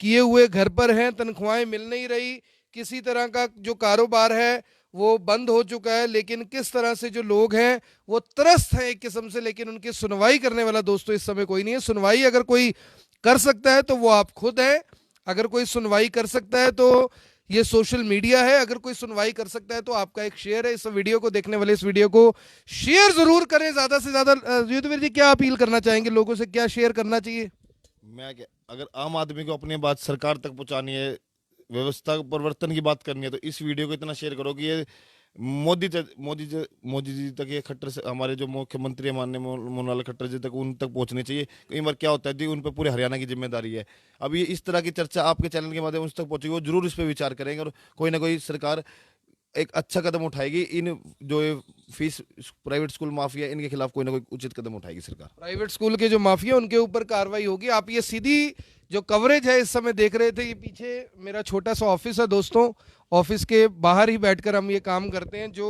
किए हुए घर पर हैं, तनख्वाहें मिल नहीं रही, किसी तरह का जो कारोबार है वो बंद हो चुका है, लेकिन किस तरह से जो लोग हैं वो त्रस्त हैं एक किस्म से, लेकिन उनकी सुनवाई करने वाला दोस्तों इस समय कोई नहीं है। सुनवाई अगर कोई कर सकता है तो वो आप खुद हैं। अगर कोई सुनवाई कर सकता है तो ये सोशल मीडिया है। अगर कोई सुनवाई कर सकता है तो आपका एक शेयर है। इस वीडियो को देखने वाले इस वीडियो को शेयर जरूर करें ज्यादा से ज्यादा। युद्धवीर जी क्या अपील करना चाहेंगे, लोगों से क्या शेयर करना चाहिए? अगर आम आदमी को अपनी बात सरकार तक पहुंचानी है, व्यवस्था परिवर्तन की बात करनी है, तो इस वीडियो को इतना शेयर करो कि ये मोदी जी तक, ये खट्टर से हमारे जो मुख्यमंत्री माननीय मोहनलाल खट्टर जी तक, उन तक पहुंचनी चाहिए। कई बार क्या होता है जी, उन पर पूरे हरियाणा की जिम्मेदारी है। अब ये इस तरह की चर्चा आपके चैनल के माध्यम से तक पहुंचेगी, वो जरूर इस पर विचार करेंगे और कोई ना कोई सरकार एक अच्छा कदम उठाएगी। इन जो फीस प्राइवेट स्कूल माफिया, इनके खिलाफ कोई ना कोई उचित कदम उठाएगी सरकार। प्राइवेट स्कूल के जो माफिया उनके ऊपर कार्रवाई होगी। आप ये सीधी जो कवरेज है इस समय देख रहे थे, ये पीछे मेरा छोटा सा ऑफिस है दोस्तों। ऑफिस के बाहर ही बैठकर हम ये काम करते हैं। जो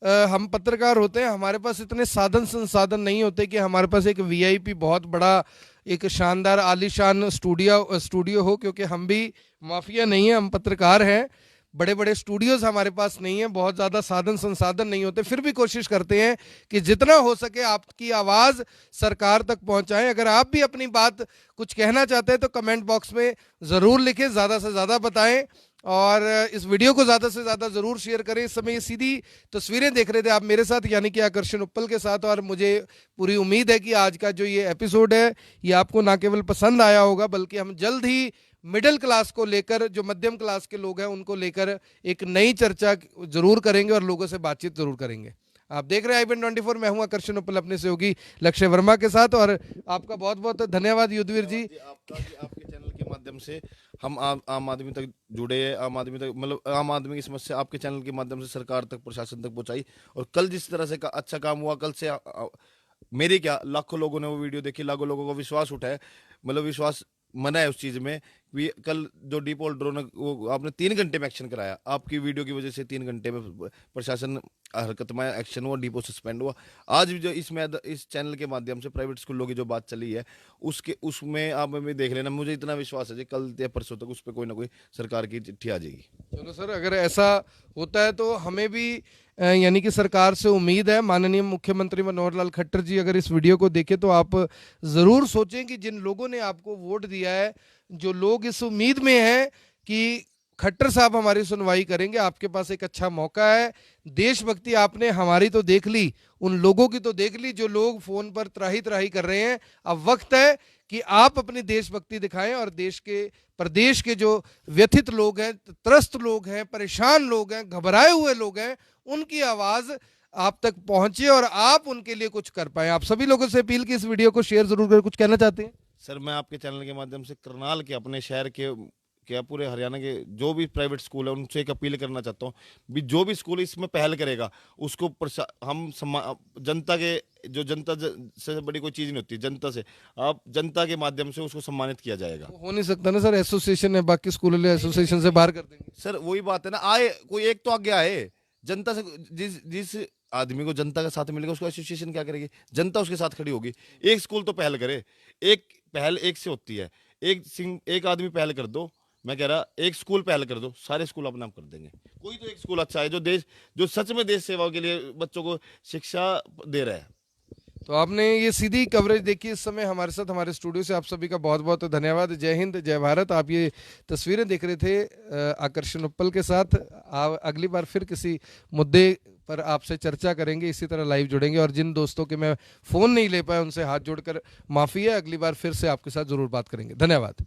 हम पत्रकार होते हैं, हमारे पास इतने साधन संसाधन नहीं होते कि हमारे पास एक वीआईपी बहुत बड़ा एक शानदार आलीशान स्टूडियो हो, क्योंकि हम भी माफिया नहीं है, हम पत्रकार हैं। बड़े बड़े स्टूडियोज हमारे पास नहीं है, बहुत ज़्यादा साधन संसाधन नहीं होते, फिर भी कोशिश करते हैं कि जितना हो सके आपकी आवाज़ सरकार तक पहुंचाएं। अगर आप भी अपनी बात कुछ कहना चाहते हैं तो कमेंट बॉक्स में ज़रूर लिखें, ज़्यादा से ज़्यादा बताएं और इस वीडियो को ज़्यादा से ज़्यादा ज़रूर शेयर करें। इस समय ये सीधी तस्वीरें देख रहे थे आप मेरे साथ, यानी कि आकर्षण उप्पल के साथ, और मुझे पूरी उम्मीद है कि आज का जो ये एपिसोड है ये आपको ना केवल पसंद आया होगा, बल्कि हम जल्द ही मिडिल क्लास को लेकर, जो मध्यम क्लास के लोग हैं उनको लेकर एक नई चर्चा जरूर करेंगे और लोगों से बातचीत जरूर करेंगे। आप देख रहे हैं IBN24, मैं हूं आकर्षण उप्पल अपने सहयोगी लक्ष्य वर्मा के साथ, और आपका बहुत बहुत धन्यवाद युद्धवीर जी। आपके चैनल के माध्यम से हम आम आदमी तक जुड़े हैं, आम आदमी तक, मतलब आम आदमी की समस्या आपके चैनल के माध्यम से सरकार तक, प्रशासन तक पहुंचाई। और कल जिस तरह से अच्छा काम हुआ, कल से मेरे क्या लाखों लोगों ने वो वीडियो देखी, लाखों लोगों को विश्वास उठा है, मतलब विश्वास मना है उस चीज में। कल जो डीप होल ड्रोन, वो आपने 3 घंटे में एक्शन कराया, आपकी वीडियो की वजह से 3 घंटे में प्रशासन हरकत में एक्शन हुआ, डिपो सस्पेंड हुआ। आज भी जो इस चैनल के माध्यम से प्राइवेट स्कूलों की जो बात चली है, उसमें आप भी देख लेना, मुझे इतना विश्वास है जी कल या परसों तक उस पर कोई ना कोई सरकार की चिट्ठी आ जाएगी। चलो सर, अगर ऐसा होता है तो हमें भी यानी कि सरकार से उम्मीद है। माननीय मुख्यमंत्री मनोहर लाल खट्टर जी अगर इस वीडियो को देखें तो आप ज़रूर सोचें कि जिन लोगों ने आपको वोट दिया है, जो लोग इस उम्मीद में हैं कि खट्टर साहब हमारी सुनवाई करेंगे, आपके पास एक अच्छा मौका है। देशभक्ति आपने हमारी तो देख ली, उन लोगों की तो देख ली जो लोग फोन पर त्राही त्राही कर रहे हैं। अब वक्त है कि आप अपनी देशभक्ति दिखाएं और प्रदेश के जो व्यथित लोग हैं, त्रस्त लोग हैं, परेशान लोग हैं, घबराए हुए लोग हैं, उनकी आवाज आप तक पहुंचे और आप उनके लिए कुछ कर पाए। आप सभी लोगों से अपील की इस वीडियो को शेयर जरूर करें। कुछ कहना चाहते हैं? सर, मैं आपके चैनल के माध्यम से करनाल के, अपने शहर के, क्या पूरे हरियाणा के जो भी प्राइवेट स्कूल है उनसे एक अपील करना चाहता हूँ भी, जो भी स्कूल इसमें पहल करेगा उसको हम जनता के, जो जनता से बड़ी कोई चीज़ नहीं होती, जनता से, आप जनता के माध्यम से उसको सम्मानित किया जाएगा। हो नहीं सकता ना सर, एसोसिएशन है, बाकी स्कूल एसोसिएशन से बाहर कर देंगे। सर वही बात है ना, आए कोई एक तो आगे आए जनता से, जिस आदमी को जनता का साथ मिलेगा उसको एसोसिएशन क्या करेगी, जनता उसके साथ खड़ी होगी। एक स्कूल तो पहल करे, एक पहल एक से होती है, एक आदमी पहल कर दो, मैं कह रहा एक स्कूल पहल कर दो, सारे स्कूल अपने आप कर देंगे। कोई तो एक स्कूल अच्छा है जो सच में देश सेवा के लिए बच्चों को शिक्षा दे रहा है। तो आपने ये सीधी कवरेज देखी इस समय हमारे साथ, हमारे स्टूडियो से। आप सभी का बहुत बहुत धन्यवाद। जय हिंद, जय भारत। आप ये तस्वीरें देख रहे थे आकर्षण उप्पल के साथ। अगली बार फिर किसी मुद्दे पर आपसे चर्चा करेंगे, इसी तरह लाइव जुड़ेंगे। और जिन दोस्तों के मैं फ़ोन नहीं ले पाया उनसे हाथ जोड़कर माफ़ी है, अगली बार फिर से आपके साथ ज़रूर बात करेंगे। धन्यवाद।